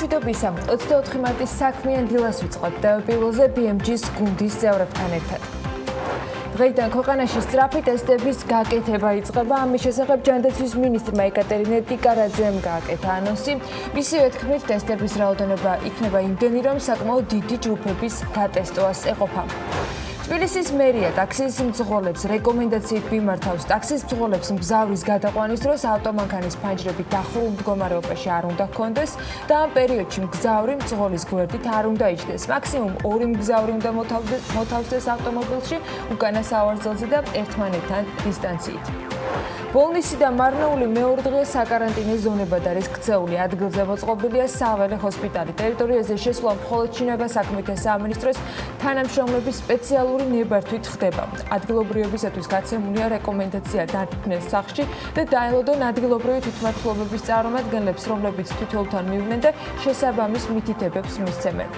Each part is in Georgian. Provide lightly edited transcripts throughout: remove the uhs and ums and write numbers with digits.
მშვიდობისა 24 მარტის საქმიან დილას ვიწყებთ დაუპირველზე BMG-ს გუნდის წევრებთან ერთად. დღეიდან ქვეყანაში სწრაფი ტესტების გაკეთება იწყება. ამის შესახებ ჯანდაცვის მინისტრმა ეკატერინე ტიკარაძემ გააკეთა ანონსი. მისივე თქმით, ტესტების რაოდენობა იქნება იმდენი, რომ საკმაოდ დიდი ჯგუფების გატესტვას ეყოფა. თბილისის მერია ტაქსის მძღოლებს რეკომენდაციით მიმართავს. ტაქსის მძღოლებს მგზავრის გადაყვანის დროს ავტომანქანის ფანჯრები დახურულ მდგომარეობაში არ უნდა ჰქონდეს და ამ პერიოდში მგზავრი მძღოლის გვერდით არ უნდა იჯდეს. მაქსიმუმ 2 მგზავრი უნდა მოთავსდეს ავტომობილში უკანა სავარძელზე და ერთმანეთთან დისტანციით. ბოლნისი და მარნაული მეორე დღე საკარანტინო ზონებად არის ქცეული. ადგილზე მოწყობილია საველე ჰოსპიტალი. ტერიტორიაზე შესვლა მხოლოდ შინაგან საქმეთა სამინისტროს თანამშრომლების სპეციალური ნებართვით ხდება. ადგილობრივებისათვის გაცემულია რეკომენდაცია დარქმნეს სახლში და დაელოდონ ადგილობრივი თვითმმართველობის წარმომადგენლებს, რომლებიც თითოეულთან მივლენ და შესაბამის მითითებებს მისცემენ.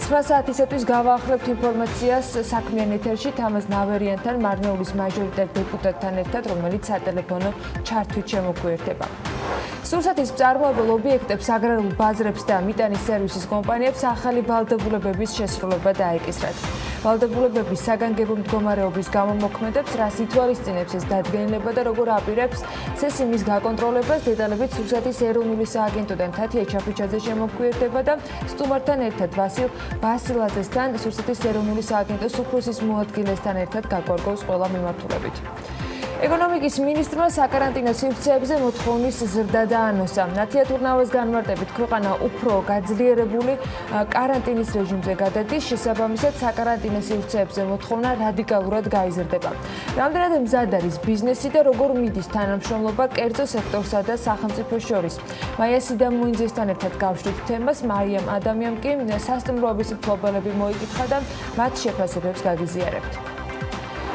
9 საათისათვის გავაახლებთ ინფორმაციას საქმიან ეთერში თამაზ ნავერიანთან, მარნეულის მაჟორიტარ დეპუტატთან ერთად, რომელიც სატელეფონო ჩართვით შემოგვიერთება. სურსათის მწარმოებელ ობიექტებს, აგრარულ ბაზრებს და მიტანის სერვისის კომპანიებს ახალი ვალდებულებების შესრულება დაეკისრათ. ვალდებულებების საგანგებო მდგომარეობის გამომოქმედებს, რას ითვალისწინებს ეს დადგენილება და როგორ აპირებს სესიმის გაკონტროლებას, დეტალებით სურსათის ეროვნული სააგენტოდან თათია ჩაფიჩაძე შემოგვიერთება და სტუმართან ერთად ვასილაძესთან, სურსათის ეროვნული სააგენტოს უფროსის მოადგილესთან ერთად გაგვარგოს ყველა მიმართულებით. ეკონომიკის მინისტრმა საკარანტინო სივრცეებზე მოთხოვნის ზრდა დაანონსა. ნათია თურნავას განმარტებით, ქვეყანა უფრო გაძლიერებული კარანტინის რეჟიმზე გადადის, შესაბამისად საკარანტინო სივრცეებზე მოთხოვნა რადიკალურად გაიზრდება. რამდენად მზად არის ბიზნესი და როგორ მიდის თანამშრომლობა კერძო სექტორსა და სახელმწიფოს შორის. მაია სიდამოინძესთან ერთად გავშლით თემას, მარიამ ადამიანს კი სასტუმროების მფლობელები მოიკითხა და მათ შეფასებებს გაგიზიარებთ.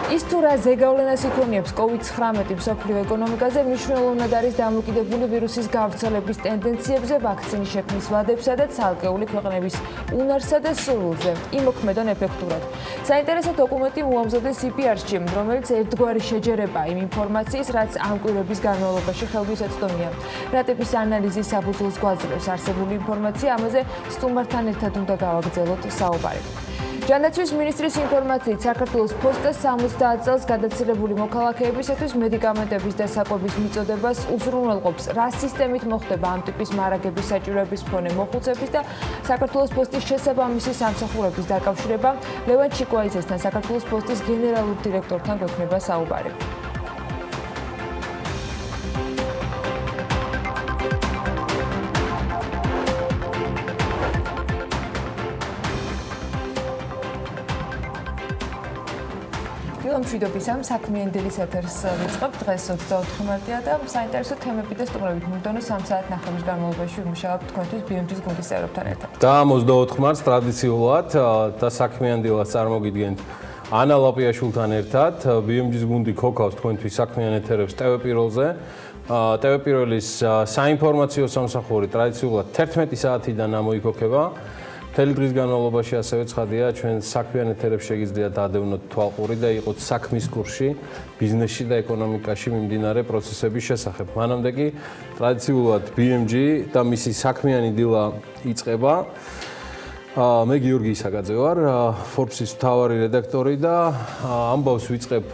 ის თუ რა ზეგავლენას იქონიებს COVID-19 მსოფლიო ეკონომიკაზე, მნიშვნელოვნად არის დამოკიდებული ვირუსის გავრცელების ტენდენციებზე, ვაქცინის შექმნის ვადებსა და ცალკეული ქვეყნების უნარსა და სურვილზე, იმოქმედონ ეფექტურად. საინტერესო დოკუმენტი მოამზადეს CPR-ში, რომელიც ერთგვარი შეჯერება იმ ინფორმაციის, რაც ამ კვირების განმავლობაში ხელმისაწვდომია. რატების ანალიზის საფუძველს გვაძლევს არსებული ინფორმაცია, ამაზე სტუმართან ერთად უნდა გავაგრძელოთ საუბარი. ჯანდაცვის მინისტრის ინფორმაციით, საქართველოს პოსტა 70 წელს გადაცილებული მოქალაქეებისათვის მედიკამენტების დასაკვების მიწოდებას უზრუნველყოფს. რა სისტემით მოხდება ამ ტიპის მარაგების საჭიროების მქონე მოხუცების და საქართველოს პოსტის შესაბამისი სამსახურების დაკავშირება ლევან ჩიკვაიძესთან, საქართველოს პოსტის გენერალურ დირექტორთან გვექნება საუბარი. მშვიდობის ამ საქმიან დილის ეთერს ვიწყებთ. დღეს 24 მარტია და საინტერესო თემები და სტუმრებით მომდევნო 3 საათ ნახევრის განმავლობაში ვიმუშავებთ თქვენთვის BMG-ს გუნდის წევრებთან ერთად. და 24 მარტს ტრადიციულად და საქმიან დილას წარმოგიდგენთ ანა ლაპიაშვილთან ერთად. BMG-ს გუნდი ქოქავს თქვენთვის საქმიან ეთერებს ტევეპიროლზე. ტევეპიროლის საინფორმაციო სამსახური ტრადიციულად 11 საათიდან ამოიქოქება. მთელი დღის განმავლობაში ასევე ცხადია, ჩვენ საქმიან ეთერებს შეგიძლიათ დადევნოთ თვალყური და იყოთ საქმის კურსში, ბიზნესში და ეკონომიკაში მიმდინარე პროცესების შესახებ. მანამდე კი ტრადიციულად BMG და მისი საქმიანი დილა იწყება. მე გიორგი ისაკაძე ვარ, Forbes-ის მთავარი რედაქტორი და ამბავს ვიწყებ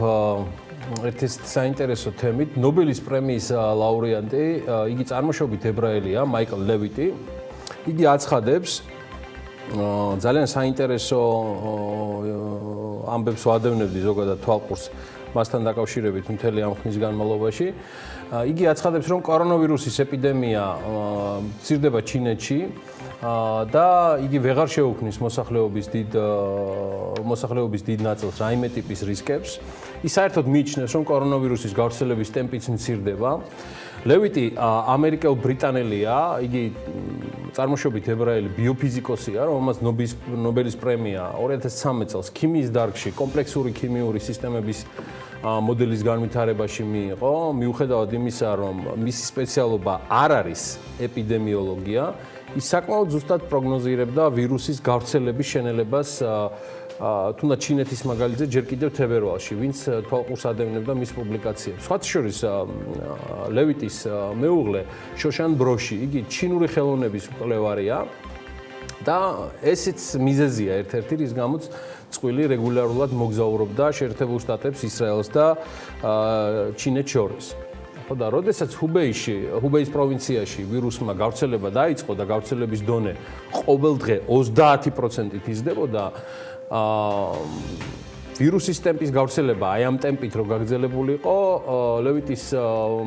ერთი საინტერესო თემით. ნობელის პრემიის ლაურეატი, იგი წარმოშობით ებრაელია, მაიკლ ლევიტი. იგი აცხადებს ძალიან საინტერესო ამბებს ვადევნებდი ზოგადად თვალყურს მასთან დაკავშირებით მთელი ამ ხნის განმავლობაში. იგი აცხადებს, რომ კორონავირუსის ეპიდემია მცირდება ჩინეთში და იგი ვეღარ შეუქმნის მოსახლეობის დიდ ნაწილს რაიმე ტიპის რისკებს. ის საერთოდ მიიჩნევს, რომ კორონავირუსის გავრცელების ტემპიც მცირდება. ლევიტი ამერიკელ-ბრიტანელია, იგი წარმოშობით ებრაელი ბიოფიზიკოსია, რომელმაც ნობელის პრემია 2013 წელს ქიმიის დარგში კომპლექსური ქიმიური სისტემების მოდელის განვითარებაში მიიღო, მიუხედავად იმისა, რომ მისი სპეციალობა არ არის ეპიდემიოლოგია, ის საკმაოდ ზუსტად პროგნოზირებდა ვირუსის გავრცელების შენელებას თუნდაც ჩინეთის მაგალითზე ჯერ კიდევ თებერვალში, ვინც თვალყურს ადევნებდა მის პუბლიკაციებს. სხვათა შორის ლევიტის მეუღლე შოშან ბროში, იგი ჩინური ხელოვნების მკვლევარია და ესეც მიზეზია ერთ-ერთი, რის გამოც წყვილი რეგულარულად მოგზაურობდა შეერთებულ შტატებს, ისრაელს და ჩინეთს შორის. ხო და როდესაც ჰუბეის პროვინციაში ვირუსმა გავრცელება დაიწყო და გავრცელების დონე ყოველ დღე 30%-ით იზრდებოდა, ვირუსის ტემპის გავრცელება აი ამ ტემპით რო გაგრძელებული იყო, ლევიტის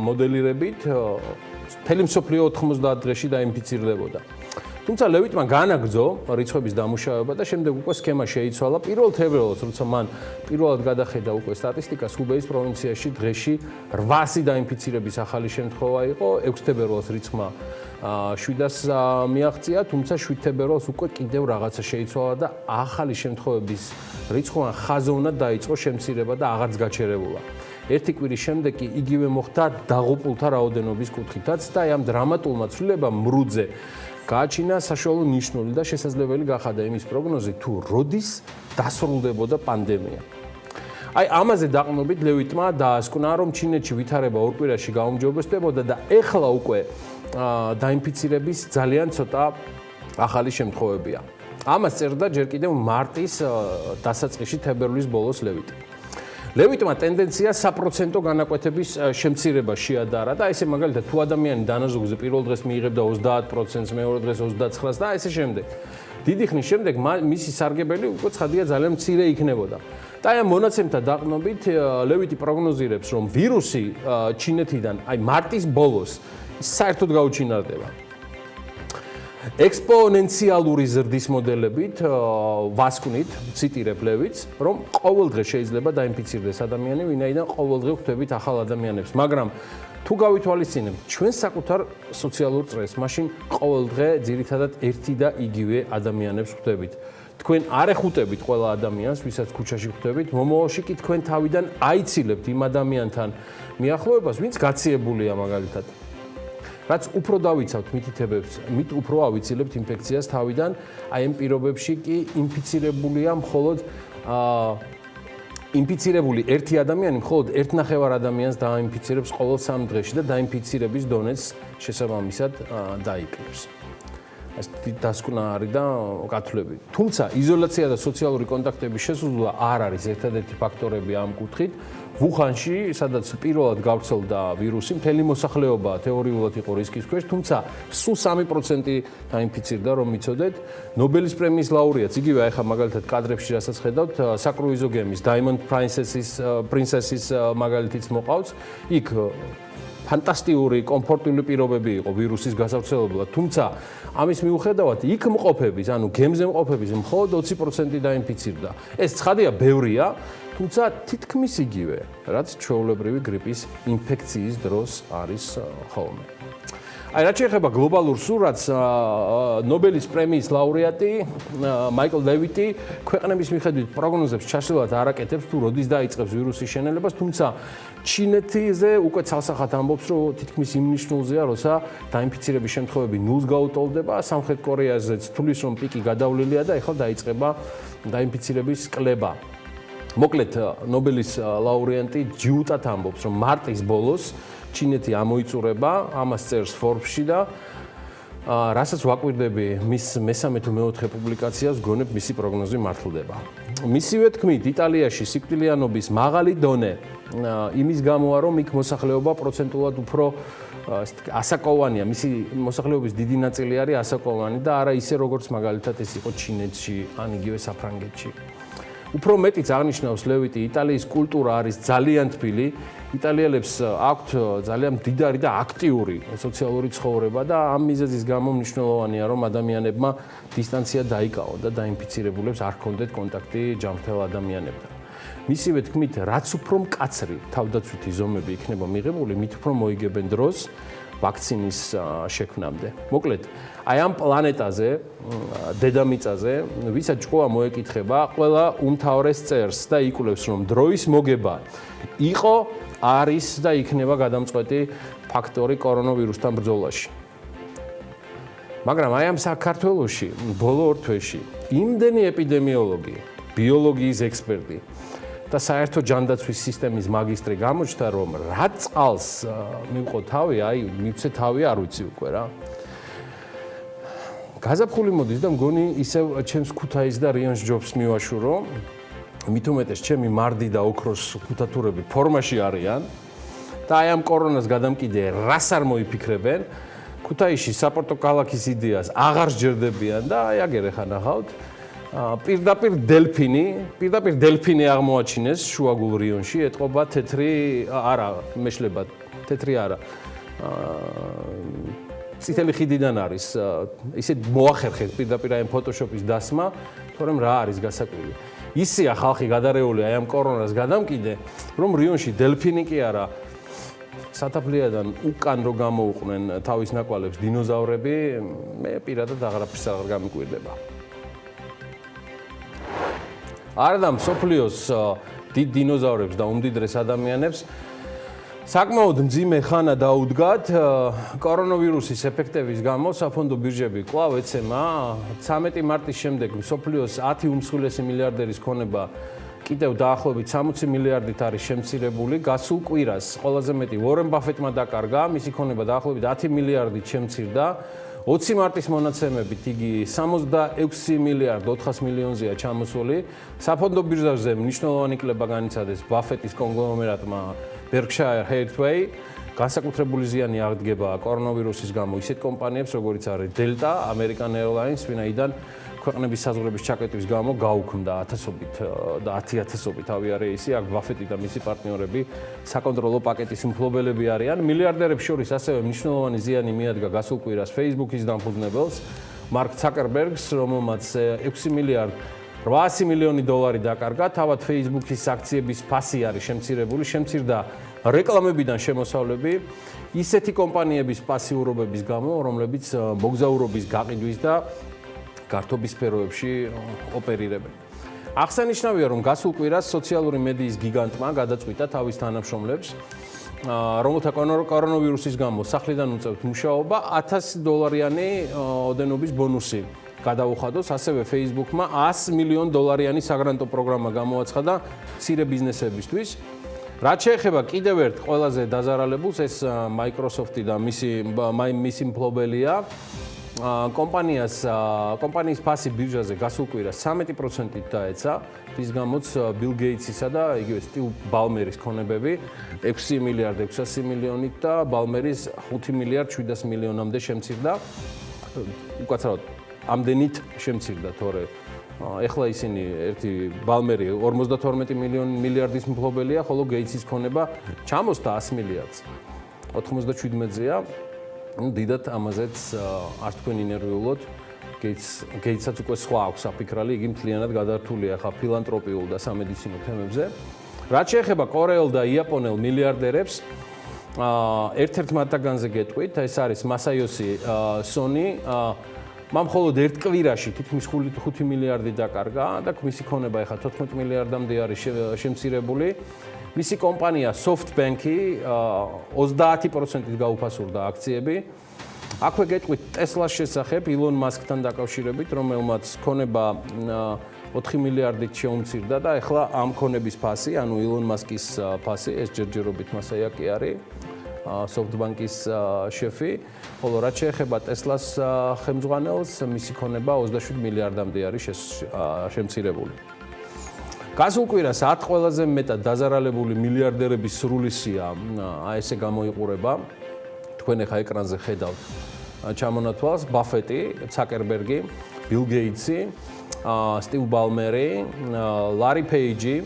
მოდელირებით მთელი მსოფლიო 90 დღეში დაინფიცირდებოდა. თუმცა ლევიტმა განაგრძო რიცხვების დამუშავება და შემდეგ უკვე სქემა შეიცვალა. 1 თებერვალს, როცა მან პირველად გადახედა უკვე სტატისტიკას, ჰუბეის პროვინციაში დღეში 800 დაინფიცირების ახალი შემთხვევა იყო, 6 თებერვალს რიცხვმა 700-ს მიაღწია, თუმცა 7 თებერვალს უკვე კიდევ რაღაცა შეიცვალა და ახალი შემთხვევების რიცხვმა ხაზოვნად დაიწყო შემცირება და აღარც გაჩერებულა. ერთი კვირის შემდეგ კი იგივე მოხდა დაღუპულთა რაოდენობის კუთხითაც და ამ დრამატულმა ცვლილებამ მრუდზე გააჩინა საშუალო ნიშნული და შესაძლებელი გახადა იმის პროგნოზი, თუ როდის დასრულდებოდა პანდემია. აი ამაზე დაყრდნობით ლევიტმა დაასკვნა, რომ ჩინეთში ვითარება ორ კვირაში გაუმჯობესდებოდა და ეხლა უკვე დაინფიცირების ძალიან ცოტა ახალი შემთხვევებია. ამას წერდა ჯერ კიდევ მარტის დასაწყისში თებერვლის ბოლოს ლევიტი. ლევიტმა ტენდენცია საპროცენტო განაკვეთების შემცირება შეადარა და ესე მაგალითად თუ ადამიანი დანაზოგზე პირველ დღეს მიიღებდა 30%-ს, მეორე დღეს 29%-ს და ესე შემდეგ. დიდი ხნის შემდეგ მისი სარგებელი უკვე ცხადია ძალიან მცირე იქნებოდა. და აი ამ მონაცემთა დაყრდნობით ლევიტი პროგნოზირებს, რომ ვირუსი ჩინეთიდან აი მარტის ბოლოს საერთოდ გაუჩინარდება. ექსპონენციალური ზრდის მოდელებით ვასკვნით, ციტირებ ლევიტს, რომ ყოველ დღე შეიძლება დაინფიცირდეს ადამიანი, ვინაიდან ყოველ დღე ხვდებით ახალ ადამიანებს, მაგრამ თუ გავითვალისწინებთ ჩვენს საკუთარ სოციალურ წრეს, მაშინ ყოველ დღე ძირითადად ერთი და იგივე ადამიანებს ხვდებით. თქვენ არ ეხუტებით ყველა ადამიანს, ვისაც ქუჩაში ხვდებით, მომავალში კი თქვენ თავიდან აიცილებთ იმ ადამიანთან მიახლოებას, ვინც გაციებულია მაგალითად. რაც უფრო დავიცავთ მითითებებს, მით უფრო ავიცილებთ ინფექციას თავიდან, აი ამ პირობებში კი ინფიცირებულია მხოლოდ ინფიცირებული ერთი ადამიანი მხოლოდ 1.5 ადამიანს დაინფიცირებს ყოველ 3 დღეში და დაინფიცირების დონეც შესაბამისად დაიკლებს. ეს დასკვნა არის და გათვლები. თუმცა იზოლაცია და სოციალური კონტაქტების შესუსტება არ არის ერთადერთი ფაქტორები ამ კუთხით. ვუხანში, სადაც პირველად გავრცელდა ვირუსი, მთელი მოსახლეობა თეორიულად იყო რისკის ქვეშ, თუმცა სულ 3% დაინფიცირდა, რომ მიცოდეთ. ნობელის პრემიის ლაურეატს, იგივე ახლა მაგალითად კადრებში რასაც ხედავთ, საკრუიზო გემის Diamond Princess-ის მაგალითიც მოყავს. იქ ფანტასტიკური კომფორტული პირობები იყო ვირუსის გასავრცელებლად, თუმცა ამის მიუხედავად იქ მყოფების, ანუ გემზე მყოფების მხოლოდ 20% დაინფიცირდა. ეს ცხადია, ბევრია, თუმცა თითქმის იგივე, რაც ჩვეულებრივი გრიპის ინფექციის დროს არის ხოლმე. აი რაც შეეხება გლობალურ სურათს, ნობელის პრემიის ლაურეატი მაიკლ ლევიტი ქვეყნების მიხედვით პროგნოზებს ჩაშლილად არ აკეთებს, თუ როდის დაიწყებს ვირუსის შენელებას, თუმცა ჩინეთზე უკვე ცალსახად ამბობს, რომ თითქმის იმ ნიშნულზეა, როცა დაინფიცირების შემთხვევები 0-ს გაუტოლდება, სამხრეთ კორეაზეც თulis რომ პიკი გადავლილია და ეხლა დაიწყება დაინფიცირების კლება. მოკლედ, ნობელის ლაურეატი ჯიუტად ამბობს, რომ მარტის ბოლოს ჩინეთი ამოიწურება, ამას წერს Forbes-ში და რასაც ვაკვირდები მის მესამე თუ მეოთხე პუბლიკაციას, გონებ მისი პროგნოზი მართლდება. მისივე თქმით, იტალიაში სიკვდილიანობის მაღალი დონე იმის გამოა, რომ იქ მოსახლეობა პროცენტულად უფრო ასაკოვანია, მისი მოსახლეობის დიდი ნაწილი არის ასაკოვანი და არა ისე როგორც მაგალითად ეს იყო ჩინეთში ან იგივე საფრანგეთში. უფრო მეტიც აღნიშნავს ლევიტი, იტალიის კულტურა არის ძალიან თბილი, იტალიელებს აქვთ ძალიან მდიდარი და აქტიური სოციალური ცხოვრება და ამ მიზეზის გამო მნიშვნელოვანია, რომ ადამიანებმა დისტანცია დაიკავონ და დაინფიცირებულებს არ ჰქონდეთ კონტაქტი ჯანმრთელ ადამიანებთან. მისივე თქმით, რაც უფრო მკაცრი თავდაცვითი ზომები იქნება მიღებული, მით უფრო მოიგებენ დროს ვაქცინის შექმნამდე. მოკლედ, აი ამ პლანეტაზე, დედამიწაზე, ვისაც ჭკუა მოეკითხება, ყველა უმთავრეს წერს და იკვლევს, რომ დროის მოგება იყო, არის და იქნება გადამწყვეტი ფაქტორი კორონავირუსთან ბრძოლაში. მაგრამ აი ამ საქართველოში, ბოლო ორ თვეში, იმდენი ეპიდემიოლოგი ბიოლოგიის ექსპერტი და საერთო ჯანდაცვის სისტემის მაგისტრი გამოჩნდა, რომ რა წყალს მივყო თავი, აი მივცე თავი, არ ვიცი უკვე რა. გაზაფხული მოდის და მგონი ისევ ჩემს ქუთაის და რიონს ჯობს მივაშურო. მით უმეტეს ჩემი მარდი და ოქროს ქუთათურები ფორმაში არიან და აი ამ კორონას გადამკიდე რას არ მოიფიქრებენ. ქუთაისში საპორტო ქალაქის იდეას აღარ სჯერდებიან და აი აგერ ახლა ნახავთ. პირდაპირ დელფინი აღმოაჩინეს შუაგულ რიონში, ეტყობა თეთრი, არა, მეშლება, თეთრი არა. წითელი ხიდიდან არის, ისე მოახერხეთ პირდაპირ აი ფოტოშოპის დასმა, თორემ რა არის გასაკვირი. ისეა ხალხი გადარეული აი ამ კორონას გადამკიდე, რომ რიონში დელფინი კი არა, სათაფლიადან უკან რო გამოუყვნენ თავის ნაკვალებს დინოზავრები, მე პირადად აღარაფერს აღარ გამიკვირდება. არადა მსოფლიოს დიდ დინოზავრებს და უმდიდრეს ადამიანებს საკმაოდ მძიმე ხანა დაუდგათ კორონავირუსის ეფექტების გამო საფონდო ბირჟები კვლავ ეცემა 13 მარტის შემდეგ მსოფლიოს 10 უმსხვილესი მილიარდერის ქონება კიდევ დაახლოებით 60 მილიარდით არის შემცირებული. გასულ კვირას ყველაზე მეტი უორენ ბაფეტმა დაკარგა, მისი ქონება დაახლოებით 10 მილიარდით შემცირდა. 20 მარტის მონაცემებით იგი 66 მილიარდ 400 მილიონზეა ჩამოსული. საფონდო ბირჟაზე მნიშვნელოვანი კლება განიცადეს ბაფეტის კონგლომერატმა Berkshire Hathaway. განსაკუთრებული ზიანი აღდგება კორონავირუსის გამო ისეთ კომპანიებს, როგორიც არის Delta, American Airlines, ვინაიდან ქვეყნების საზღვრების ჩაკეტვის გამო გაუქმდა 1000-ობით და 10000-ობით ავიარეისი. აქ ბაფეტი და მისი პარტნიორები საკონტროლო პაკეტის მფლობელები არიან. მილიარდერებს შორის ასევე მნიშვნელოვანი ზიანი მიადგა გასულ კვირას Facebook-ის დამფუძნებელს მარკ ცაკერბერგს, რომელმაც 6 მილიარდ 800 მილიონი დოლარი დაკარგა. თავად Facebook-ის აქციების ფასი არის შემცირებული, შემცირდა რეკლამებიდან შემოსავლები ისეთი კომპანიების პასიურობების გამო, რომლებიც მოგზაურობის გაყიდვის და გართობის სფეროებში ოპერირებენ. აღსანიშნავია, რომ გასულ კვირას სოციალური მედიის გიგანტმა გადაწყვიტა თავის თანამშრომლებს, რომელთა კორონავირუსის გამო სახლიდან უწევთ მუშაობა, $1000 ოდენობის ბონუსი გადაუხადოს. ასევე Facebook-მა $100 მილიონ საგრანტო პროგრამა გამოაცხადა მცირე ბიზნესებისთვის. რაც შეეხება კიდევ ერთ ყველაზე დაზარალებულს, ეს Microsoft-ი და მისი მფლობელია. კომპანიის ფასი ბირჟაზე გასულ კვირას 13%-ით დაეცა, რის გამოც Bill Gates-ისა და იგივე Steve Ballmer-ის ქონებები 6 მილიარდ 600 მილიონით და Ballmer-ის 5 მილიარდ 700 მილიონამდე შემცირდა. უკაცრავად ამდენით შემცირდა, თორე ეხლა ისინი ერთი Ballmer-ი 52 მილიარდის მფლობელია, ხოლო Gates-ის ქონება ჩამოსდა 100 მილიარდს. 97-ზეა. დიდად ამაზეც არ თქვენ ინერვიულოთ. Gates-საც უკვე სხვა აქვს საფიქრალი, იგი მთლიანად გადართულია ხა ფილანტროპიულ და სამედიცინო თემებზე. რაც შეეხება კორეელ და იაპონელ მილიარდერებს, ერთ-ერთ მათგანზე გეტყვით, ეს არის Masayoshi Sony. მან მხოლოდ ერთ კვირაში თითქმის 5 მილიარდი დაკარგა და მისი ქონება ეხლა 14 მილიარდამდე არის შემცირებული. მისი კომპანია SoftBank-ი 30%-ით გაუფასურდა აქციები. აქვე გეტყვით Tesla-ს შესახებ Elon Musk-თან დაკავშირებით, რომელმაც ქონება 4 მილიარდით შეუმცირდა და ეხლა ამ ქონების ფასი, ანუ Elon Musk-ის ფასი, ეს ჯერჯერობით მასაიაკი არის. SoftBank-ის შეფი, ხოლო რაც შეეხება Tesla-ს ხელმძღვანელს, მისი ქონება 27 მილიარდამდე არის შემცირებული. გასულ კვირას 10 ყველაზე მეტად დაზარალებული მილიარდერების სრული სია აი ესე გამოიყურება. თქვენ ახლა ეკრანზე ხედავთ ჩამონათვალს Buffett-ი, Zuckerberg-ი, Bill Gates-ი, Steve Ballmer-ი, Larry Page-ი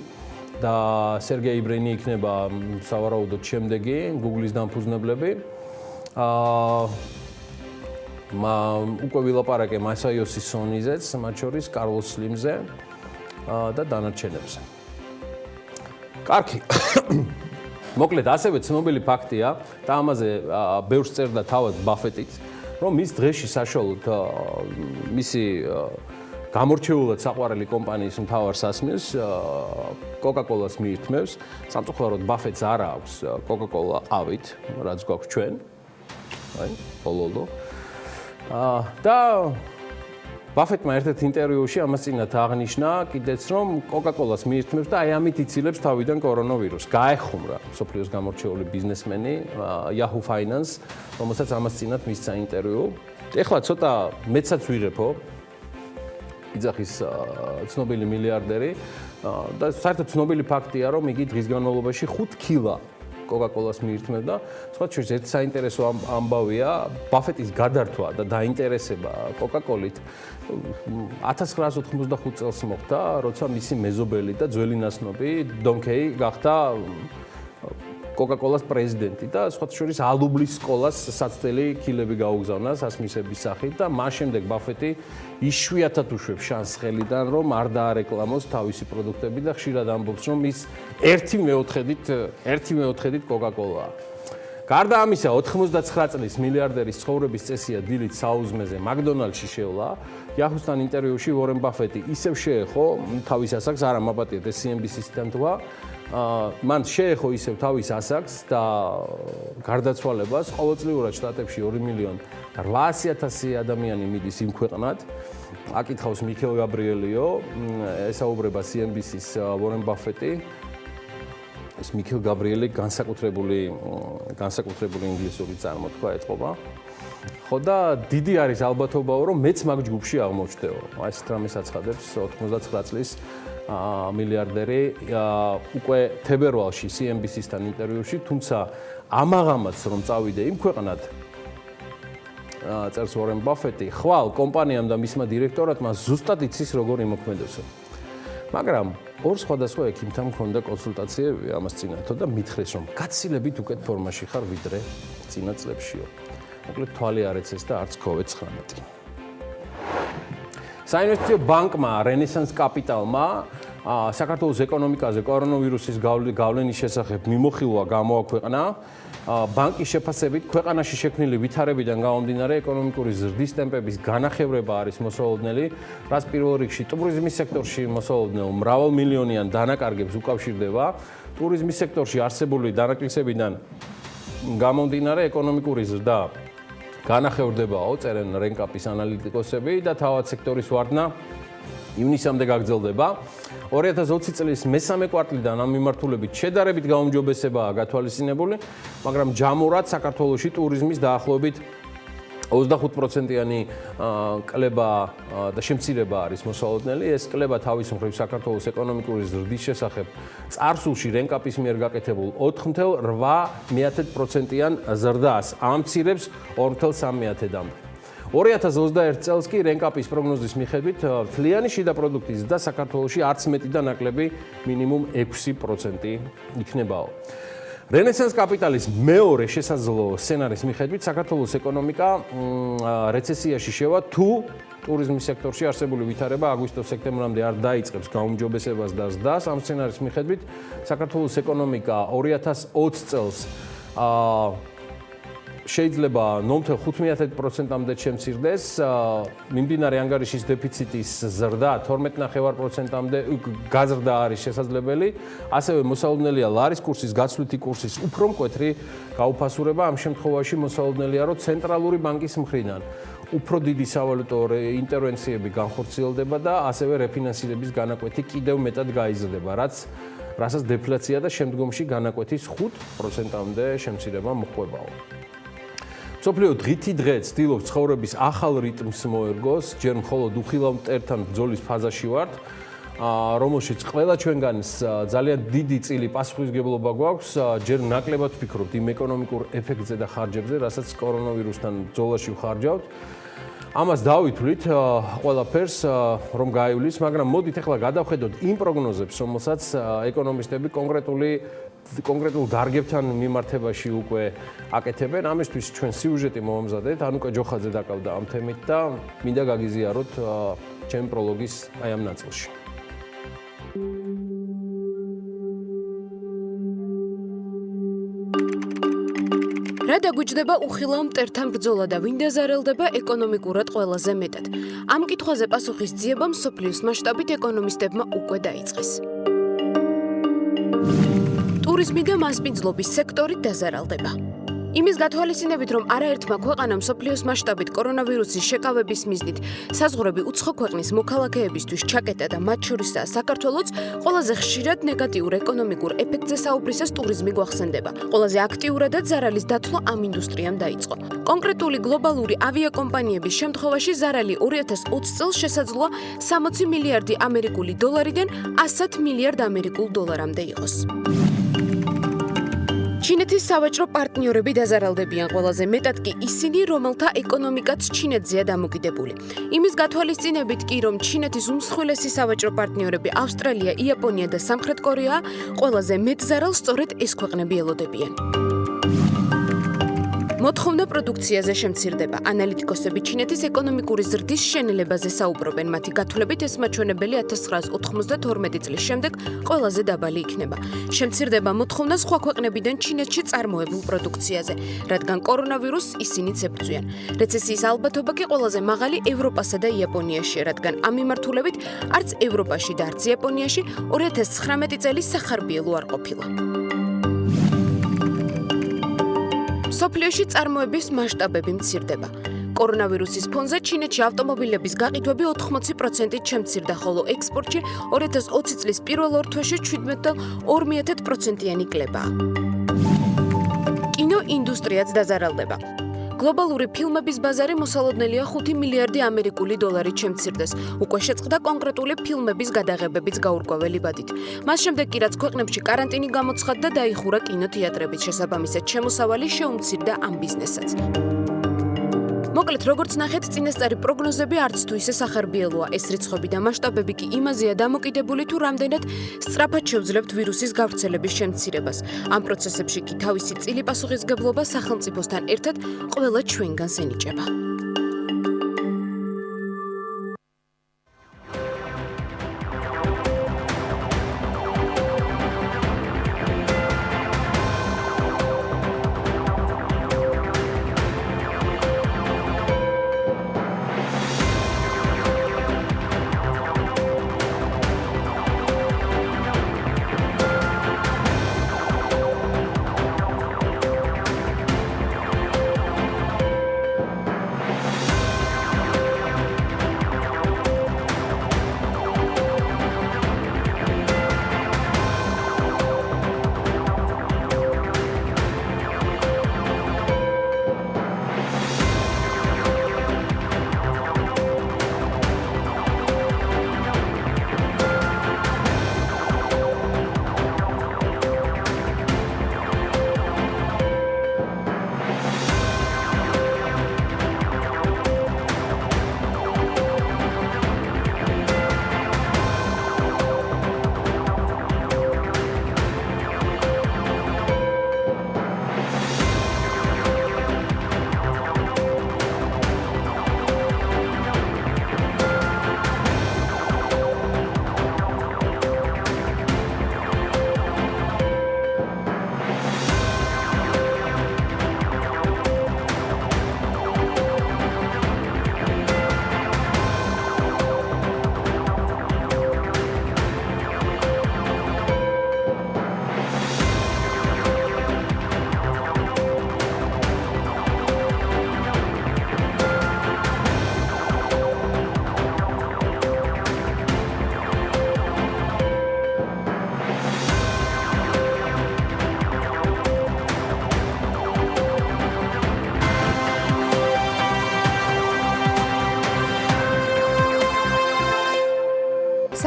და Sergey Brin-ი იქნება სავარაუდოდ შემდეგი Google-ის დამფუძნებლები. უკვე ვილაპარაკე Masayoshi Son-ზეც, მათ შორის Carlos Slim-ზე და დანარჩენებზე. კარგი. მოკლედ, ასევე ცნობილი ფაქტია და ამაზე ბევრს წერდა თავად Buffett-იც, რომ მის დღეში საშუალოდ მისი გამორჩეულად საყვარელი კომპანიის მთავარ სასმელს Coca-Cola-ს მიირთმევს. სამწუხაროდ Buffett-ს არ აქვს Coca-Cola ყავით, რაც გვაქვს ჩვენ. აი, ბოლო. და ბაფეტმა ერთ-ერთ ინტერვიუში ამას წინათ აღნიშნა კიდეც, რომ კოკა-კოლას მიირთმევს და აი ამით იცილებს თავიდან კორონავირუსს. გაეხუმრა მსოფლიოს გამორჩეული ბიზნესმენი Yahoo Finance, რომელსაც ამას წინათ მისცა ინტერვიუ. ეხლა ცოტა მეცაც ვიღებო იძახის ცნობილი მილიარდერი და საერთოდ ცნობილი ფაქტია, რომ იგი დღის განმავლობაში 5 კილა კოკა-კოლას მიირთმევდა. სხვა შორის ერთ საინტერესო ამბავია ბაფეტის გადართვა და დაინტერესება კოკა-კოლით 1985 წელს მოხდა, როცა მისი მეზობელი და ძველი ნაცნობი დონ კეი გახდა კოკა-კოლას პრეზიდენტი და სხვა შორის ალუბლის სკოლას საცდელი კილები გაუგზავნა სასმისების სახით და მას შემდეგ ბაფეტი იშვიათად უშვებს შანსს ხელიდან, რომ არ დაარეკლამოს თავისი პროდუქტები და ხშირად ამბობს, რომ ის 1/4-ით კოკა-კოლაა. გარდა ამისა, 99 წლის მილიარდერის ცხოვრების წესია დილით საუზმეზე მაკდონალდში შევლა. Yahoo-სთან ინტერვიუში ვორენ ბაფეტი ისევ შეეხო თავის ასაკს, არა მაპატიეთ ეს CNBC-სთან თქვა. მან შეეხო ისევ თავის ასაკს და გარდაცვალებას ყოველწლიურად შტატებში 2,800,000 ადამიანი მიდის იმ ქვეყნად. აკითხავს მიქელ გაბრიელიო, ესაუბრება CNBC-ს ვორენ ბაფეტი. ეს მიქელ გაბრიელი განსაკუთრებული ინგლისური წარმოთქვა ეთყობა. ხო და დიდი არის ალბათობაო, რომ მეც მაგ ჯგუფში აღმოჩნდეო. აი ეს რამეს აცხადებს 99 წლის მილიარდერი უკვე თებერვალში CNBC-სთან ინტერვიუში, თუმცა ამაღამაც რომ წავიდე იმ ქვეყნად წერს ვორენ ბაფეტი, ხვალ კომპანიამ და მისმა დირექტორატმა ზუსტად იცის როგორ იმოქმედოსო. მაგრამ ორ სხვადასხვა ექიმთან მქონდა კონსულტაციები ამას წინათო და მითხრეს, რომ გაცილებით უკეთ ფორმაში ხარ ვიდრე წინა წლებშიო. მოკლედ თვალი არ ეცეს და არც COVID-19. საინვესტიციო ბანკმა რენესანს კაპიტალმა საქართველოს ეკონომიკაზე კორონავირუსის გავლენის შესახებ მიმოხილვა გამოაქვეყნა. ბანკის შეფასებით ქვეყანაში შექმნილი ვითარებიდან გამომდინარე ეკონომიკური ზრდის ტემპების განახევრება არის მოსალოდნელი, რაც პირველ რიგში ტურიზმის სექტორში მოსალოდნელ მრავალმილიონიან დანაკარგებს უკავშირდება. ტურიზმის სექტორში არსებული დანაკლისებიდან გამომდინარე ეკონომიკური ზრდა განახევრდებაო, წერენ რენკაპის ანალიტიკოსები და თავად სექტორის ვარდნა ივნისამდე გაგრძელდება. 2020 წლის მესამე კვარტლიდან ამ მიმართულებით შედარებით გაუმჯობესებაა გათვალისწინებული, მაგრამ ჯამურად საქართველოში ტურიზმის დაახლოებით 25%-იანი კლება და შემცირება არის მოსალოდნელი. ეს კლება თავის მხრივ საქართველოს ეკონომიკური ზრდის შესახებ წარსულში რენკაპის მიერ გაკეთებულ 4.8%-იან ზრდას ამცირებს 2.3%-დან. 2021 წელს კი რენკაპის პროგნოზის მიხედვით თლიანი შიდა პროდუქტის ზრდა საქართველოში არც მეტი და ნაკლები მინიმუმ 6% იქნებაო. რენესანს კაპიტალის მეორე შესაძლო სცენარის მიხედვით საქართველოს ეკონომიკა რეცესიაში შევა თუ ტურიზმის სექტორში არსებული ვითარება აგვისტო-სექტემბრამდე არ დაიწყებს გაუმჯობესებას და ზრდას. ამ სცენარის მიხედვით საქართველოს ეკონომიკა 2020 წელს შეიძლება 0.5%-მდე შემცირდეს, მიმდინარე ანგარიშის დეფიციტის ზრდა 12.5%-მდე გაზრდა არის შესაძლებელი, ასევე მოსალოდნელია ლარის კურსის გაცვლითი კურსის უფრო მკვეთრი გაუფასურება, ამ შემთხვევაში მოსალოდნელია, რომ ცენტრალური ბანკის მხრიდან უფრო დიდი სავალუტო ინტერვენციები განხორციელდება და ასევე რეფინანსირების განაკვეთი კიდევ მეტად გაიზრდება, რასაც დეფლაცია და შემდგომში განაკვეთის 5%-მდე შემცირება მოჰყვებაო. მსოფლიო დღითი დღე ცდილობს ცხოვრების ახალ რიტმს მოერგოს, ჯერ მხოლოდ უხილავ მტერთან ბრძოლის ფაზაში ვართ, რომელშიც ყველა ჩვენგანს ძალიან დიდი წილი პასუხისმგებლობა გვაქვს, ჯერ ნაკლებად ვფიქრობთ იმ ეკონომიკურ ეფექტზე და ხარჯებზე, რასაც კორონავირუსთან ბრძოლაში ვხარჯავთ. ამას დავითვლით ყველაფერს, რომ გაივლის, მაგრამ მოდით ახლა გადავხედოთ იმ პროგნოზებს, რომელსაც ეკონომისტები კონკრეტულ დარგებთან მიმართებაში უკვე აკეთებენ. ამისთვის ჩვენ სიუჟეტი მოვამზადეთ, ანუკა ჯოხაძე დაკავდა ამ თემით და მინდა გაგიზიაროთ ჩემი პროლოგის აი ამ ნაწილში. რა დაგუჯდება უხილავ მტერთან ბრძოლა და ვინ დაზარალდება ეკონომიკურად ყველაზე მეტად? ამ კითხვაზე პასუხის ძიება მსოფლიოს მასშტაბით ეკონომისტებმა უკვე დაიწყეს. ტურიზმი და მასპინძლობის სექტორი დაზარალდება. იმის გათვალისწინებით, რომ არაერთმა ქვეყანამ მსოფლიოს მასშტაბით კორონავირუსის შეკავების მიზნით საზღვრები უცხო ქვეყნის მოქალაქეებისთვის ჩაკეტა და მათ შორისაა საქართველოც, ყველაზე ხშირად ნეგატიურ ეკონომიკურ ეფექტზე საუბრისას ტურიზმი გვახსენდება. ყველაზე აქტიურადაც ზარალის დათვლა ამ ინდუსტრიამ დაიწყო. კონკრეტული გლობალური ავიაკომპანიების შემთხვევაში ზარალი 2020 წელს შესაძლოა 60 მილიარდი ამერიკული დოლარიდან 100 მილიარდ ამერიკულ დოლარამდე იყოს. ჩინეთის სავაჭრო პარტნიორები დაზარალდებიან ყველაზე მეტად კი ისინი, რომელთა ეკონომიკაც ჩინეთზეა დამოკიდებული. იმის გათვალისწინებით კი, რომ ჩინეთის უმსხვილესი სავაჭრო პარტნიორები ავსტრალია, იაპონია და სამხრეთ კორეაა, ყველაზე მეტ ზარალს სწორედ ეს ქვეყნები ელოდებიან. მოთხოვნა პროდუქციაზე შემცირდება. ანალიტიკოსები ჩინეთის ეკონომიკური ზრდის შენელებაზე საუბრობენ. მათი გათვლებით ეს მაჩვენებელი 1992 წლის შემდეგ ყველაზე დაბალი იქნება. შემცირდება მოთხოვნა სხვა ქვეყნებიდან ჩინეთში წარმოებულ პროდუქციაზე, რადგან კორონავირუსს ისინიც ებრძვიან. რეცესიის ალბათობა კი ყველაზე მაღალი ევროპასა და იაპონიაშია, რადგან ამ მიმართულებით არც ევროპაში და არც იაპონიაში 2019 წელი სახარბიელო არ ყოფილა. მსოფლიოში წარმოების მასშტაბები მცირდება. კორონავირუსის ფონზე ჩინეთში ავტომობილების გაყიდვები 80%-ით შემცირდა, ხოლო ექსპორტში 2020 წლის პირველ ორ თვეში 17,2%-იანი კლებაა. კინო ინდუსტრიაც დაზარალდება. გლობალური ფილმების ბაზარი მოსალოდნელია 5 მილიარდი ამერიკული დოლარით შემცირდეს. უკვე შეწყდა კონკრეტული ფილმების გადაღებებიც გაურკვეველი ბადით. მას შემდეგ კი რაც ქვეყნებში კარანტინი გამოცხადდა და დაიხურა კინოთეატრებით, შესაბამისად შემოსავალი შეუმცირდა ამ ბიზნესაც. მოკლედ, როგორც ნახეთ, წინასწარი პროგნოზები არც თუ ისე სახარბიელოა. ეს რიცხვები და მასშტაბები კი იმაზეა დამოკიდებული, თუ რამდენად სწრაფად შევძლებთ ვირუსის გავრცელების შემცირებას. ამ პროცესებში კი თავისი წილი პასუხისმგებლობა სახელმწიფოსთან ერთად ყველა ჩვენგანს ენიჭება.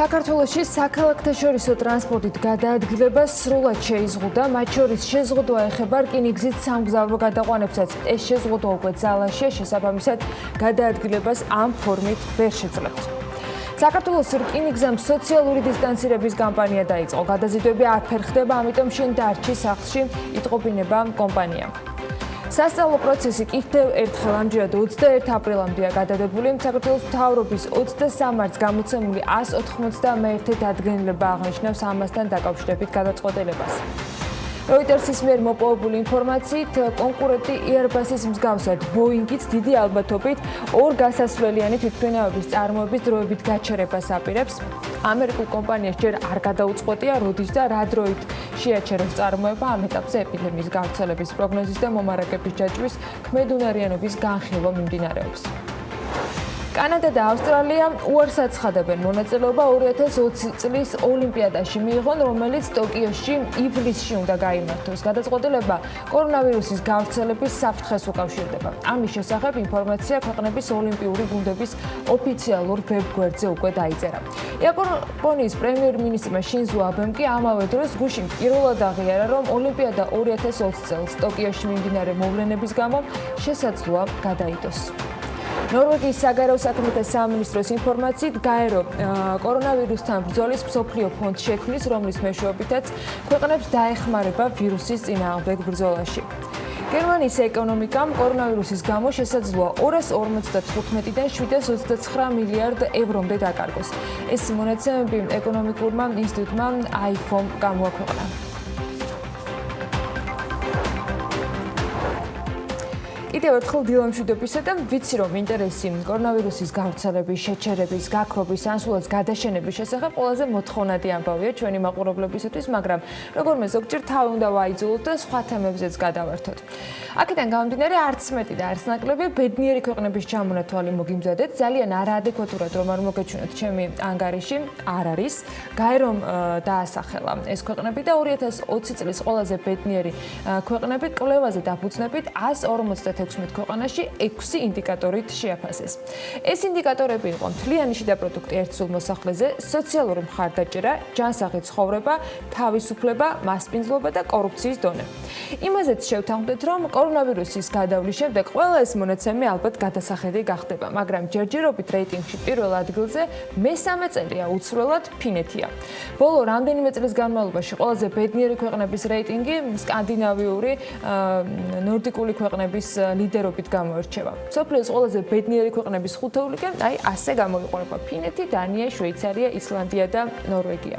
საქართველოში საქალაქთაშორისო ტრანსპორტით გადაადგილება სრულად შეიზღუდა, მათ შორის შეზღუდვა ეხება რკინიგზის სამგზავრო გადაყვანებსაც. ეს შეზღუდვა უკვე ძალაშია, შესაბამისად გადაადგილებას ამ ფორმით ვერ შეძლებთ. საქართველოს რკინიგზამ სოციალური დისტანცირების კამპანია დაიწყო. გადაზიდვები არ ფერხდება, ამიტომ შენ დარჩი სახლში, იტყობინება კომპანიამ. სასწავლო პროცესი კიდევ ერთხელ ამჯერად 21 აპრილამდეა გადადებული. საქართველოს მთავრობის 23 მარტს გამოცემული 191 დადგენილება აღნიშნავს ამასთან დაკავშირებით გადაწყვეტილებას. Reuters-ის მიერ მოპოვებული ინფორმაციით, კონკურენტი Airbus-ის მსგავსად Boeing-იც დიდი ალბათობით ორ გასასვლელიანი თვითმფრინავების წარმოების დროებით გაჩერებას აპირებს. ამერიკულ კომპანიას ჯერ არ გადაუწყვეტია, როდის და რა დროით შეაჩეროს წარმოება ამ ეტაპზე ეპიდემიის გავრცელების პროგნოზის და მომარაგების ჯაჭვის ქმედუნარიანობის განხილვა მიმდინარეობს. კანადა და ავსტრალია უარს აცხადებენ მონაწილეობა 2020 წლის ოლიმპიადაში მიიღონ, რომელიც ტოკიოში ივლისში უნდა გაიმართოს. გადაწყვეტილება კორონავირუსის გავრცელების საფრთხეს უკავშირდება. ამის შესახებ ინფორმაცია ქვეყნების ოლიმპიური გუნდების ოფიციალურ ვებგვერდზე უკვე დაიწერა. იაპონიის პრემიერ-მინისტრმა შინზო აბემ კი ამავე დროს გუშინ პირველად აღიარა, რომ ოლიმპიადა 2020 წელს ტოკიოში მიმდინარე მოვლენების გამო შესაძლოა გადაიდოს. ნორვეგიის საგარეო საქმეთა სამინისტროს ინფორმაციით გაერო კორონავირუსთან ბრძოლის მსოფლიო ფონდს შექმნის, რომლის მეშვეობითაც ქვეყნებს დაეხმარება ვირუსის წინააღმდეგ ბრძოლაში. გერმანიის ეკონომიკამ კორონავირუსის გამო შესაძლოა 255-დან 729 მილიარდ ევრომდე დაკარგოს. ეს მონაცემები ეკონომიკურმა ინსტიტუტმა IFOM გამოაქვეყნა. კიდევ ერთხელ დილა მშვიდობისა და ვიცი რომ ინტერესი კორონავირუსის გავრცელების, შეჩერების, გაქრობის, ან სულაც გადაშენების შესახებ ყველაზე მოთხოვნადი ამბავია ჩვენი მაყურებლებისათვის, მაგრამ როგორმე ზოგჯერ თავი უნდა ვაიძულოთ და სხვა თემებზეც გადავართოთ. აქედან გამომდინარე არც მეტი და არც ნაკლები ბედნიერი ქვეყნების ჩამონათვალი მოგიმზადეთ, ძალიან არაადეკვატურად რომ არ მოგეჩვენოთ ჩემი ანგარიში არ არის. გაერომ დაასახელა ეს ქვეყნები და 2020 წლის ყველაზე ბედნიერი ქვეყნები კვლევაზე დაფუძნებით 156 ქვეყანაში 6 ინდიკატორით შეაფასეს. ეს ინდიკატორები იყო მთლიანი შიდა პროდუქტი ერთ სულ მოსახლეზე, სოციალური მხარდაჭერა, ჯანსაღი ცხოვრება, თავისუფლება, მასპინძლობა და კორუფციის დონე. იმაზეც შევთანხმდეთ, რომ კორონავირუსის გადავლის შემდეგ ყველა ეს მონაცემები ალბათ გადასახედი გახდება, მაგრამ ჯერჯერობით რეიტინგში პირველ ადგილზე მესამე წელია უცვლელად ფინეთია. ბოლო რამდენიმე წლის განმავლობაში ყველაზე ბედნიერი ქვეყნების რეიტინგი სკანდინავიური, ნორდიკული ქვეყნების ლიდერობით გამოირჩევა. მსოფლიოს ყველაზე ბედნიერი ქვეყნების ხუთეულიდან ასე გამოიყურება ფინეთი, დანია, შვეიცარია, ისლანდია და ნორვეგია.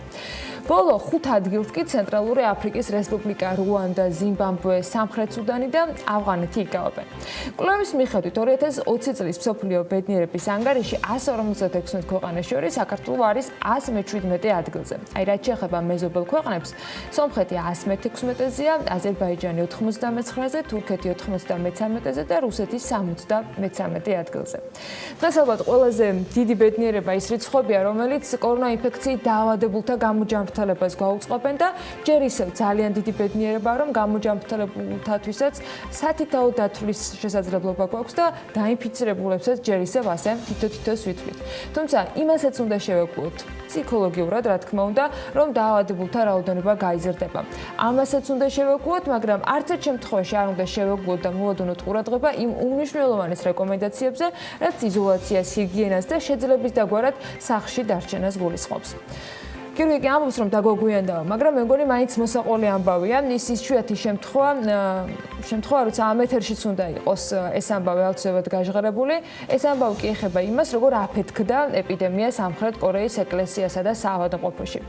ბოლო 5 ადგილს კი ცენტრალური აფრიკის რესპუბლიკა, რუანდა, ზიმბაბვე, სამხრეთ სუდანი და ავღანეთი იკავებენ. კვლევის მიხედვით 2020 წლის მსოფლიო ბედნიერების ანგარიში 156 ქვეყანას შორის საქართველო არის 117 ადგილზე. რაც შეეხება მეზობელ ქვეყნებს, სომხეთი 116-ზეა, აზერბაიჯანი 99-ზე, თურქეთი 93-ზე და რუსეთი 73 ადგილზე. დღეს ალბათ ყველაზე დიდი ბედნიერება ის რიცხვებია, რომელიც კორონა ინფექციით დაავადებულთა გამოჯანმრთელებას გვაუწყობენ და ჯერ ისევ ძალიან დიდი ბედნიერებაა, რომ გამოჯანმრთელებულთათვისაც სათითაო დათვლის შესაძლებლობა გვაქვს და დაინფიცირებულებსაც ჯერ ისევ ასე თითო-თითოს ვითვლით. თუმცა იმასაც უნდა შევეკვოთ ფსიქოლოგიურად, რა თქმა უნდა, რომ დაავადებულთა რაოდენობა გაიზრდება. ამასაც უნდა შევეკვოთ, მაგრამ არც ერთ შემთხვევაში არ უნდა შევეკვოთ და მოვადუნოთ ყურადღება იმ უმნიშვნელოვანეს რეკომენდაციებზე, რაც იზოლაციას, ჰიგიენას და შეძლების დაგვარად სახლში დარჩენას გულისხმობს. Გიორგი ამბობს, რომ დაგვაგვიანდაო, მაგრამ მე მგონი მაინც მოსაყოლი ამბავია. ის იშვიათი შემთხვევა, როცა ამ ეთერშიც უნდა იყოს ეს ამბავი აუცილებლად გაჟღერებული. ეს ამბავი კი ეხება იმას, როგორ აფეთქდა ეპიდემია სამხრეთ კორეის ეკლესიასა და საავადმყოფოში.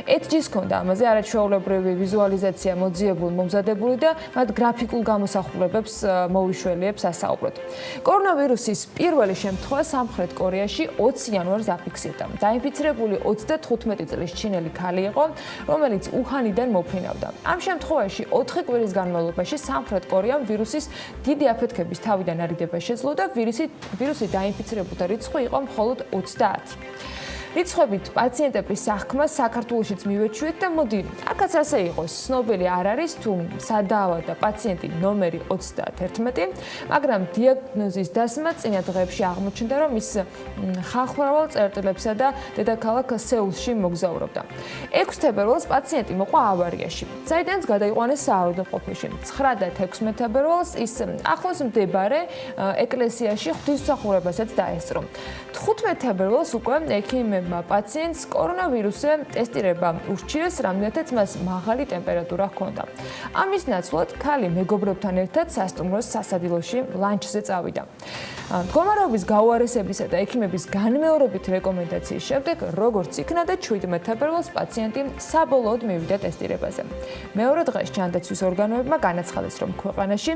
ETG-ს ჰქონდა ამაზე არაჩვეულებრივი ვიზუალიზაცია მოძიებული, მომზადებული და მათ გრაფიკულ გამოსახულებებს მოვიშველიებს ასაუბროთ. კორონავირუსის პირველი შემთხვევა სამხრეთ კორეაში 20 იანვარს აფიქსირდა. დაინფიცირებული 35 წლის ჩინელი ქალი იყო, რომელიც უჰანიდან მოფრინავდა. ამ შემთხვევაში 4 კვირის განმავლობაში სამხრეთ კორეამ ვირუსის დიდი აფეთქების თავიდან არიდება შეძლო და ვირუსით დაინფიცირებულთა რიცხვი იყო მხოლოდ 30. რიცხვებით პაციენტების საქმას საქართველოშიც მივეჩვიეთ და მოდი, აქაც ასე იყოს. ცნობილი არ არის თუ სადაავადა პაციენტი ნომერი 31, მაგრამ დიაგნოზის დასმა წინა დღეებში აღმოჩნდა, რომ ის ხალხმრავალ წერტილებსა და დედაქალაქ სეულში მოგზაურობდა. 6 თებერვალს პაციენტი მოყვა ავარიაში, საიდანაც გადაიყვანეს საავადმყოფოში. 9 და 16 თებერვალს ის ახლოს მდებარე ეკლესიაში ღვთისმსახურებასაც დაესწრო. 15 თებერვალს უკვე ექიმი მისმენებმა პაციენტს კორონავირუსზე ტესტირება ურჩიეს, რამდენადაც მას მაღალი ტემპერატურა ჰქონდა. ამის ნაცვლად ქალი მეგობრებთან ერთად სასტუმროს სასადილოში ლანჩზე წავიდა. მდგომარეობის გაუარესებისა და ექიმების განმეორებით რეკომენდაციის შემდეგ, როგორც იქნა და 17 თებერვალს პაციენტი საბოლოოდ მივიდა ტესტირებაზე. მეორე დღეს ჯანდაცვის ორგანოებმა განაცხადეს, რომ ქვეყანაში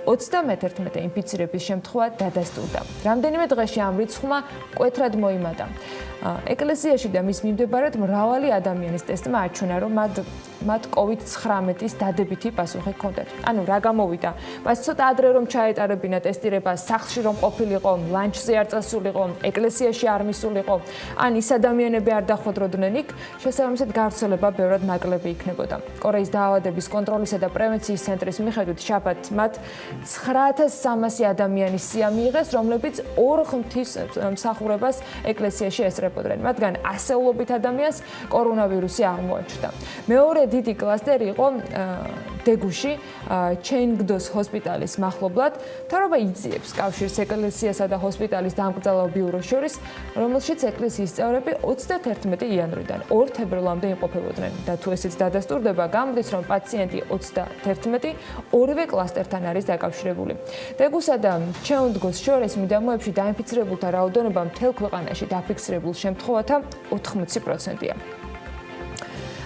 31 ინფიცირების შემთხვევა დადასტურდა. რამდენიმე დღეში ამ რიცხვმა მკვეთრად მოიმატა. ეკლესიაში და მის მიმდებარედ მრავალი ადამიანის ტესტმა აჩვენა, რომ მათ COVID-19-ის დადებითი პასუხი ჰქონდათ. ანუ რა გამოვიდა? მას ცოტა ადრე რომ ჩაეტარებინა ტესტირება, სახლში რომ ყოფილიყო, ლანჩზე არ წასულიყო, ეკლესიაში არ მისულიყო, ან ის ადამიანები არ დახვედროდნენ იქ, შესაბამისად გავრცელება ბევრად ნაკლები იქნებოდა. კორეის დაავადების კონტროლისა და პრევენციის ცენტრის მიხედვით შაბათ მათ 9300 ადამიანის სია მიიღეს, რომლებიც 2 ღმრთის მსახურებას ეკლესიაში ესწრებოდნენ. მათგან ასეულობით ადამიანს კორონავირუსი აღმოაჩნდა. მეორე დიდი კლასტერი იყო დეგუში, ჩენგდოს ჰოსპიტალის მახლობლად. მთავრობა იძიებს კავშირს ეკლესიასა და ჰოსპიტალის დამკრძალავ ბიუროს შორის, რომელშიც ეკლესიის წევრები 31 იანვრიდან 2 თებერვალამდე იმყოფებოდნენ. და თუ ესეც დადასტურდება, გამოდის, რომ პაციენტი 31 ორივე კლასტერთან არის დაკავშირებული. დეგუსა და ჩენგდოს შორის მიდამოებში დაინფიცირებულთა რაოდენობა მთელ ქვეყანაში დაფიქსირებულ შემთხვევათა 80%-ია.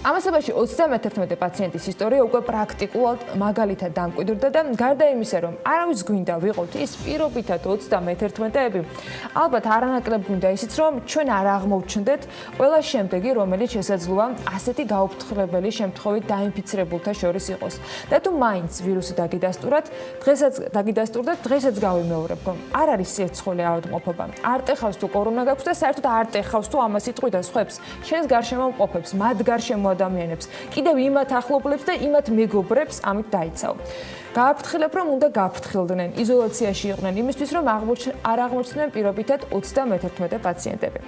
ამასობაში 31 პაციენტის ისტორია უკვე პრაქტიკულად მაგალითად დამკვიდრდა და გარდა იმისა, რომ არავის გვინდა ვიყოთ ის პირობითად 31-ები, ალბათ არანაკლებ გვინდა ისიც, რომ ჩვენ არ აღმოვჩნდეთ ყველა შემდეგი, რომელიც შესაძლოა ასეთი გაუფრთხილებელი შემთხვევით დაინფიცირებულთა შორის იყოს. და თუ მაინც ვირუსი დაგიდასტურდათ, დღესაც გავიმეორებ, რომ არ არის სიეცხოვლე ავადმყოფობა. არ ტეხავს თუ კორონა გაქვს და საერთოდ არ ტეხავს თუ ამას იტყვი და სხვებს, შენს გარშემო მყოფებს, მათ გარშემო ადამიანებს, კიდევ იმათ ახლობლებს და იმათ მეგობრებს ამით დაიცავ. გააფრთხილებ, რომ უნდა გაფრთხილდნენ, იზოლაციაში იყვნენ, იმისთვის, რომ არ აღმოჩნდნენ პირობითად 31 პაციენტები.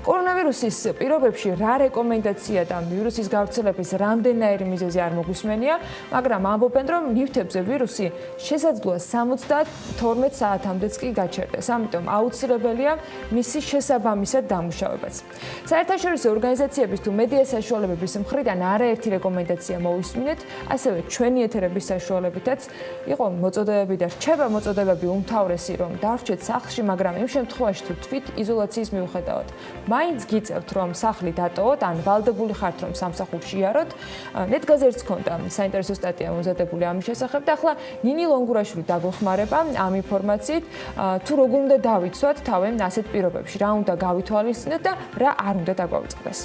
კორონავირუსის პირობებში რა რეკომენდაცია და ვირუსის გავრცელების რამდენაირი მიზეზი არ მოგვისმენია, მაგრამ ამბობენ, რომ ნივთებზე ვირუსი შესაძლოა 72 საათამდეც კი გაჩერდეს, ამიტომ აუცილებელია მისი შესაბამისად დამუშავებაც. საერთაშორისო ორგანიზაციების თუ მედია საშუალებების მხრიდან არაერთი რეკომენდაცია მოვისმინეთ, ასევე ჩვენი ეთერების საშუალებითაც იყო მოწოდებები და რჩება მოწოდებები უმთავრესი, რომ დავრჩეთ სახლში, მაგრამ იმ შემთხვევაში თუ თვით იზოლაციის მიუხედავად მაინც გიწევთ, რომ სახლი დატოვოთ, ან ვალდებული ხართ, რომ სამსახურში იაროთ. ნეტგაზეთს ჰქონდა საინტერესო სტატია მომზადებული ამის შესახებ და ახლა ნინი ლონგურაშვილი დაგვეხმარება ამ ინფორმაციით, თუ როგორ უნდა დავიცვათ თავენ ასეთ პირობებში, რა უნდა გავითვალისწინოთ და რა არ უნდა დაგვაუწყდეს.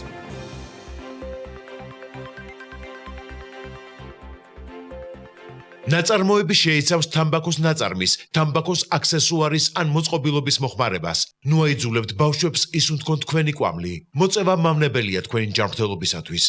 ნაწარმოები შეიცავს თამბაქოს ნაწარმის, თამბაქოს აქსესუარის ან მოწყობილობის მოხმარებას. ნუ აიძულებთ ბავშვებს ისუნთქონ თქვენი კვამლი. მოწევა მავნებელია თქვენი ჯანმრთელობისათვის.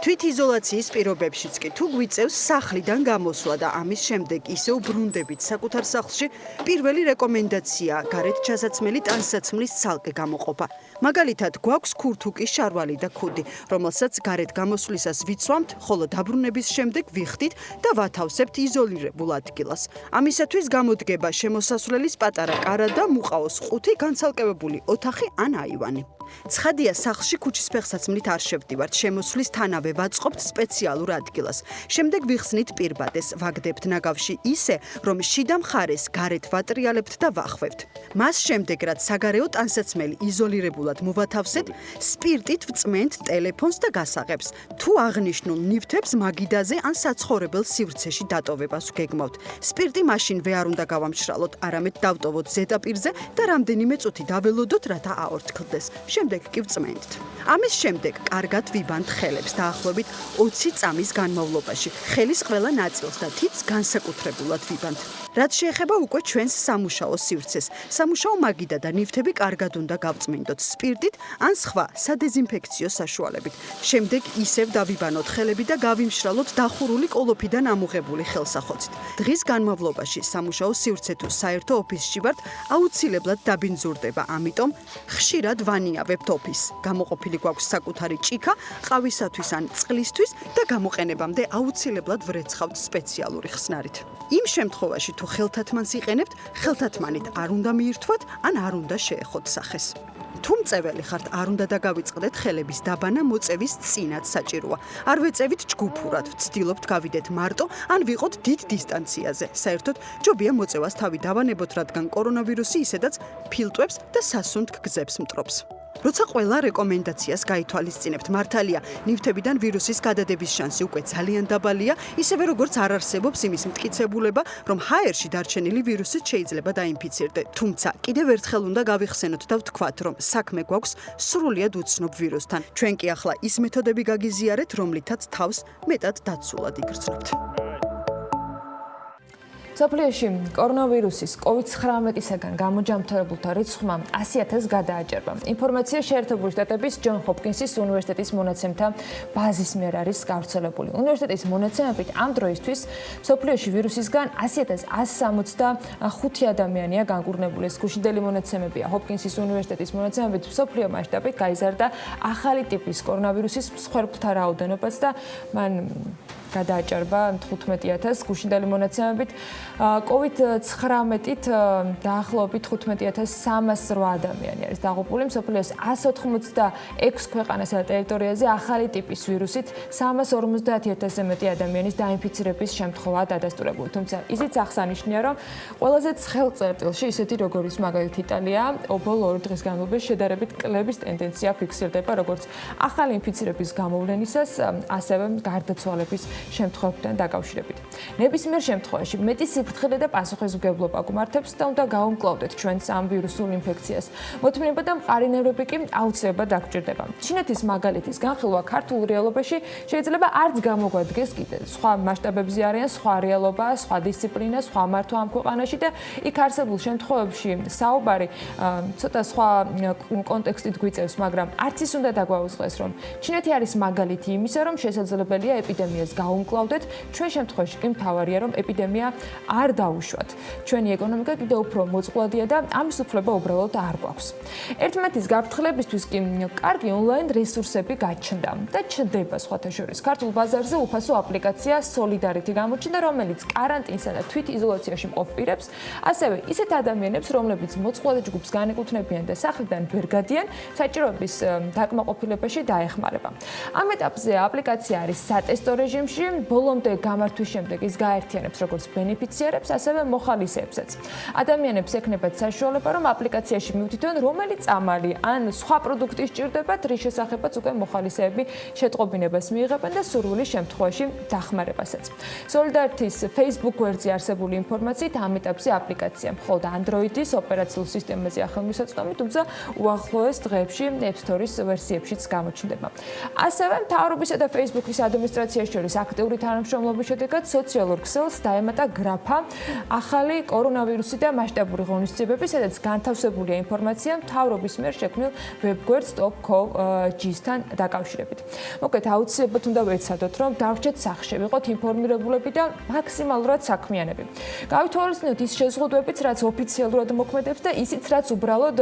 თვითიზოლაციის პირობებშიც კი თუ გვიწევს სახლიდან გამოსვლა და ამის შემდეგ ისევ ბრუნდებით საკუთარ სახლში, პირველი რეკომენდაცია გარეთ ჩასაცმელი ტანსაცმლის ცალკე გამოყოფა. მაგალითად, გვაქვს ქურთუკის შარვალი და ქუდი, რომელსაც გარეთ გამოსვლისას ვიცვამთ, ხოლო დაბრუნების შემდეგ ვიხდით და ვათავსებთ იზოლირებულ ადგილას. ამისათვის გამოდგება შემოსასვლელის პატარა კარა და მუყაოს 5 განცალკევებული ოთახი ან აივანი. ცხადია, სახლში ქუჩის ფეხსაცმლით არ შევდივართ, შემოსვლის თანავე ვაწყობთ სპეციალურ ადგილას. შემდეგ ვიხსნით პირბადეს, ვაგდებთ ნაგავში ისე, რომ შიდა მხარეს გარეთ ვატრიალებთ და ვახვევთ. მას შემდეგ, რაც საგარეო ტანსაცმელი იზოლირებულად მოვათავსეთ, სპირტით ვწმენთ ტელეფონს და გასაღებს. თუ აღნიშნულ ნივთებს მაგიდაზე ან საცხოვრებელ სივრცეში დატოვებას ვგეგმავთ. სპირტი მაშინ არ უნდა გავამშრალოთ, არამედ დავტოვოთ ზედაპირზე და რამდენიმე წუთი დაველოდოთ, რათა აორთქლდეს. შემდეგ კი ვწმენთ. ამის შემდეგ კარგად ვიბანთ ხელებს დაახლოებით 20 წამის განმავლობაში. ხელის ყველა ნაწილს და თითს განსაკუთრებულად ვიბანთ. რაც შეეხება უკვე ჩვენს სამუშაო სივრცეს. სამუშაო მაგიდა და ნივთები კარგად უნდა გავწმინდოთ სპირტით ან სხვა სადეზინფექციო საშუალებით. შემდეგ ისევ დავიბანოთ ხელები და გავიმშრალოთ დახურული კოლოფიდან ამოღებული ხელსახოცით. დღის განმავლობაში სამუშაო სივრცე თუ საერთო ოფისში ვართ, აუცილებლად დაბინძურდება, ამიტომ ხშირად ვანიავებთ ოფისს. გამოყოფილი გვაქვს საკუთარი ჭიქა, ყავისათვის ან წყლისთვის და გამოყენებამდე აუცილებლად ვრეცხავთ სპეციალური ხსნარით. იმ შემთხვევაში თუ ხელთათმანს იყენებთ, ხელთათმანით არ უნდა მიირთვათ ან არ უნდა შეეხოთ სახეს. თუ მწეველი ხართ, არ უნდა დაგავიწყდეთ ხელების დაბანა მოწევის წინაც საჭიროა. არ ვეწევით ჯგუფურად, ვცდილობთ გავიდეთ მარტო, ან ვიყოთ დიდ დისტანციაზე. საერთოდ, ჯობია მოწევას თავი დავანებოთ, რადგან კორონავირუსი ისედაც ფილტვებს და სასუნთ გზებს მტრობს. როცა ყველა რეკომენდაციას გაითვალისწინებთ, მართალია, ნივთებიდან ვირუსის გადადების შანსი უკვე ძალიან დაბალია, ისევე როგორც არ არსებობს იმის მტკიცებულება, რომ ჰაერში დარჩენილი ვირუსით შეიძლება დაინფიცირდე. თუმცა, კიდევ ერთხელ უნდა გავიხსენოთ და ვთქვათ, რომ საქმე გვაქვს სრულიად უცნობ ვირუსთან. ჩვენ კი ახლა ის მეთოდები გაგიზიარეთ, რომლითაც თავს მეტად დაცულად იგრძნობთ. სოფლიოში კორონავირუსის COVID-19-ისგან გამოჯამთრებულთა რიცხვმა 100,000 გადააჭერბა. ინფორმაცია შეერთებული შტატების ჯონ ჰოპკინსის უნივერსიტეტის მონაცემთა ბაზის მიერ არის გავრცელებული. უნივერსიტეტის მონაცემებით ამ დროისთვის სოფლიოში ვირუსისგან 100,165 ადამიანია განკურნებული. ეს გუშინდელი მონაცემებია. ჰოპკინსის უნივერსიტეტის მონაცემებით სოფლიო მასშტაბით გაიზარდა ახალი ტიპის კორონავირუსის მსხვერპლთა რაოდენობაც და მან გადააჭარბა 15,000 გუშინდელი მონაცემებით. COVID-19-ით დაახლოებით 15,308 ადამიანი არის დაღუპული. მსოფლიოს 186 ქვეყანასა და ტერიტორიაზე ახალი ტიპის ვირუსით 350,000-ზე მეტი ადამიანის დაინფიცირების შემთხვევა დადასტურებული. თუმცა ისიც აღსანიშნავია, რომ ყველაზე ცხელ წერტილში, ისეთი როგორც მაგალითად იტალია, ბოლო 2 დღის განმავლობაში შედარებით კლების ტენდენცია ფიქსირდება, როგორც ახალი ინფიცირების გამოვლენისას, ასევე გარდაცვალების შემთხვევებთან დაკავშირებით. ნებისმიერ შემთხვევაში მეტი სიფრთხილე და პასუხისმგებლობა გვმართებს და უნდა გავუმკლავდეთ ჩვენს ამ ვირუსულ ინფექციას. მოთმინება და მყარი ნერვები კი აუცილებლად დაგჭირდება. ჩინეთის მაგალითის განხილვა ქართულ რეალობაში შეიძლება არც გამოგვადგეს კიდე. სხვა მასშტაბებზე არიან სხვა რეალობა, სხვა დისციპლინა, სხვა მართვა ამ ქვეყანაში და იქ არსებულ შემთხვევებში საუბარი ცოტა სხვა კონტექსტით გვიწევს, მაგრამ არც ის უნდა დაგვაუწყდეს, რომ ჩინეთი არის მაგალითი იმისა, რომ შესაძლებელია ეპიდემიას გავუმკლავდეთ, ჩვენ შემთხვევაში კი მთავარია, რომ ეპიდემია არ დაუშვათ. ჩვენი ეკონომიკა კიდევ უფრო მოწყვლადია და ამის უფლება უბრალოდ არ გვაქვს. ერთმანეთის გაფრთხილებისთვის კი კარგი ონლაინ რესურსები გაჩნდა და ჩნდება სხვათა შორის. ქართულ ბაზარზე უფასო აპლიკაცია სოლიდარითი გამოჩნდა, რომელიც კარანტინსა და თვითიზოლაციაში მყოფ პირებს, ასევე ისეთ ადამიანებს, რომლებიც მოწყვლად ჯგუფს განეკუთვნებიან და სახლიდან ვერ გადიან, საჭიროების დაკმაყოფილებაში დაეხმარება. ამ ეტაპზე აპლიკაცია არის სატესტო რეჟიმში, ბოლომდე გამართვის შემდეგ ის გაერთიანებს როგორც ბენეფიციარებს, ასევე მოხალისეებსაც. ადამიანებს ექნებათ საშუალება, რომ აპლიკაციაში მივთითონ, რომელი წამალი ან სხვა პროდუქტი სჭირდებათ, რის შესახებაც უკვე მოხალისეები შეტყობინებას მიიღებენ და სურვილის შემთხვევაში დახმარებასაც. სოლიდარითის Facebook გვერდზე არსებული ინფორმაციით ამ ეტაპზე აპლიკაცია მხოლოდ Android-ის ოპერაციულ სისტემაზე ახალმისაწვდომი, თუმცა უახლოეს დღეებში App Store-ის ვერსიებშიც გამოჩნდება. ასევე მთავრობისა და Facebook-ის ადმინისტრაციის შორის აქტიური თანამშრომლობის შედეგად სოციალურ ქსელს დაემატა გრაფა ახალი კორონავირუსი და მასშტაბური ღონისძიებები, სადაც განთავსებულია ინფორმაცია მთავრობის მიერ შექმნილ ვებგვერდ stop.co.gt-თან დაკავშირებით. მოკლედ აუცილებლად უნდა ვეცადოთ, რომ დავრჩეთ სახლში, ვიყოთ ინფორმირებულები და მაქსიმალურად საქმიანები. გავითვალისწინოთ ის შეზღუდვებიც, რაც ოფიციალურად მოქმედებს და ისიც, რაც უბრალოდ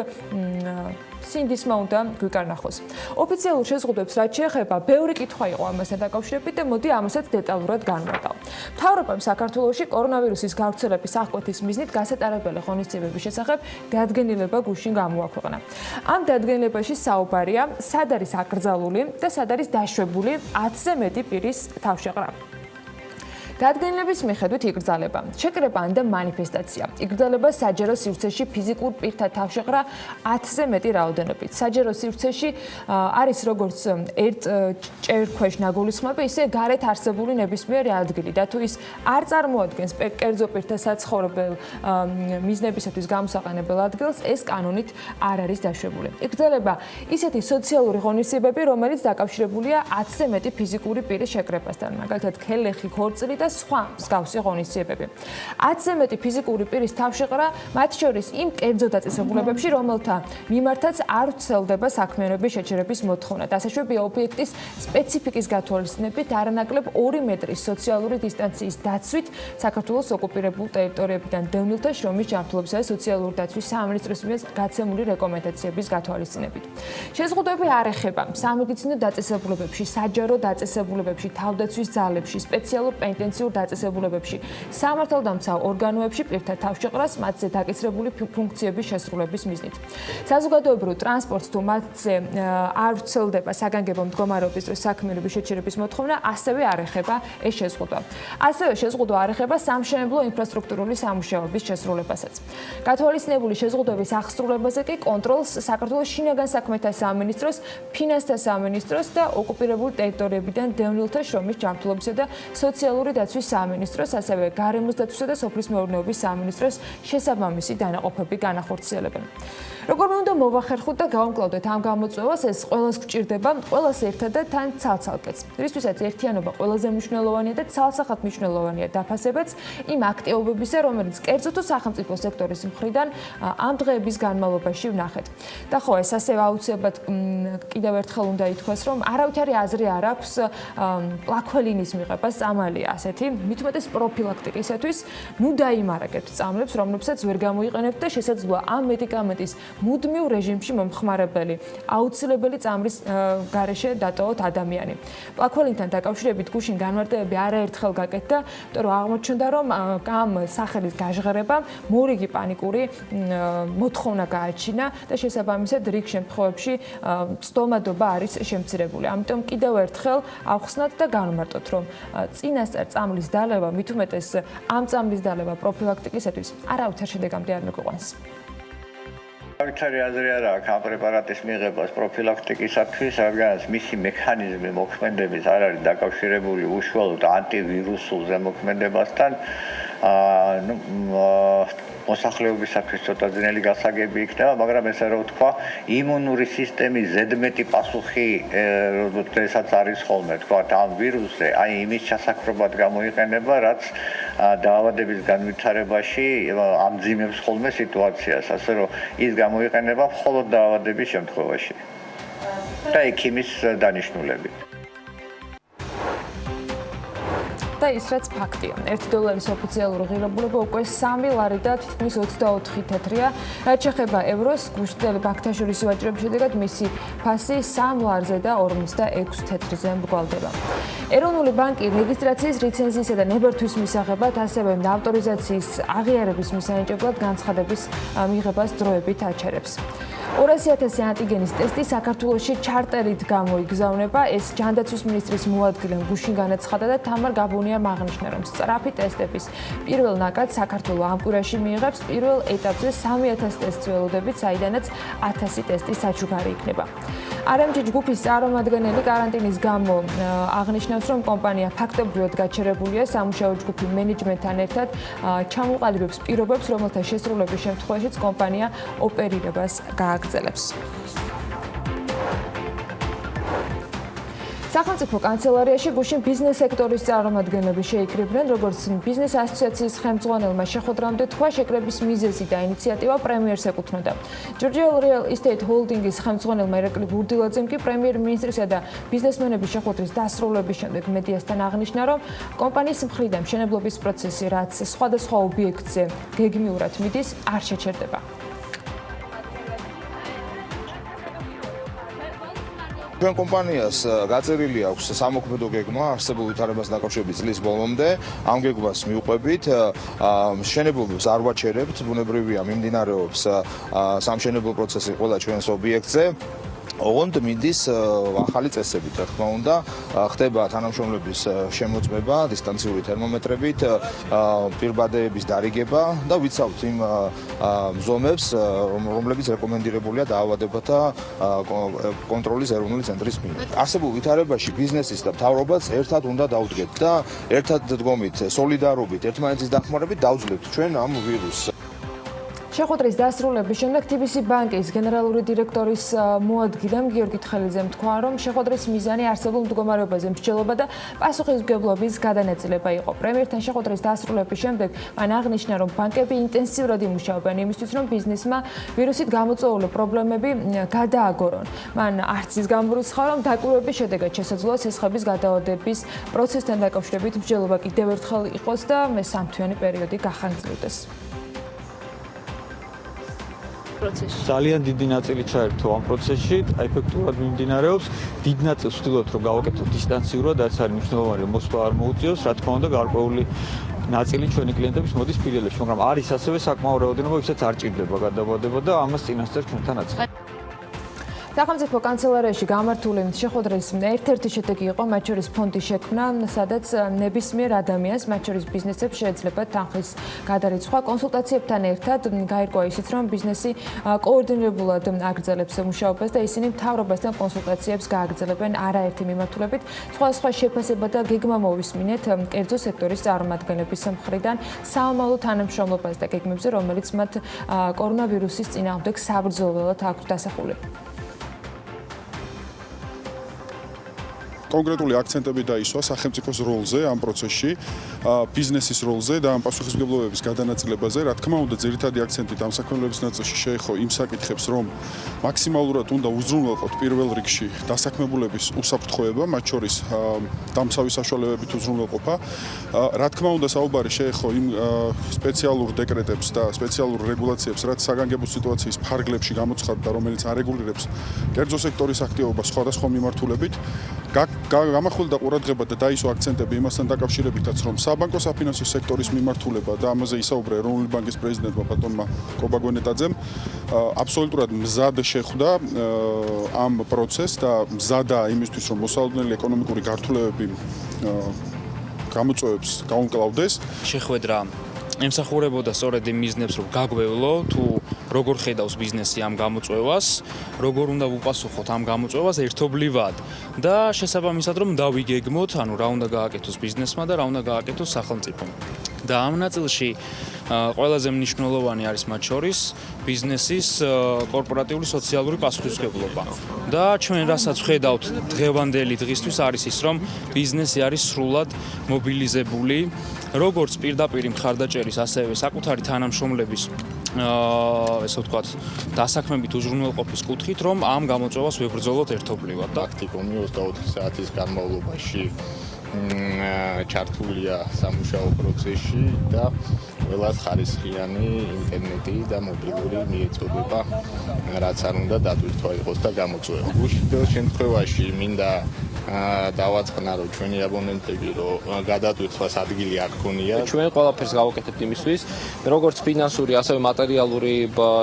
სინდისმა უნდა გვიკარნახოს. ოფიციალურ შეზღუდვებს რაც შეეხება, ბევრი კითხვა იყო ამასთან დაკავშირებით და მოდი ამასაც დეტალურად განვარტავ. მთავრობამ საქართველოში კორონავირუსის გავრცელების აღკვეთის მიზნით გასატარებელი ღონისძიებების შესახებ დადგენილება გუშინ გამოაქვეყნა. ამ დადგენილებაში საუბარია, სად არის აკრძალული და სად არის დაშვებული 10-ზე მეტი პირის თავშეყრა. დადგენილების მიხედვით იგრძალება შეკრება და მანიფესტაცია. იგრძალება საჯარო სივრცეში ფიზიკურ პირთა თავშეყრა 10-ზე მეტი რაოდენობით. საჯარო სივრცეში არის როგორც ერთ ჭერქვეშ ნაგულისხმები, ისე გარეთ არსებული ნებისმიერი ადგილი და თუ ის არ წარმოადგენს კერძო პირთა საცხოვრებელ მიზნებისათვის გამოსაყენებელ ადგილს, ეს კანონით არ არის დაშვებული. იგრძალება ისეთი სოციალური ღონისძიებები, რომელიც დაკავშირებულია 10-ზე მეტი ფიზიკური პირის შეკრებასთან, მაგალითად ქელეხი, ქორწილი და სხვა მსგავსი ღონისძიებები. 10-ზე მეტი ფიზიკური პირის თავშეყრა, მათ შორის იმ კერძო დაწესებულებებში, რომელთა მიმართაც არ ვრცელდება საქმიანობის შეჩერების მოთხოვნა. დასაშვებია ობიექტის სპეციფიკის გათვალისწინებით არანაკლებ 2 მეტრის სოციალური დისტანციის დაცვით საქართველოს ოკუპირებულ ტერიტორიებიდან დევნილთა შრომის ჯანმრთელობისა და სოციალური დაცვის სამინისტროს მიერ გაცემული რეკომენდაციების გათვალისწინებით. შეზღუდვები არ ეხება სამედიცინო დაწესებულებებში, საჯარო დაწესებულებებში, თავდაცვის ძალებში, სპეციალურ პენიტენციარებში პენსიურ დაწესებულებებში, სამართალდამცავ ორგანოებში პირთა თავშეყრას მათზე დაკისრებული ფუნქციების შესრულების მიზნით. საზოგადოებრივ ტრანსპორტს თუ მათზე არ ვრცელდება საგანგებო მდგომარეობის დროს საქმიანობის შეჩერების მოთხოვნა, ასევე არ ეხება ეს შეზღუდვა. ასევე შეზღუდვა არ ეხება სამშენებლო ინფრასტრუქტურული სამუშაოების შესრულებასაც. გათვალისწინებული შეზღუდვების აღსრულებაზე კი კონტროლს საქართველოს შინაგან საქმეთა სამინისტროს, ფინანსთა სამინისტროს და ოკუპირებული ტერიტორიებიდან დევნილთა შრომის ჯანმრთელობისა და სოციალური დაცვის სამინისტროს, ასევე გარემოს დაცვისა და სოფლის მეურნეობის სამინისტროს შესაბამისი დანაყოფები განახორციელებენ. Როგორ უნდა მოვახერხოთ და გავამკლავდეთ ამ გამოწვევას, ეს ყველას გვჭირდება, ყველას ერთად და თან ცალ-ცალკეც. რისთვისაც ერთიანობა ყველაზე მნიშვნელოვანია და ცალსახად მნიშვნელოვანია დაფასებაც იმ აქტივობებისა, რომელიც კერძო თუ სახელმწიფო სექტორის მხრიდან ამ დღეების განმავლობაში ვნახეთ. და ხო, ეს ასევე აუცილებლად კიდევ ერთხელ უნდა ითქვას, რომ არავითარი აზრი არ აქვს პლაქველინის მიღებას წამალია ასეთი, მით უმეტეს პროფილაქტიკისათვის, ნუ დაიმარაგებთ წამლებს, რომლებსაც ვერ გამოიყენებთ და შესაძლოა ამ მედიკამენტის მუდმივ რეჟიმში მომხმარებელი, აუცილებელი წამლის გარეშე დატოვოთ ადამიანი. პლაქველინთან დაკავშირებით გუშინ განმარტებები არაერთხელ გაკეთდა, იმიტომ რომ აღმოჩნდა, რომ ამ სახელის გაჟღერებამ მორიგი პანიკური მოთხოვნა გააჩინა და შესაბამისად რიგ შემთხვევებში წდომადობა არის შემცირებული. ამიტომ კიდევ ერთხელ ავხსნათ და განვმარტოთ, რომ წინასწარ წამლის დალევა, მით უმეტეს ამ წამლის დალევა პროფილაქტიკისათვის არავითარ შედეგამდე არ მიგვიყვანს. არავითარი აზრი არ აქვს ამ პრეპარატის მიღებას პროფილაქტიკისათვის, რადგანაც მისი მექანიზმი მოქმედების არ არის დაკავშირებული უშუალოდ ანტივირუსულ ზემოქმედებასთან. მოსახლეობისათვის ცოტა ძნელი გასაგები იქნება, მაგრამ ესე რომ ვთქვა, იმუნური სისტემის ზედმეტი პასუხი, როდესაც არის ხოლმე, თქვა, ამ ვირუსზე, აი იმის ჩასაქრობად გამოიყენება, რაც დაავადების განვითარებაში ამძიმებს ხოლმე სიტუაციას, ასე რომ ის გამოიყენება მხოლოდ დაავადების შემთხვევაში. და იქ იმის დანიშნულები. და ის რაც ფაქტია. $1 ოფიციალური ღირებულება უკვე 3 ლარი და თითქმის 24 თეთრია. რაც შეეხება ევროს, გუშინდელი ბანკთაშორისი ვაჭრობის შედეგად მისი ფასი 3 ლარზე და 46 თეთრზე მრგვალდება. ეროვნული ბანკი რეგისტრაციის, ლიცენზიისა და ნებართვის მისაღებად, ასევე ავტორიზაციის აღიარების მისანიჭებლად განცხადების მიღებას დროებით აჩერებს. 200,000 ანტიგენის ტესტი საქართველოში ჩარტერით გამოიგზავნება. ეს ჯანდაცვის მინისტრის მოადგილემ გუშინ განაცხადა და თამარ გაბუნიამ აღნიშნა, რომ სწრაფი ტესტების პირველ ნაკადს საქართველო ამ კვირაში მიიღებს. პირველ ეტაპზე 3,000 ტესტს ველოდებით, საიდანაც 1000 ტესტი საჩუქარი იქნება. RMG ჯგუფის წარმომადგენელი კარანტინის გამო აღნიშნავს, რომ კომპანია ფაქტობრივად გაჩერებულია სამუშაო ჯგუფი მენეჯმენტთან ერთად ჩამოყალიბებს პირობებს, რომელთა შესრულების შემთხვევაშიც კომპანია ოპერირებას გააგრძელებს. სახელმწიფო კანცელარიაში გუშინ ბიზნეს სექტორის წარმომადგენლები შეიკრიბნენ, როგორც ბიზნეს ასოციაციის ხელმძღვანელმა შეხვედრამდე თქვა, შეკრების მიზეზი და ინიციატივა პრემიერს ეკუთვნოდა. Georgia Real Estate Holdings ხელმძღვანელმა ირაკლი ბურდილაძემ კი პრემიერ-მინისტრისა და ბიზნესმენების შეხვედრის დასრულების შემდეგ მედიასთან აღნიშნა, რომ კომპანიის მხრიდან მშენებლობის პროცესი, რაც სხვადასხვა ობიექტზე გეგმიურად მიდის, არ შეჩერდება. ჩვენ კომპანიას გაწერილი აქვს სამოქმედო გეგმა არსებულ ვითარებას დაკავშირებით წლის ბოლომდე. ამ გეგმას მიუყვებით, მშენებლობებს არ ვაჩერებთ, ბუნებრივია მიმდინარეობს სამშენებლო პროცესი ყველა ჩვენს ობიექტზე. ოღონდ მიდის ახალი წესებით, რა თქმა უნდა, ხდება თანამშრომლების შემოწმება დისტანციური თერმომეტრებით, პირბადეების დარიგება და ვიცავთ იმ ზომებს, რომლებიც რეკომენდირებულია დაავადებათა კონტროლის ეროვნული ცენტრის მიერ. არსებულ ვითარებაში ბიზნესის და მთავრობაც ერთად უნდა დაუდგეთ და ერთად დგომით, სოლიდარობით, ერთმანეთის დახმარებით დავძლებთ ჩვენ ამ ვირუსს. შეხვედრის დასრულების შემდეგ TBC ბანკის გენერალური დირექტორის მოადგილემ გიორგი თხელიძემ თქვა, რომ შეხვედრის მიზანი არსებულ მდგომარეობაზე მსჯელობა და პასუხისმგებლობის გადანაწილება იყო. პრემიერთან შეხვედრის დასრულების შემდეგ მან აღნიშნა, რომ ბანკები ინტენსიურად იმუშავებენ იმისთვის, რომ ბიზნესმა ვირუსით გამოწვეული პრობლემები გადააგორონ. მან არც ის გამორიცხა, რომ დაკვირვების შედეგად შესაძლოა სესხების გადაავადების პროცესთან დაკავშირებით მსჯელობა კიდევ ერთხელ იყოს და მე 3 თვიანი პერიოდი გახანგრძლივდეს. პროცესში? ძალიან დიდი ნაწილი ჩაერთო ამ პროცესში, ეფექტურად მიმდინარეობს. დიდ ნაწილს ვცდილობთ რომ გავაკეთოთ დისტანციურად, რაც არის მნიშვნელოვანი, რომ მოსვლა არ მოუწიოს, რა თქმა უნდა, გარკვეული ნაწილი ჩვენი კლიენტების მოდის პირელებში, მაგრამ არის ასევე საკმაო რაოდენობა, ვისაც არ ჭირდება გადავადება და ამას წინასწარ ჩვენთანაც. სახელმწიფო კანცელარიაში გამართული შეხვედრის ერთ-ერთი შედეგი იყო მათ შორის ფონდის შექმნა, სადაც ნებისმიერ ადამიანს, მათ შორის ბიზნესებს შეიძლება თანხის გადარიცხვა. კონსულტაციებთან ერთად გაირკვა ისიც, რომ ბიზნესი კოორდინირებულად აგრძელებს მუშაობას და ისინი მთავრობასთან კონსულტაციებს გააგრძელებენ არაერთი მიმართულებით. სხვა შეფასება და გეგმა მოვისმინეთ კერძო სექტორის წარმომადგენლების მხრიდან საომალო თანამშრომლობას და გეგმებზე, რომელიც მათ კორონავირუსის წინააღმდეგ საბრძოლველად აქვს დასახული. კონკრეტული აქცენტები დაისვა სახელმწიფოს როლზე ამ პროცესში, ბიზნესის როლზე და ამ პასუხისმგებლობების გადანაწილებაზე. რა თქმა უნდა, ძირითადი აქცენტი დამსაქმებლების ნაწილში შეეხო იმ საკითხებს, რომ მაქსიმალურად უნდა უზრუნველყოთ პირველ რიგში დასაქმებულების უსაფრთხოება, მათ შორის დამცავი საშუალებებით უზრუნველყოფა. რა თქმა უნდა, საუბარი შეეხო იმ სპეციალურ დეკრეტებს და სპეციალურ რეგულაციებს, რაც საგანგებო სიტუაციის ფარგლებში გამოცხადდა, რომელიც არეგულირებს კერძო სექტორის აქტივობას სხვადასხვა მიმართულებით. გამახვილდა ყურადღება და დაისვა აქცენტები იმასთან დაკავშირებითაც, რომ საბანკო საფინანსო სექტორის მიმართულება და ამაზე ისაუბრა ეროვნული ბანკის პრეზიდენტმა ბატონმა კობაგვენეტაძემ აბსოლუტურად მზად შეხვდა ამ პროცესს და მზადაა იმისთვის, რომ მოსალოდნელი ეკონომიკური გართულებები გამოწვევებს გაუმკლავდეს. შეხვედრა ემსახურებოდა სწორედ იმ მიზნებს, რომ გაგვევლო თუ როგორ ხედავს ბიზნესი ამ გამოწვევას, როგორ უნდა ვუპასუხოთ ამ გამოწვევას ერთობლივად და შესაბამისად რომ დავიგეგმოთ, ანუ რა უნდა გააკეთოს ბიზნესმა და რა უნდა გააკეთოს სახელმწიფომ. და ამ ნაწილში ყველაზე მნიშვნელოვანი არის მათ შორის ბიზნესის კორპორატიული სოციალური პასუხისმგებლობა. და ჩვენ რასაც ვხედავთ დღევანდელი დღისთვის არის ის, რომ ბიზნესი არის სრულად მობილიზებული, როგორც პირდაპირ მხარდაჭერის, ასევე საკუთარი თანამშრომლების ესე ვთქვათ, დასაქმებით უზრუნველყოფის კუთხით, რომ ამ გამოწვევას ვებრძოლოთ ერთობლივად. პრაქტიკუმი 24 საათის განმავლობაში ჩართულია სამუშაო პროცესში და ყველას ხარისხიანი ინტერნეტი და მობილური მიეწოდება, რაც არ უნდა დატვირთვა იყოს და გამოწვევა. უშუალო შემთხვევაში მინდა დავაწყნა, რომ ჩვენი აბონენტები რომ გადატვირთვას ადგილი არ ქონია. ჩვენ ყველაფერს გავაკეთებთ იმისთვის, როგორც ფინანსური, ასევე მატერიალური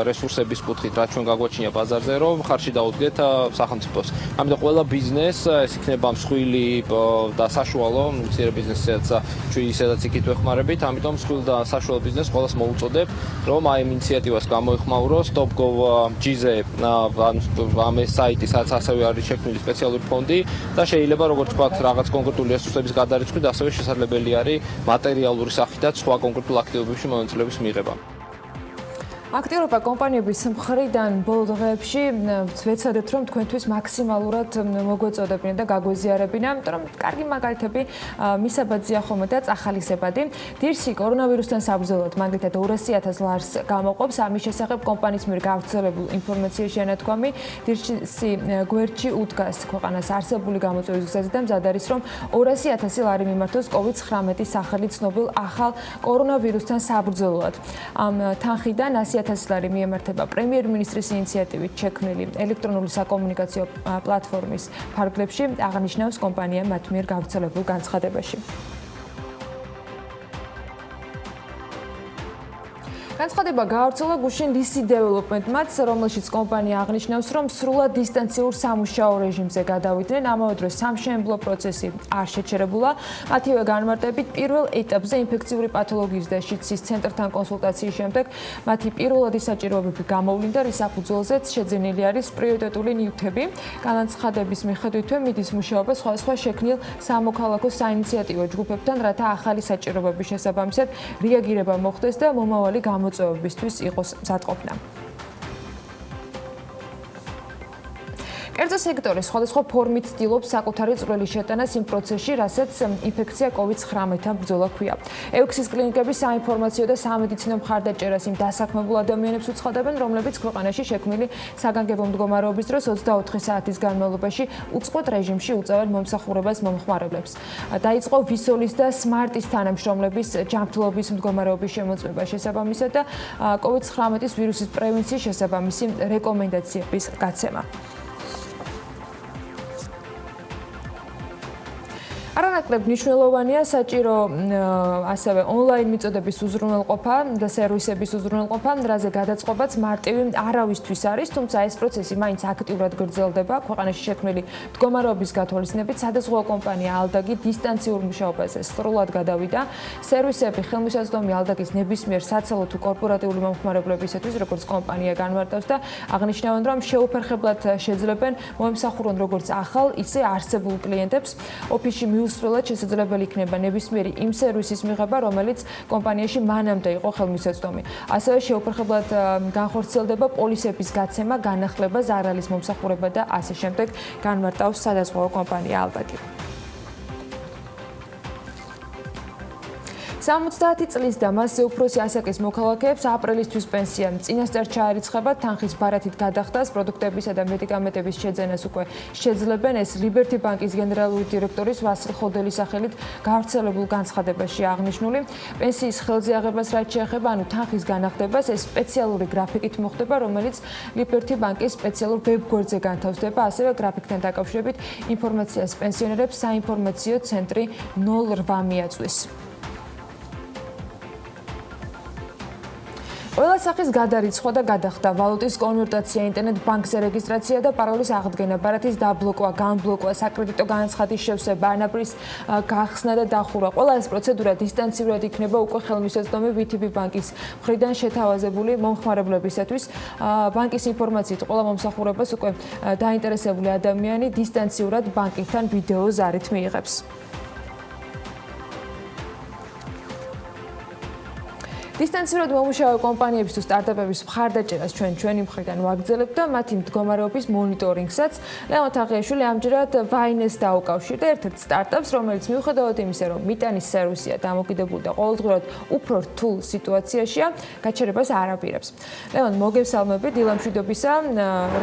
რესურსების კუთხით, რაც ჩვენ გაგვაჩნია ბაზარზე, რომ ხარში დაუდგეთ სახელმწიფოს. ამიტომ ყველა ბიზნეს, ეს იქნება მსხვილი და საშუალო, მცირე ბიზნესიც ჩვენ ისედაც იქით ვეხმარებით, ამიტომ მსხვილ და საშუალო ბიზნესს ყველას მოუწოდებ, რომ აი ამ ინიციატივას გამოეხმაუროს stop.gov.gt-ზე ამ საიტისაც ასევე არის შექმნილი სპეციალური ფონდი და შეიძლება როგორც ვთქვათ, რაღაც კონკრეტული რესურსების გადარიცხვით, ასევე შესაძლებელი არის მატერიალური სახითაც სხვა კონკრეტულ აქტივობებში მონაწილეობის მიღება. აქტიურობა კომპანიების მხრიდან ბოლო დღეებში ვეცადეთ, რომ თქვენთვის მაქსიმალურად მოგვეწოდებინა და გაგვეზიარებინა, იმიტომ რომ კარგი მაგალითები მისაბაძია ხოლმე და წახალისებადი. დირსი კორონავირუსთან საბრძოლოდ მაგალითად 200,000 ლარს გამოყოფს, ამის შესახებ კომპანიის მიერ გავრცელებულ ინფორმაციაში ანათქვამი დირსი გვერდში უდგას ქვეყანას არსებული გამოწვევის გზაზე და მზად არის, რომ 200,000 ლარი მიმართოს COVID-19 სახელით ცნობილ ახალ კორონავირუსთან საბრძოლოდ. ამ თანხიდან 100,000 ლარი მიემართება პრემიერ-მინისტრის ინიციატივით შექმნილი ელექტრონული საკომუნიკაციო პლატფორმის ფარგლებში, აღნიშნავს კომპანია მათ მიერ გავრცელებულ განცხადებაში. განცხადება გავრცელა გუშინ ლისი დეველოპმენტმაც, რომელშიც კომპანია აღნიშნავს, რომ სრულად დისტანციურ სამუშაო რეჟიმზე გადავიდნენ, ამავე დროს სამშენებლო პროცესი არ შეჩერებულა. მათივე განმარტებით პირველ ეტაპზე ინფექციური პათოლოგიის და შიდსის ცენტრთან კონსულტაციის შემდეგ მათი პირველადი საჭიროებები გამოვლინდა, რის საფუძველზეც შეძენილი არის პრიორიტეტული ნივთები. განაცხადების მიხედვითვე მიდის მუშაობა სხვადასხვა შექმნილ სამოქალაქო საინიციატივო ჯგუფებთან, რათა ახალი საჭიროებების შესაბამისად რეაგირება მოხდეს და მომავალი გამოწვევებისთვის იყოს მზადყოფნა. კერძო სექტორი სხვადასხვა ფორმით ცდილობს საკუთარი წვრილი შეტანას იმ პროცესში, რასაც ინფექცია COVID-19-თან ბრძოლა ჰქვია. ეუქსის კლინიკები საინფორმაციო და სამედიცინო მხარდაჭერას იმ დასაქმებულ ადამიანებს უცხადებენ, რომლებიც ქვეყანაში შექმნილი საგანგებო მდგომარეობის დროს 24 საათის განმავლობაში უწყვეტ რეჟიმში უწევენ მომსახურებას მომხმარებლებს. დაიწყო ვისოლის და სმარტის თანამშრომლების ჯანმრთელობის მდგომარეობის შემოწმება შესაბამისად და COVID-19 ვირუსის პრევენციის შესაბამისი რეკომენდაციების გაცემა. არანაკლებ მნიშვნელოვანია საჭირო ასევე ონლაინ მიწოდების უზრუნველყოფა და სერვისების უზრუნველყოფა, რაზე გადაწყობაც მარტივი არავისთვის არის, თუმცა ეს პროცესი მაინც აქტიურად გრძელდება. ქვეყანაში შექმნილი მდგომარეობის გათვალისწინებით სადაზღვევო კომპანია ალდაგი დისტანციურ მუშაობაზე სრულად გადავიდა. სერვისები ხელმისაწვდომი ალდაგის ნებისმიერ საცალო თუ კორპორატიული მომხმარებლებისათვის, როგორც კომპანია განმარტავს და აღნიშნავენ, რომ შეუფერხებლად შეძლებენ მოემსახურონ როგორც ახალ, ისე არსებულ კლიენტებს. ოფისში მიუსწრებლად შესაძლებელი იქნება ნებისმიერი იმ სერვისის მიღება, რომელიც კომპანიაში მანამდე იყო ხელმისაწვდომი. ასევე შეუფერხებლად განხორციელდება პოლისების გაცემა, განახლება, ზარალის მომსახურება და ასე შემდეგ, განმარტავს სადაზღვევო კომპანია ალდაგი. 70 წლის და მასზე უფროსი ასაკის მოქალაქეებს აპრილისთვის პენსია წინასწარ ჩაერიცხება, თანხის ბარათით გადახდას, პროდუქტებისა და მედიკამენტების შეძენას უკვე შეძლებენ. ეს ლიბერტი ბანკის გენერალური დირექტორის ვასილ ხოდელის სახელით გავრცელებულ განცხადებაში აღნიშნული. პენსიის ხელზე აღებას რაც შეეხება, ანუ თანხის განახდებას, ეს სპეციალური გრაფიკით მოხდება, რომელიც ლიბერტი ბანკის სპეციალურ ვებგვერდზე განთავსდება. ასევე გრაფიკთან დაკავშირებით ინფორმაციას პენსიონერებს საინფორმაციო ცენტრი 08 მიაწვის. ყველა სახის გადარიცხვა და გადახდა, ვალუტის კონვერტაცია, ინტერნეტ ბანკზე რეგისტრაცია და პაროლის აღდგენა, ბარათის დაბლოკვა, განბლოკვა, საკრედიტო განაცხადის შევსება, ანაბრის გახსნა და დახურვა. ყველა ეს პროცედურა დისტანციურად იქნება უკვე ხელმისაწვდომი VTB ბანკის მხრიდან შეთავაზებული მომხმარებლებისათვის. ბანკის ინფორმაციით ყველა მომსახურებას უკვე დაინტერესებული ადამიანი დისტანციურად ბანკთან ვიდეო ზარით მიიღებს. დისტანციურად მომუშავე კომპანიების თუ სტარტაპების მხარდაჭერას ჩვენი მხრიდან ვაგრძელებთ და მათი მდგომარეობის მონიტორინგსაც. ლეონტ აღიაშვილი ამჯერად ვაინეს დაუკავშირდა ერთ-ერთ სტარტაპს, რომელიც მიუხედავად იმისა, რომ მიტანის სერვისია დამოკიდებული და ყოველდღურად უფრო რთულ სიტუაციაშია, გაჩერებას არ აპირებს. ლეონტ, მოგესალმები დილა მშვიდობისა.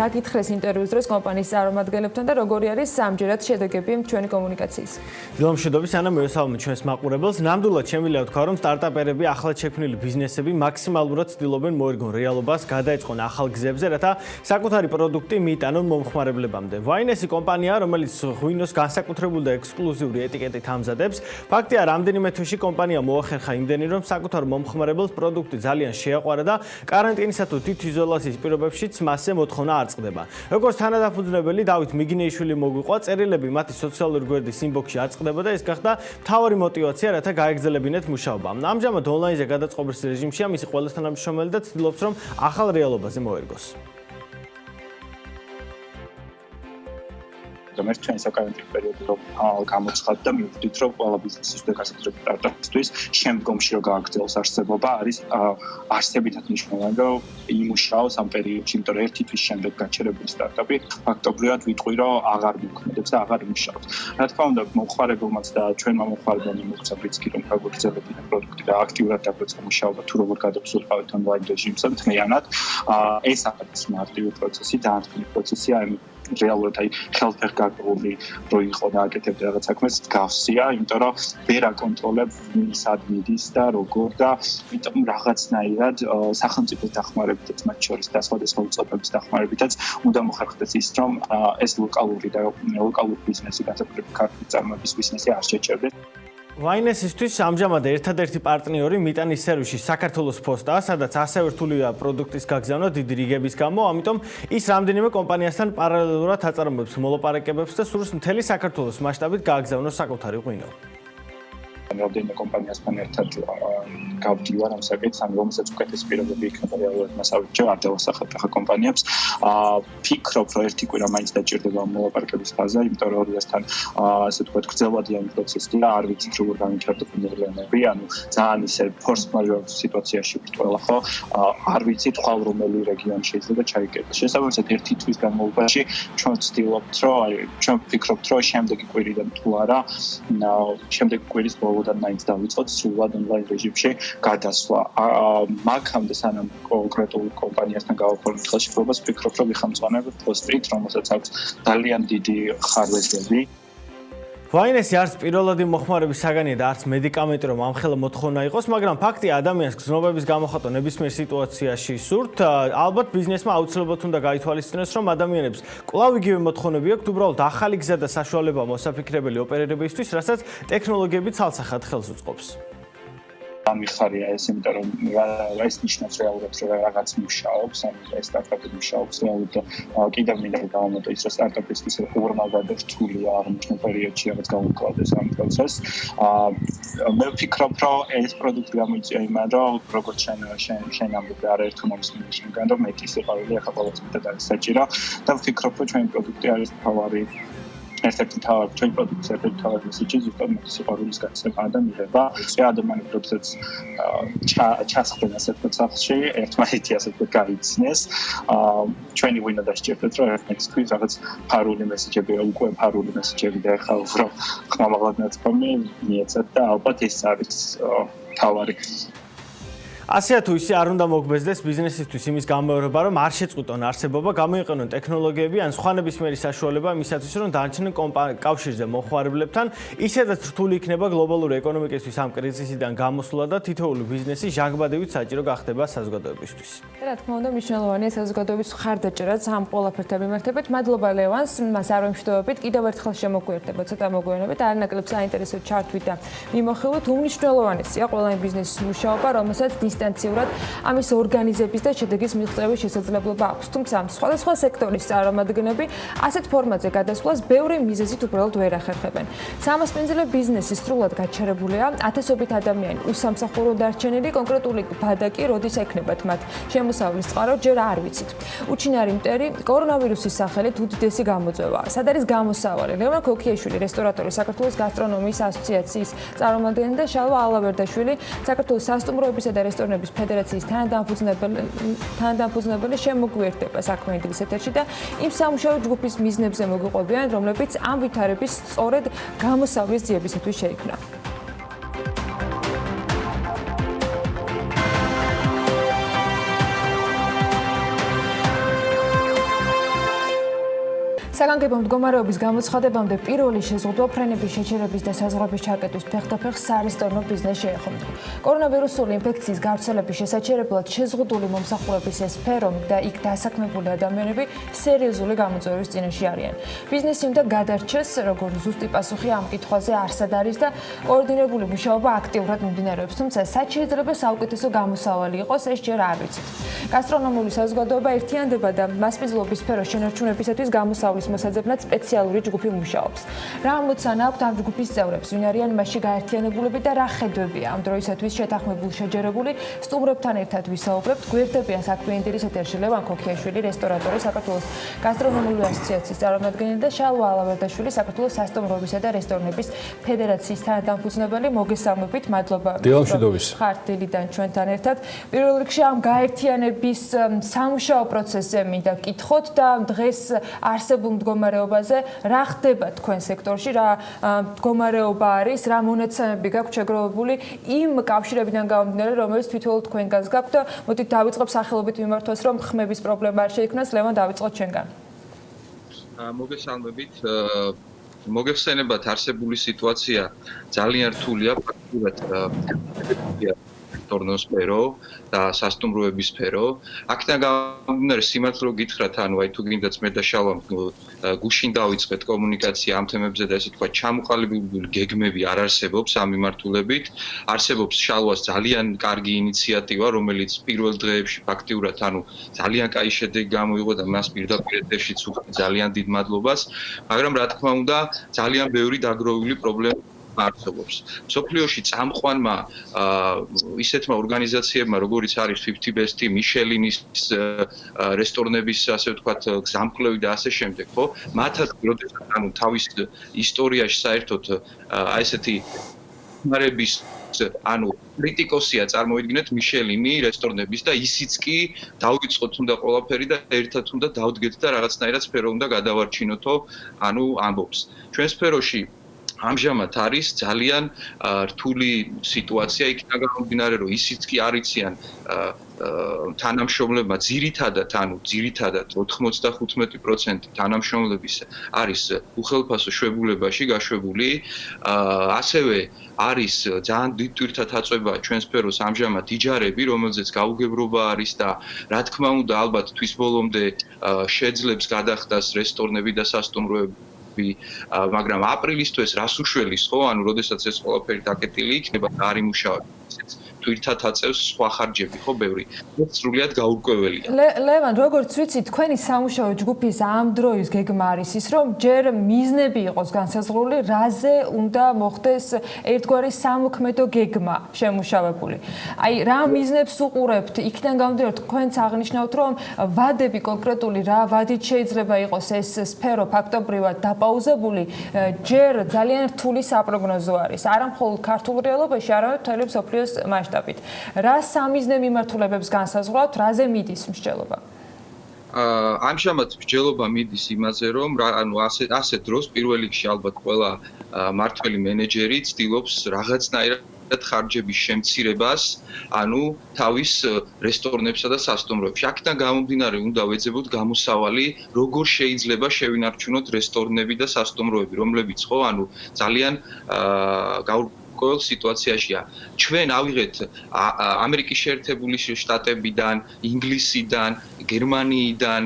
რა გითხრეს ინტერვიუს დროს კომპანიის წარმომადგენლებთან და როგორი არის ამჯერად შედეგები ჩვენი კომუნიკაციის? დილა მშვიდობის, ანა მივესალმებით ჩვენს მაყურებელს. ნამდვილად შემიძლია ვთქვა, რომ სტარტაპერები ახლად შექმნილი ბიზნესები მაქსიმალურად ცდილობენ მოერგონ რეალობას, გადაეწყონ ახალ გზებზე, რათა საკუთარი პროდუქტი მიიტანონ მომხმარებლებამდე. ვაინესი კომპანია, რომელიც ღვინოს განსაკუთრებული და ექსკლუზიური ეტიკეტით ამზადებს, ფაქტია, რამდენიმე თვეში კომპანია მოახერხა იმდენი, რომ საკუთარ მომხმარებელს პროდუქტი ძალიან შეაყვარა და კარანტინისა თუ თვითიზოლაციის პირობებშიც მასზე მოთხოვნა არ წყდება. როგორც თანადაფუძნებელი დავით მიგინეიშვილი მოგვიყვა, წერილები მათი სოციალური გვერდის ინბოქსში არ წყდება და ეს გახდა მთავარი მოტივაცია, რათა გაეგრძელებინეთ მუშაობა. ამჟამად ონლაინზე გადაწყობილ რეჟიმში მისი ყველა თანამშრომელი და ცდილობს, რომ ახალ რეალობაზე მოერგოს. რომელიც ჩვენი საკარანტინო პერიოდი რომ გამოცხადდა და მივხვდით, რომ ყველა ბიზნესის და გასაკუთრებით სტარტაპისთვის შემდგომში რომ გააგრძელოს არსებობა არის არსებითად მნიშვნელოვანი, რომ იმუშაოს ამ პერიოდში, იმიტომ რომ ერთი თვის შემდეგ გაჩერებული სტარტაპი ფაქტობრივად ვიტყვი, რომ აღარ მოქმედებს და აღარ იმუშაობს. რა თქმა უნდა, მომხმარებელმაც და ჩვენმა მომხმარებელმა მოგცა ბრიცკი, რომ გაგვეგრძელებინა პროდუქტი და აქტიურად დაგვეწყო მუშაობა, თუ როგორ გადავსულყავთ ონლაინ რეჟიმსა მთლიანად. ეს არის მარტივი პროცესი, დაანთქმული პროცესი, რეალურად აი ხელფეხ გაგებული რო იყო და აკეთებდა რაღაც საქმეს გავსია, იმიტომ რომ ვერ აკონტროლებ ვინ სად მიდის და როგორ და იმიტომ რაღაცნაირად სახელმწიფოს დახმარებითაც მათ შორის და სხვადასხვა უწყებების დახმარებითაც უნდა მოხერხდეს ის, რომ ეს ლოკალური ბიზნესი, განსაკუთრებით ქართული წარმოების ბიზნესი არ შეჩერდეს. ვაინესისთვის ამჟამად ერთადერთი პარტნიორი მიტანის სერვისში საქართველოს პოსტაა, სადაც ასევე რთულია პროდუქტის გაგზავნა დიდი რიგების გამო, ამიტომ ის რამდენიმე კომპანიასთან პარალელურად აწარმოებს მოლაპარაკებებს და სურს მთელი საქართველოს მასშტაბით გააგზავნოს საკუთარი ღვინო. რამდენიმე კომპანიასთან ერთად გავდივარ ამ საკითხს, ან რომელსაც უკეთესი პირობები იქნება რეალურად მას ავიჯერ არ დავასახელებ ახლა კომპანიებს. ფიქრობ, რომ ერთი კვირა მაინც დაჭირდება ამ მოლაპარაკების ფაზა, იმიტომ რომ ორიასთან ასე ვთქვათ, გრძელვადიანი პროცესია, არ ვიცით როგორ განვითარდება მიღლიანები, ანუ ძალიან ისე ფორს მაჟორ სიტუაციაში ვართ ყველა, ხო? არ ვიცით ხვალ რომელი რეგიონი შეიძლება ჩაიკეტოს. შესაბამისად, ერთი თვის განმავლობაში ჩვენ ვცდილობთ, რომ ჩვენ ვფიქრობთ, რომ შემდეგი კვირიდან თუ არა, შემდეგი კვირის ბოლოდან მაინც დავიწყოთ სრულად ონლაინ რეჟიმში გადასვლა. მაგამდე სანამ კონკრეტულ კომპანიასთან გავაფორმოთ ხელშეკრულებას, ვფიქრობ, რომ ვიხამწვანებ პოსტრით, რომელსაც აქვს ძალიან დიდი ხარვეზები. ვაინესი არც პირველადი მოხმარების საგანია და არც მედიკამენტი რომ ამხელა მოთხოვნა იყოს, მაგრამ ფაქტია ადამიანს გზნობების გამოხატვა ნებისმიერ სიტუაციაში სურთ. ალბათ ბიზნესმა აუცილებლად უნდა გაითვალისწინოს, რომ ადამიანებს კვლავ იგივე მოთხოვნები აქვთ, უბრალოდ ახალი გზა და საშუალება მოსაფიქრებელი ოპერირებისთვის, რასაც ტექნოლოგიები ცალსახად ხელს უწყობს. მიხარია ეს, იმიტომ რომ ეს ნიშნავს რეალურად, რომ რაღაც მუშაობს, ან ეს სტარტაპი მუშაობს რეალურად და კიდევ მინდა გავამატო ის, რომ სტარტაპისთვის ორმაგად რთულია აღნიშნულ პერიოდში რაღაც გავუკლავდეს ამ პროცესს. მე ვფიქრობ, რომ ეს პროდუქტი გამოიწვია იმან, რომ როგორც შენ ამბობ, არაერთო მომის მინიშნიდან, რომ მეტი სიყვარული ახლა ყოველთვის მეტად არის საჭირო და ვფიქრობ, რომ ჩვენი პროდუქტი არის თავარი ერთ-ერთი თავი ჩვენი პროდუქცია ერთ-ერთი თავი მესიჯი ზუსტად მეტი სიყვარულის გაცემა და მიღება. ადამიანები როდესაც ჩასხდნენ ასე ვთქვათ სახლში, ერთმანეთი ასე ვთქვათ გაიცნეს. ჩვენი ვინა დასჭირდეთ, რომ ერთმანეთს თქვით რაღაც ფარული მესიჯები, უკვე ფარული მესიჯები და ახლა უფრო ხმამაღლად ნაწყობი მიეცათ და ალბათ ეს არის თავარი. ასეა თუ ისე არ უნდა მოგბეზდეს ბიზნესისთვის იმის გამეორება, რომ არ შეწყვიტონ არსებობა, გამოიყენონ ტექნოლოგიები ან სხვა ნებისმიერი საშუალება იმისათვის, რომ დარჩენენ კავშირზე მომხმარებლებთან, ისედაც რთული იქნება გლობალური ეკონომიკისთვის ამ კრიზისიდან გამოსვლა და თითოეული ბიზნესი ჟანგბადებით საჭირო გახდება საზოგადოებისთვის. რა თქმა უნდა, მნიშვნელოვანია საზოგადოების მხარდაჭერაც ამ ყველაფერთან მიმართებით. მადლობა ლევანს, მას არ ვემშვიდობებით, კიდევ ერთხელ შემოგვიერთდება, ცოტა მოგვიანებით, არ ნაკლებ საინტერესო ჩართვით და მიმოხილვით. უმნიშვნელოვანესია ყველა ბიზნესის მუშაობა, რომელსაც დისტანციურად ამის ორგანიზების და შედეგის მიღწევის შესაძლებლობა აქვს. თუმცა სხვადასხვა სექტორის წარმომადგენლები ასეთ ფორმატზე გადასვლას ბევრი მიზეზით უბრალოდ ვერ ახერხებენ. სამასპინძელე ბიზნესი სრულად გაჩერებულია, ათასობით ადამიანი უსამსახურო დარჩენილი, კონკრეტული ბადაკი როდის ექნებათ მათ შემოსავლის წყარო, ჯერ არ ვიცით. უჩინარი მტერი კორონავირუსის სახელით უდიდესი გამოწვევა. სად არის გამოსავალი? ლევან ქოქიაშვილი, რესტორატორი, საქართველოს გასტრონომიის ასოციაციის წარმომადგენელი და შალვა ალავერდაშვილი, საქართველოს სასტუმროებისა და რესტორნების ფედერაციის თანადამფუძნებელი შემოგვიერთდება საქმიანი დილის ეთერში და იმ სამუშაო ჯგუფის მიზნებზე მოგვიყვებიან, რომლებიც ამ ვითარების სწორედ გამოსავლის ძიებისათვის შეიქმნა. საგანგებო მდგომარეობის გამოცხადებამდე პირველი შეზღუდვა ფრენების შეჩერების და საზღვრების ჩაკეტვის ფეხდაფეხს სარესტორნო ბიზნესს შეეხო. კორონავირუსული ინფექციის გავრცელების შესაჩერებლად შეზღუდული მომსახურების ეს სფერო და იქ დასაქმებული ადამიანები სერიოზული გამოწვევის წინაშე არიან. ბიზნესი უნდა გადარჩეს, როგორც ზუსტი პასუხი ამ კითხვაზე არსად არის და კოორდინირებული მუშაობა აქტიურად მიმდინარეობს, თუმცა სად შეიძლება საუკეთესო გამოსავალი იყოს, ეს ჯერ არ ვიცით. გასტრონომიული საზოგადოება ერთიანდება და მასპინძლობის სფეროს შენარჩუნებისათვის გამოსავლის მოსაძებნად სპეციალური ჯგუფი მუშაობს. რა ამოცანა აქვთ ამ ჯგუფის წევრებს, ვინ არიან მასში გაერთიანებულები და რა ხედვებია ამ დროისათვის შეთანხმებული შეჯერებული სტუმრებთან ერთად ვისაუბრებთ. გვერდებიან საქმიანი დილის ეთერში ლევან ქოქიაშვილი, რესტორატორი, საქართველოს გასტრონომიული ასოციაციის წარმომადგენელი და შალვა ალავერდაშვილი, საქართველოს სასტუმროებისა და რესტორნების ფედერაციის თანადამფუძნებელი. მოგესალმებით, მადლობა. ხართ დილიდან ჩვენთან ერთად. პირველ რიგში ამ გაერთიანების სამუშაო პროცესზე მინდა გკითხოთ და დღეს არსებულ მდგომარეობაზე რა ხდება თქვენ სექტორში, რა მდგომარეობა არის, რა მონაცემები გაქვთ შეგროვებული იმ კავშირებიდან გამომდინარე, რომელიც თვითონ თქვენგანს გაქვთ და მოდით დავიწყებ სახელობით მიმართვას, რომ ხმების პრობლემა არ შეიქმნას. ლევან, დავიწყოთ შენგან. მოგესალმებით. მოგეხსენებათ, არსებული სიტუაცია ძალიან რთულია, ფაქტობრივად რესტორნოს სფერო და სასტუმროების სფერო. აქედან გამომდინარე, სიმართლე რომ გითხრათ, ანუ აი თუ გინდათ მე და შალვამ გუშინ დავიწყეთ კომუნიკაცია ამ თემებზე და ესე თქვა ჩამოყალიბებული გეგმები არ არსებობს ამ მიმართულებით. არსებობს შალვას ძალიან კარგი ინიციატივა, რომელიც პირველ დღეებში ფაქტიურად ანუ ძალიან კაი შედეგი გამოიღო და მას პირდაპირ ეთერშიც უხდი ძალიან დიდ მადლობას, მაგრამ რა თქმა უნდა ძალიან ბევრი დაგროვილი პრობლემა არსებობს. მსოფლიოში წამყვანმა ისეთმა ორგანიზაციებმა, როგორიც არის 50 Best, მიშელინის რესტორნების, ასე ვთქვათ, გზამკვლევი და ასე შემდეგ, ხო? მათაც როდესაც თავის ისტორიაში საერთოდ ესეთი მარების კრიტიკოსია წარმოიდგინეთ მიშელინი რესტორნების და ისიც კი დავიწყოთ უნდა ყველაფერი და ერთად უნდა დავდგეთ და რაღაცნაირად სფერო უნდა გადავარჩინოთო, ამბობს. ჩვენ სფეროში ამჟამად არის ძალიან რთული სიტუაცია, იქიდან გამომდინარე, რომ ისიც კი არიციან თანამშრომლებმა ძირითადად 95% თანამშრომლების არის უხელფასო შვებულებაში გაშვებული. ასევე არის ძალიან დიდ ტვირთად აწვება ჩვენ სფეროს ამჟამად იჯარები, რომელზეც გაუგებრობა არის და რა თქმა უნდა ალბათ თვის ბოლომდე შეძლებს გადახდას რესტორნები და სასტუმროები, მაგრამ აპრილისთვის რას უშველის, ხო? როდესაც ეს ყველაფერი დაკეტილი იქნება და არ იმუშავებს, თვირთად აწევს სხვა ხარჯები, ხო, ბევრი. ეს სრულიად გაურკვეველია. ლევან, როგორც ვიცი, თქვენი სამუშაო ჯგუფის ამ დროის გეგმა არის ის, რომ ჯერ მიზნები იყოს განსაზღვრული, რაზე უნდა მოხდეს ერთგვარი სამოქმედო გეგმა შემუშავებული. აი, რა მიზნებს უყურებთ? იქიდან გამომდინარე, თქვენც აღნიშნავთ, რომ ვადები კონკრეტული რა ვადით შეიძლება იყოს ეს სფერო ფაქტობრივად დაპაუზებული, ჯერ ძალიან რთული საპროგნოზო არის. არა მხოლოდ ქართულ რეალობაში, არამედ მთელი მსოფლიოს მასშტაბით. რა სამიზნე მიმართულებებს განსაზღვრავთ, რაზე მიდის მსჯელობა? ამჟამად მსჯელობა მიდის იმაზე, რომ ასე დროს პირველ რიგში ალბათ ყველა მმართველი მენეჯერი ცდილობს რაღაცნაირად ხარჯების შემცირებას, თავის რესტორნებსა და სასტუმროებში. აქედან გამომდინარე, უნდა ვეძებოთ გამოსავალი, როგორ შეიძლება შევინარჩუნოთ რესტორნები და სასტუმროები, რომლებიც ხო, ძალიან ყოველ სიტუაციაშია. ჩვენ ავიღეთ ამერიკის შეერთებული შტატებიდან, ინგლისიდან, გერმანიიდან,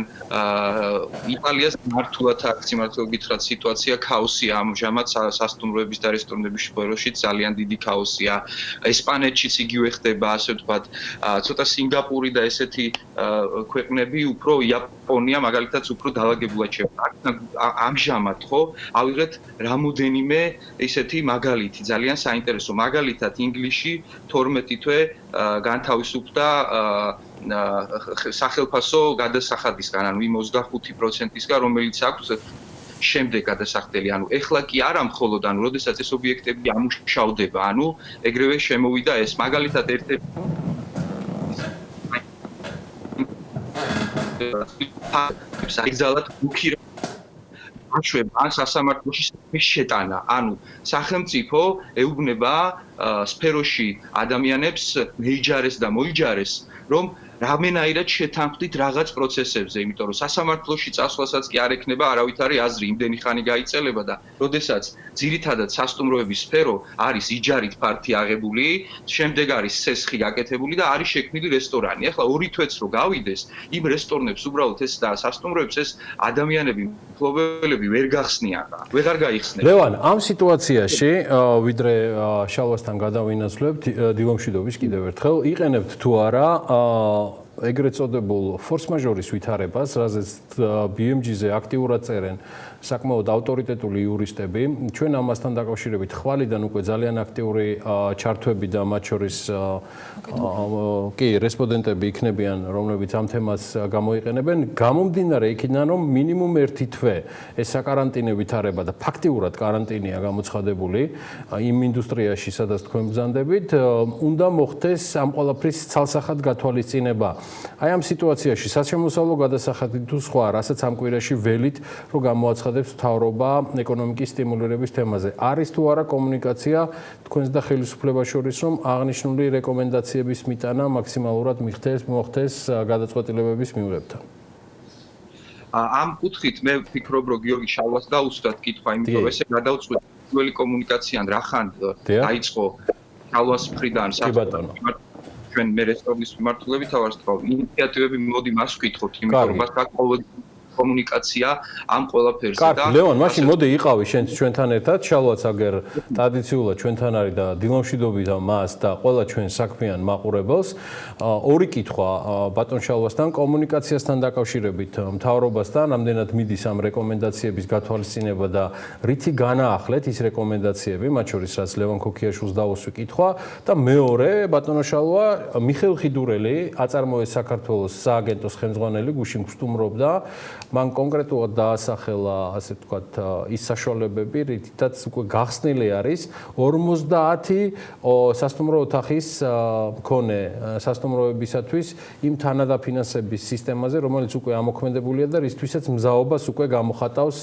იტალიას მართულად აქ სიმართლე გითხრათ სიტუაცია ქაოსია ამჟამად სასტუმროების და რესტორნების სფეროში ძალიან დიდი ქაოსია. ესპანეთშიც იგივე ხდება, ასე ვთქვათ, ცოტა სინგაპური და ესეთი ქვეყნები უფრო იაპონია მაგალითად უფრო დაალაგებულად შევა. ამჟამად ხო ავიღეთ რამოდენიმე ესეთი მაგალითი ძალიან საინტერესო. მაგალითად ინგლისში 12 თვე განთავისუფლდა სახელფასო გადასახადისგან, იმ 25%-ისგან, რომელიც აქვს შემდეგ გადასახდელი. ეხლა კი არა მხოლოდ, როდესაც ეს ობიექტები ამუშავდება, ეგრევე შემოვიდა ეს. მაგალითად ერთ-ერთი საიგზალად ბუქირება აშვება ან სასამართლოში შეტანა. სახელმწიფო ეუბნება სფეროში ადამიანებს მეიჯარეს და მოიჯარეს, რომ რამენაირად შეთანხმდით რაღაც პროცესებზე, იმიტომ რომ სასამართლოში წასვლასაც კი არ ექნება არავითარი აზრი, იმდენი ხანი გაიწელება და როდესაც ძირითადად სასტუმროების სფერო არის იჯარით ფართი აღებული, შემდეგ არის სესხი გაკეთებული და არის შექმნილი რესტორანი. ახლა 2 თვეც რო გავიდეს, იმ რესტორნებს უბრალოდ ეს და სასტუმროებს ეს ადამიანები, მფლობელები ვერ გახსნიან, ვეღარ გაიხსნიან. ლევან, ამ სიტუაციაში, ვიდრე შალვასთან გადავინაცვლებთ დილომშვიდობის კიდევ ერთხელ, იყენებთ თუ არა ეგრეთ წოდებულ ფორს-მაჟორის ვითარებას, რაზეც BMG-ზე აქტიურად წერენ საკმაოდ ავტორიტეტული იურისტები. ჩვენ ამასთან დაკავშირებით ხვალიდან უკვე ძალიან აქტიური ჩართვები და მათ შორის რესპონდენტები იქნებიან, რომლებიც ამ თემას გამოიყენებენ. გამომდინარე იქიდან, რომ მინიმუმ 1 თვე ეს საკარანტინე ვითარება და ფაქტიურად კარანტინია გამოცხადებული იმ ინდუსტრიაში, სადაც თქვენ ბრძანდებით, უნდა მოხდეს ამ ყველაფრის ცალსახად გათვალისწინება. აი ამ სიტუაციაში საშემოსავლო გადასახადი თუ სხვა, რასაც ამ კვირაში ველით, რომ გამოაცხადებს მთავრობა ეკონომიკის სტიმულირების თემაზე. არის თუ არა კომუნიკაცია თქვენს და ხელისუფლებას შორის, რომ აღნიშნული რეკომენდაციების მიტანა მაქსიმალურად მოხდეს გადაწყვეტილებების მიღებთან? ამ კუთხით მე ვფიქრობ, რომ გიორგი შალვას დაუსვათ კითხვა, იმიტომ რომ ესე გადავწყვეტ პირველი კომუნიკაციან რახან დაიწყო შალვას მხრიდან ჩვენ მე რესტორნის მიმართულებით ავარსკვლავ ინიციატივები მოდი მას ვკითხოთ, იმიტომ რომ მას კომუნიკაცია ამ ყველაფერზე და ლეონ, მაშინ მოდი იყავი შენ ჩვენთან ერთად, შალვაც აგერ ტრადიციულად ჩვენთან არის და დილომშვიდობით მას და ყველა ჩვენ საქმიან მაყურებელს. ორი კითხვა ბატონ შალვასთან კომუნიკაციასთან დაკავშირებით მთავრობასთან, ამდენად მიდის ამ რეკომენდაციების გათვალისწინება და რითი განაახლეთ ის რეკომენდაციები, მათ შორის რაც ლევან ქოქიაშვილს დავუსვი კითხვა და მეორე ბატონო შალვა მიხეილ ხიდურელი აწარმოეს საქართველოს სააგენტოს ხელმძღვანელი გუშინ გსტუმრობდა, მან კონკრეტულად დაასახელა ასე ვთქვათ ის საშუალებები, რითაც უკვე გახსნილი არის 50 სასტუმრო ოთახის მქონე სასტუმროებისათვის იმ თანადაფინანსების სისტემაზე, რომელიც უკვე ამოქმედებულია და რისთვისაც მზაობას უკვე გამოხატავს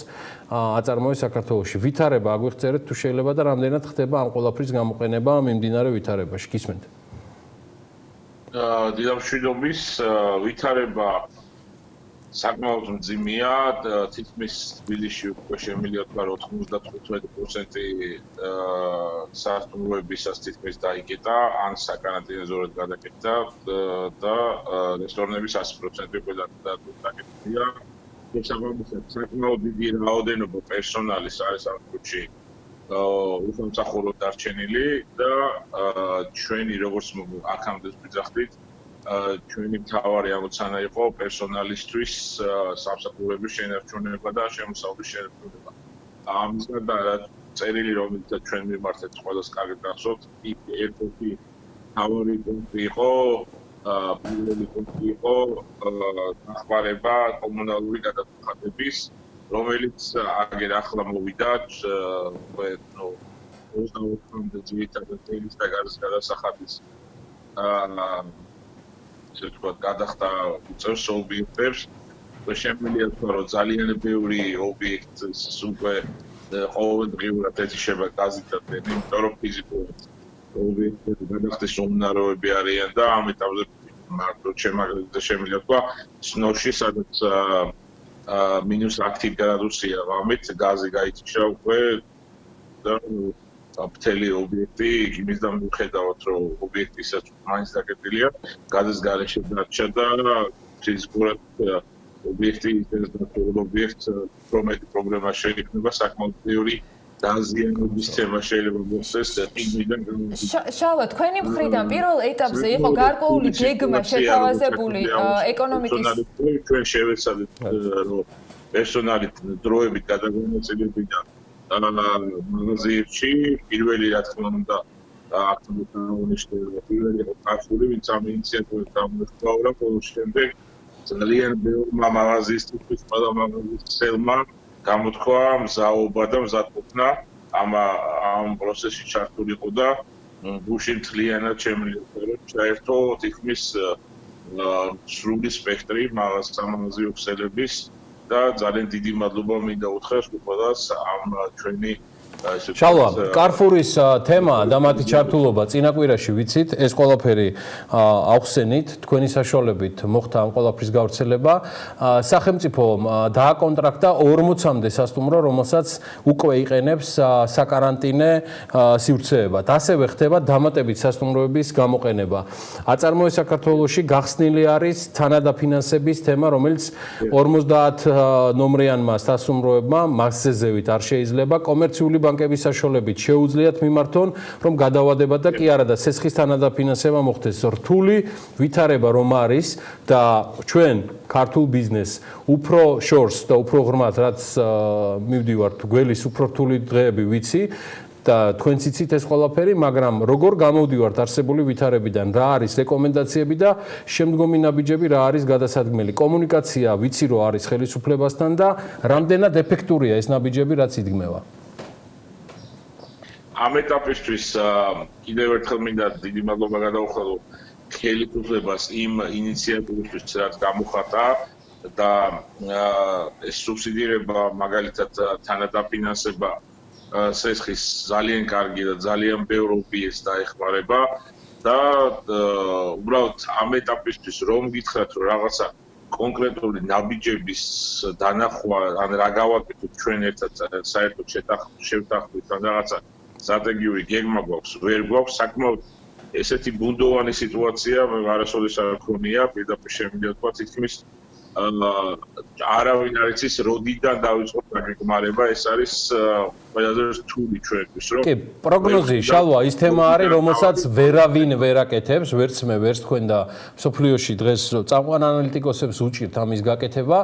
აწარმოეს საქართველოში. ვითარება აგვიხსენეთ თუ შეიძლება და რამდენად ხდება ამ ყველაფრის გამოყენება მიმდინარე ვითარებაში. გისმენთ? დილამშვიდობის ვითარება საკმაოდ მძიმეა, თითქმის თბილისში უკვე შემიძლია თქვა 95% სასტუმროებისას თითქმის დაიკეტა, ან საკარანტინო ზონად გადაკეტა და რესტორნების 100% უკვე დაკეტილია. შესაბამისად, საკმაოდ დიდი რაოდენობა პერსონალის არის ამ ჯგუფში უსამსახუროდ დარჩენილი და ჩვენი როგორც აქამდე ვიძახდით ჩვენი მთავარი ამოცანა იყო პერსონალისთვის სამსახურების შენარჩუნება და შემოსავლის შენარჩუნება. ამისგან და წერილი რომელსაც ჩვენ მიმართეთ ყველას კარგად გახსოვთ, ერთ-ერთი მთავარი პუნქტი იყო პირველი პუნქტი იყო დახმარება კომუნალური გადაწყვეტების, რომელიც აგერ ახლა მოვიდა უკვე 24-მდე ძირითადად წელის და გადასახადის ისე ვთქვათ გადახდა უწევს ობიექტებს. შემიძლია თქვა რომ ძალიან ბევრი ობიექტს უკვე ყოველდღიურად ეთიშება გაზეთად, იმიტომ რომ ფიზიკურად ობიექტები გადახდის უმნაროები არიან და ამ ეტაპზე მარტო შემიძლია თქვა სნოში სადაც მინუს აქტივ გრადუსია, ამით გაზი გაიწიშა უკვე და მთელი ობიექტი იმის და მიუხედავად რომ ობიექტისაც მაინც დაკეტილია, გაზის გარეშე დარჩა და ფიზიკურად ობიექტი ის ობიექტს პრომეტი პრობლემა შეიქმნება საკმაოდ ბევრი დაზიანების თემა შეიძლება მოხდეს იმიდან შალვა თქვენი მხრიდან პირველ ეტაპზე იყო გარკვეული გეგმა შეთავაზებული ეკონომიკის ჩვენ შევეცადეთ რომ პერსონალით დროებით გადაგონაწილებინა მაღაზიებში პირველი რა თქმა უნდა პირველი ყარხული ვინც ამ ინიციატივას გამოხმაურა ყოველ შემდეგ ძალიან ბევრმა მაღაზიისთვის ყველა მაღაზიის ხელმა გამოთქვა მზაობა და მზადყოფნა ამ პროცესში ჩართულიყო და გუშინ მთლიანად შემიძლია ჩაერთო თითქმის სრული სპექტრი მაღაზიო ქსელების და ძალიან დიდი მადლობა მინდა უთხრას ყველას ამ ჩვენი შალვა, კარფურის თემა და მათი ჩართულობა წინაკვირაში ვიცით, ეს ყველაფერი ახსენით, თქვენი საშუალებით მოხდა ამ ყველაფრის გავრცელება. სახელმწიფო დააკონტრაქტა 40-მდე სასტუმრო, რომელსაც უკვე იყენებს საკარანტინე სივრცეებად. ასევე ხდება დამატებით სასტუმროების გამოყენება. აწარმოეს საქართველოში გახსნილი არის თანადაფინანსების თემა, რომელიც 50 ნომრიანმა სასტუმროებმა მასზე ზევით არ შეიძლება კომერციული ბანკების საშუალებით შეუძლიათ მიმართონ, რომ გადავადება და კი არა და სესხის თანადაფინანსება მოხდეს. რთული ვითარება რომ არის და ჩვენ ქართულ ბიზნესს უფრო შორს და უფრო ღრმად რაც მივდივართ გველის უფრო რთული დღეები ვიცი და თქვენც იცით ეს ყველაფერი, მაგრამ როგორ გამოვდივართ არსებული ვითარებიდან, რა არის რეკომენდაციები და შემდგომი ნაბიჯები რა არის გადასადგმელი. კომუნიკაცია ვიცი რომ არის ხელისუფლებასთან და რამდენად ეფექტურია ეს ნაბიჯები რაც იდგმევა. ამ ეტაპისთვის კიდევ ერთხელ მინდა დიდი მადლობა გადაუხადო ხელისუფლებას იმ ინიციატივისთვის რაც გამოხატა და ეს სუბსიდირება მაგალითად თანადაფინანსება სესხის ძალიან კარგი და ძალიან ბევრ ობიექტს დაეხმარება და უბრალოდ ამ ეტაპისთვის რომ გითხრათ რომ რაღაცა კონკრეტული ნაბიჯების დანახვა ან რა გავაკეთოთ ჩვენ ერთად საერთოდ შევთანხმდით ან რაღაცა სტრატეგიული გეგმა გვაქვს, ვერ გვაქვს საკმაოდ ესეთი ბუნდოვანი სიტუაცია, არასოდეს არ ქონია, პირდაპირ შემიძლია თქვა თითქმის არავინ არ იცის როდიდან დაიწყო გაგეგმარება, ეს არის ყველაზე რთული ჩვენთვის, რომ კი, პროგნოზი შალვა ის თემა არის, რომელსაც ვერავინ ვერ აკეთებს, ვერც მე, ვერც თქვენ და სოფლიოში დღეს წამყვან ანალიტიკოსებს უჭირთ ამის გაკეთება.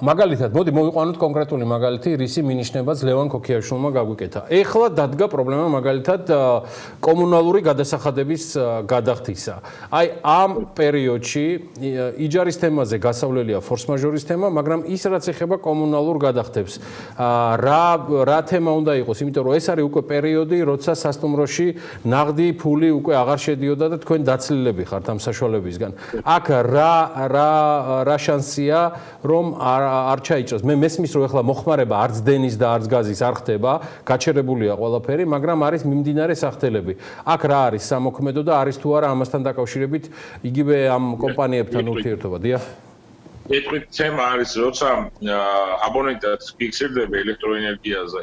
მაგალითად, მოდი მოვიყვანოთ კონკრეტული მაგალითი, რისი მინიშნებაც ლევან ქოქიაშვილმა გაგვიკეთა. ეხლა დადგა პრობლემა მაგალითად კომუნალური გადასახადების გადახდისა. აი ამ პერიოდში იჯარის თემაზე გასავლელია ფორს-მაჟორის თემა, მაგრამ ის რაც ეხება კომუნალურ გადახდებს, რა თემა უნდა იყოს, იმიტომ რომ ეს არის უკვე პერიოდი, როცა სასტუმროში ნაღდი ფული უკვე აღარ შედიოდა და თქვენ დაცლილები ხართ ამ საშუალებისგან. აქ რა შანსია, რომ არ ჩაიჭრას. მე მესმის, რომ ეხლა მოხმარება არც დენის და არც გაზის არ ხდება, გაჩერებულია ყველაფერი, მაგრამ არის მიმდინარე სახთელები. აქ რა არის სამოქმედო და არის თუ არა ამასთან დაკავშირებით იგივე ამ კომპანიებთან ურთიერთობა, დიახ? ეთქვით თემა არის, როცა აბონენტად ფიქსირდება ელექტროენერგიაზე.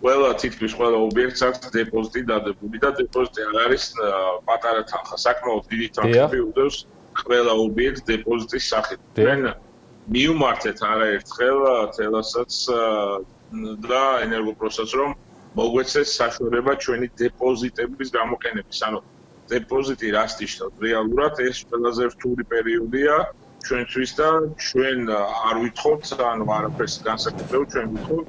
ყველა თითქმის ყველა ობიექტს აქვს დეპოზიტი დადებული და დეპოზიტი არ არის პატარა თანხა, საკმაოდ დიდი თანხები უდევს ყველა ობიექტს დეპოზიტის სახით. ჩვენ მიუმართეთ არაერთხელ თელასაც და ენერგოპროსას, რომ მოგვეცეს საშუალება ჩვენი დეპოზიტების გამოყენების. ანუ დეპოზიტი რასტიშთავს რეალურად ეს ყველაზე რთული პერიოდია ჩვენთვის და ჩვენ არ ვითხოვთ, ანუ არაფერს განსაკუთრებულ ჩვენ ვითხოვთ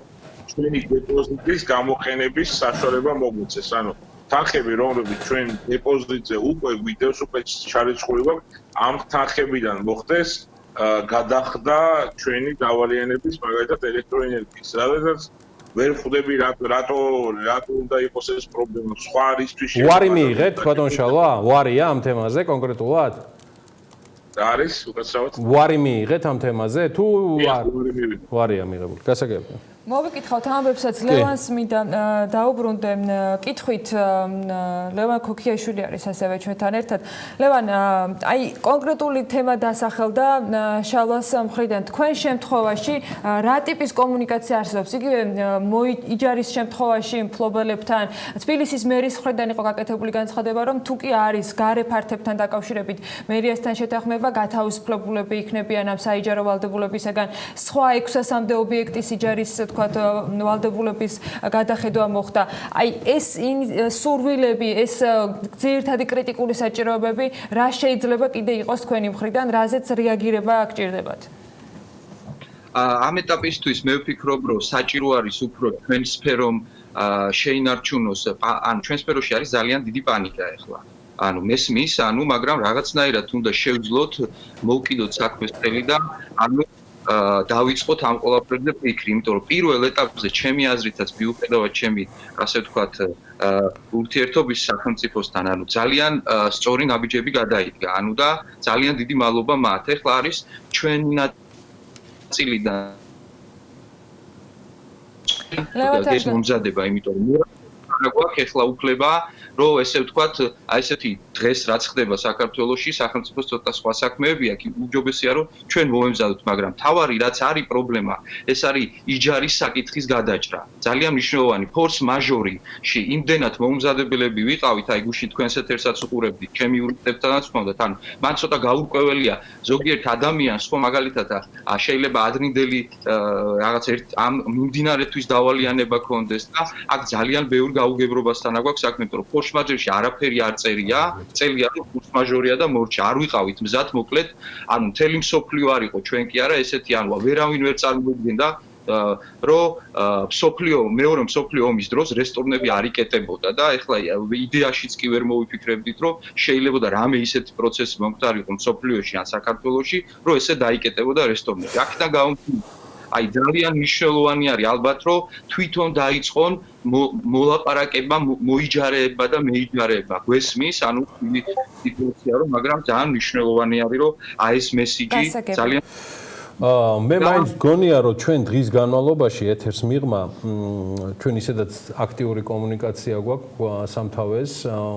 ჩვენი დეპოზიტის გამოყენების საშუალება მოგვეცეს. ანუ თანხები, რომლებიც ჩვენ დეპოზიტზე უკვე გვიდევს, უკვე ჩარიცხული გვაქვს, ამ თანხებიდან მოხდეს გადახდა ჩვენი დავალიანების, მაგალითად ელექტროენერგიის, რადგან ვერ ხვდები რატო უნდა იყოს ეს პრობლემა. სხვა რისთვის უარი მიიღეთ, ბატონ შალვა? უარია ამ თემაზე კონკრეტულად? არის უკაცრავად. უარი მიიღეთ ამ თემაზე? თუ უარია მიღებული. გასაგებია. მოვიკითხავთ ამბებსაც ლევანს მინდა დაუბრუნდე კითხვით ლევან ქოქიაშვილი არის ასევე ჩვენთან ერთად. ლევან, აი კონკრეტული თემა დასახელდა შალვას მხრიდან. თქვენ შემთხვევაში რა ტიპის კომუნიკაცია არსებობს? იგივე იჯარის შემთხვევაში მფლობელებთან, თბილისის მერის მხრიდან იყო გაკეთებული განცხადება, რომ თუ კი არის გარე ფართებთან დაკავშირებით მერიასთან შეთანხმება, გათავისუფლებულები იქნებიან ამ საიჯარო ვალდებულებისაგან. სხვა 600-მდე ობიექტის იჯარის ვალდებულების გადახედვა მოხდა. აი ეს სურვილები, ეს ძირითადი კრიტიკული საჭიროებები რა შეიძლება კიდე იყოს თქვენი მხრიდან, რაზეც რეაგირება გჭირდებათ? ამ ეტაპისთვის მე ვფიქრობ, რომ საჭირო არის უფრო თქვენ სფერომ შეინარჩუნოს, ანუ ჩვენ სფეროში არის ძალიან დიდი პანიკა ახლა. ანუ მესმის, მაგრამ რაღაცნაირად უნდა შევძლოთ, მოვკიდოთ საქმეს წელი და დავიწყოთ ამ ყველაფერზე ფიქრი, იმიტომ რომ პირველ ეტაპზე ჩემი აზრითაც მიუხედავად ჩემი, ასე ვთქვათ, ურთიერთობის სახელმწიფოსთან, ძალიან სწორი ნაბიჯები გადაიდგა, და ძალიან დიდი მადლობა მათ. ეხლა არის ჩვენი ნაწილიდან ეს მომზადება, იმიტომ რომ გვაქვს ეხლა უფლება, რომ ესე ვთქვათ, აი ესეთი დღეს რაც ხდება საქართველოში, სახელმწიფოს ცოტა სხვა საქმეები აქვს, უჯობესია რომ ჩვენ მოვემზადოთ, მაგრამ თავარი რაც არის პრობლემა, ეს არის იჯარის საკითხის გადაჭრა. ძალიან მნიშვნელოვანი ფორს მაჟორიში იმდენად მოუმზადებელები ვიყავით, აი გუშინ თქვენს ეთერსაც უყურებდით, ჩემი ურთიერთობთანაც ვქონდათ, მან ცოტა გაურკვეველია ზოგიერთ ადამიანს, ხო მაგალითად შეიძლება ადრინდელი რაღაც ამ მიმდინარეთვის დავალიანება ქონდეს და აქ ძალიან ბევრ გაუგებრობასთან აქვს საქმე, რომ ფორს-მაჟორში არაფერი არ წერია, წელია რომ ფორს-მაჟორია და მორჩა, არ ვიყავით მზად, მოკლედ, მთელი მსოფლიო არ იყო, ჩვენ კი არა, ესეთი ვერავინ ვერ წარმოუდგენდა, რომ მეორე მსოფლიო ომის დროს რესტორნები არ იკეტებოდა და ეხლა იდეაშიც კი ვერ მოვიფიქრებდით, რომ შეიძლებოდა რამე ისეთი პროცესი მომხდარიყო მსოფლიოში ან საქართველოში, რომ ესე დაიკეტებოდა რესტორნები. აქედან გამომდინარე, აი ძალიან მნიშვნელოვანი არის ალბათ, რომ თვითონ დაიწყონ მოლაპარაკება, მოიჯარეება და მეიჯარეება. გვესმის, სიტუაცია რომ, მაგრამ ძალიან მნიშვნელოვანი არის, რომ ეს მესიჯი ძალიან მე მაინც გონია რომ ჩვენ დღის განმავლობაში ეთერს მიღმა ჩვენ ისედაც აქტიური კომუნიკაცია გვაქვს სამთავეს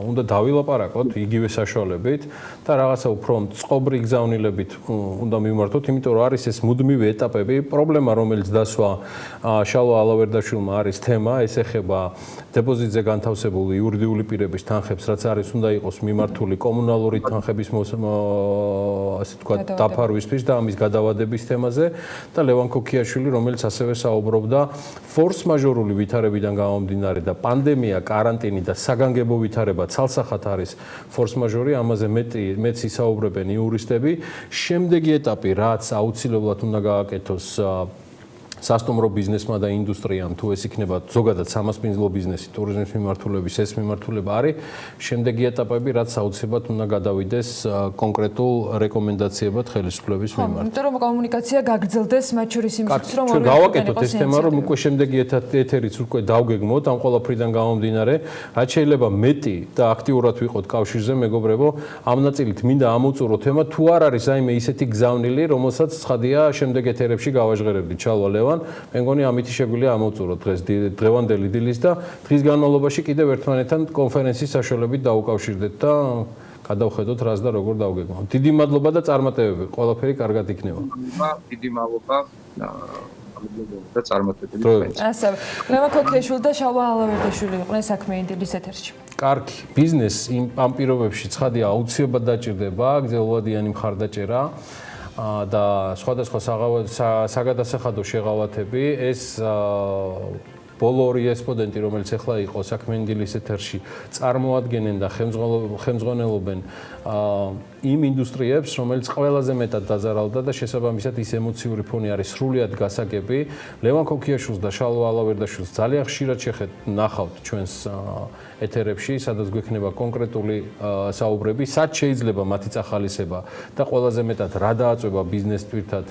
უნდა დავილაპარაკოთ იგივე საშუალებით და რაღაცა უფრო წყობრი გზავნილებით უნდა მივმართოთ იმიტომ რომ არის ეს მუდმივი ეტაპები პრობლემა რომელიც დასვა შალვა ალავერდაშვილმა არის თემა ეს ეხება დეპოზიტზე განთავსებული იურიდიული პირების თანხებს რაც არის უნდა იყოს მიმართული კომუნალური თანხების ასე თქვა დაფარვისთვის და ამის გადავადების თემაზე და ლევან ქოქიაშვილი რომელიც ასევე საუბრობდა ფორს მაჟორული ვითარებიდან გამომდინარე და პანდემია, კარანტინი და საგანგებო ვითარება ცალსახად არის ფორს მაჟორი ამაზე მეც ისაუბრებენ იურისტები შემდეგი ეტაპი რაც აუცილებლად უნდა გააკეთოს სასტუმრო ბიზნესმა და ინდუსტრიამ თუ ეს იქნება ზოგადად სამასპინძლო ბიზნესი, ტურიზმის მიმართულების ეს მიმართულება არის, შემდეგი ეტაპები რაც აუცილებლად უნდა გადავიდეს კონკრეტულ რეკომენდაციებად ხელისუფლების მიმართ. იმიტომ რომ კომუნიკაცია გაგრძელდეს მათ შორის იმისთვის რომ ჩვენ გავაკეთოთ ეს თემა რომ უკვე შემდეგი ეთერიც უკვე დავგეგმოთ ამ ყველაფრიდან გამომდინარე, რაც შეიძლება მეტი და აქტიურად ვიყოთ კავშირზე, მეგობრებო, ამ ნაწილით მინდა ამოვწურო თემა თუ არ არის აიმე ისეთი გზავნილი, რომელსაც ცხადია შემდეგ ეთერებში გავაჟღერებდით, ჩალვალე მე მგონი ამითი შეგვიძლია ამოვწუროთ დღეს დღევანდელი დილის და დღის განმავლობაში კიდევ ერთმანეთთან კონფერენციის საშუალებით დაუკავშირდეთ და გადავხედოთ რას და როგორ დავგეგმავთ. დიდი მადლობა და წარმატებები. ყველაფერი კარგად იქნება. დიდი მადლობა და წარმატებები. ასე. ლევან ქოქიაშვილი და შალვა ალავერდაშვილი იყვნენ საქმიანი დილის ეთერში. კარგი. ბიზნეს ამ პირობებში ცხადია აუცილებლად დაჭირდება გრძელვადიანი მხარდაჭერა. და სხვადასხვა საგადასახადო შეღავათები ეს ბოლო ორი რესპონდენტი რომელიც ახლა იყო საქმიანი დილის ეთერში წარმოადგენენ და ხელმძღვანელობენ იმ ინდუსტრიებს რომელიც ყველაზე მეტად დაზარალდა და შესაბამისად ის ემოციური ფონი არის სრულად გასაგები ლევან ქოქიაშვილს და შალვა ალავერდაშვილს ძალიან ხშირად ნახავთ ჩვენს ეთერებში სადაც გვექნება კონკრეტული საუბრები სად შეიძლება მათი წახალისება და ყველაზე მეტად რა დააწვევა ბიზნეს ტვირთად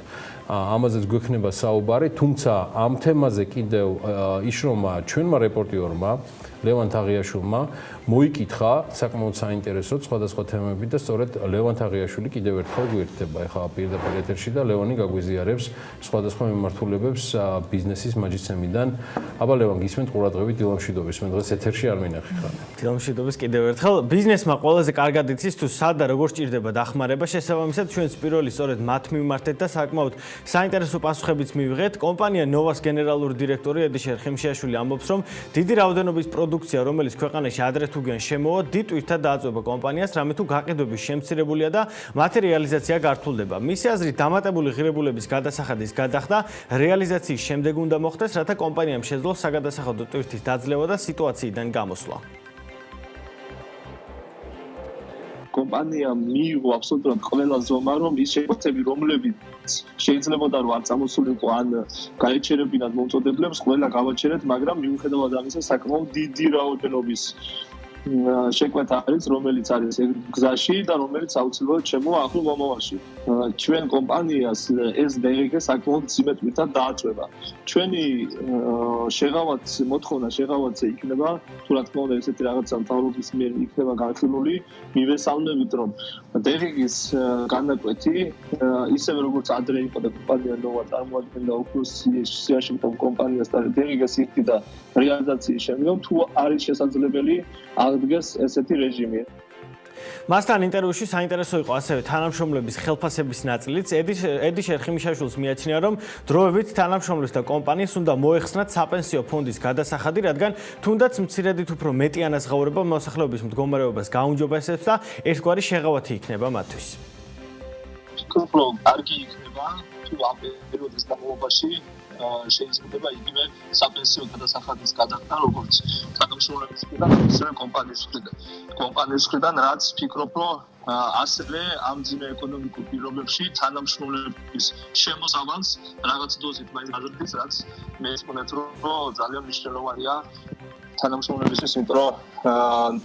ამაზეც გვექნება საუბარი თუმცა ამ თემაზე კიდევ იშრომა ჩვენმა რეპორტიორმა ლევან თაღიაშვილმა მოიკითხა საკმაოდ საინტერესო სხვადასხვა თემები და სწორედ ლევან თაღიაშვილი კიდევ ერთხელ გვერდება ეხლა პირდაპირ ეთერში და ლევანი გაგვიზიარებს სხვადასხვა მიმართულებებს ბიზნესის მაჯისცემიდან აბა ლევან გისმენთ ყურადღებით დილამშვიდობის მე დღეს ეთერში არ მინახი ხარ დილამშვიდობის კიდევ ერთხელ ბიზნესმა ყველაზე კარგად იცის თუ სად და როგორ სჭირდება დახმარება შესაბამისად ჩვენს პირველი სწორედ მათ მიმართეთ და საკმაოდ საინტერესო პასუხებიც მივიღეთ კომპანია ნოვას გენერალური დირექტორი ედიშერ ხიმშიაშვილი ამბობს რომ დიდი რაოდენობის პროდუქცია რომელიც ქვეყანაში ადრე თუ გენ შემოვა დიდ ტვირთად დააწვევა კომპანიას რამე თუ გაყიდვების შემცირებულია და მათი რეალიზაცია გართულდება მისი აზრით დამატებული ღირებულების გადასახადის გადახდა რეალიზაციის შემდეგ უნდა მოხდეს რათა კომპანიამ შეძლო საგადასახადო ტვირთის დაძლევა და სიტუაციიდან გამოსვლა კომპანია მიიღო აბსოლუტურად ყველა ზომა რომ ის შეფასებები რომლებიც შეიძლება რომ არ წამოსულიყო ან გაეჩერებინათ მომწოდებლებს ყველა გავაჩერეთ მაგრამ მიუხედავად ამისა საკმაოდ დიდი რაოდენობის შეკვეთა არის რომელიც არის გზაში და რომელიც აუცილებლად შემოვა ახლო მომავალში ჩვენ კომპანიას ეს დეიგე საკმაოდ სიმეტრიულად დააწვევა ჩვენი მოთხოვნა შეღავათზე იქნება თუ რა თქმა უნდა ესეთი რაღაცა მთავრობის მიერ იქნება განხილული მივესალმებით რომ დეიგის განაკვეთი ისევე როგორც ადრე იყო და კომპანია ნოვა წარმოადგენდა უფრო სიაში კომპანიას და დეიგის იქი და რეალიზაციის შემდგომ თუ არის შესაძლებელი აღდგეს ესეთი რეჟიმი. მასთან ინტერვიუში საინტერესო იყო ასევე თანამშრომლების ხელფასების ნაწილიც. ედიშერ ხიმშაშვილს მიაჩნია, რომ დროებით თანამშრომლებს და კომპანიას უნდა მოეხსნათ საპენსიო ფონდის გადასახადი, რადგან თუნდაც მცირედით უფრო მეტი ანაზღაურება მოსახლეობის მდგომარეობას გაუმჯობესებს და ერთგვარი შეღავათი იქნება მათთვის. ვფიქრობ, რომ კარგი იქნება თუ ამ პერიოდის განმავლობაში შეიძლება იგივე საპენსიო გადასახადის გადახდა როგორც თანამშრომლების მხრიდან, ასევე კომპანიის მხრიდან, რაც ვფიქრობ, რომ ასევე ამ ძიმე ეკონომიკურ პირობებში თანამშრომლების შემოსავალს რაღაც დოზით მაინც აზრდის, რაც მე ვსმენთ, რომ ძალიან მნიშვნელოვანია თანამშრომლებისთვის, იმიტომ რომ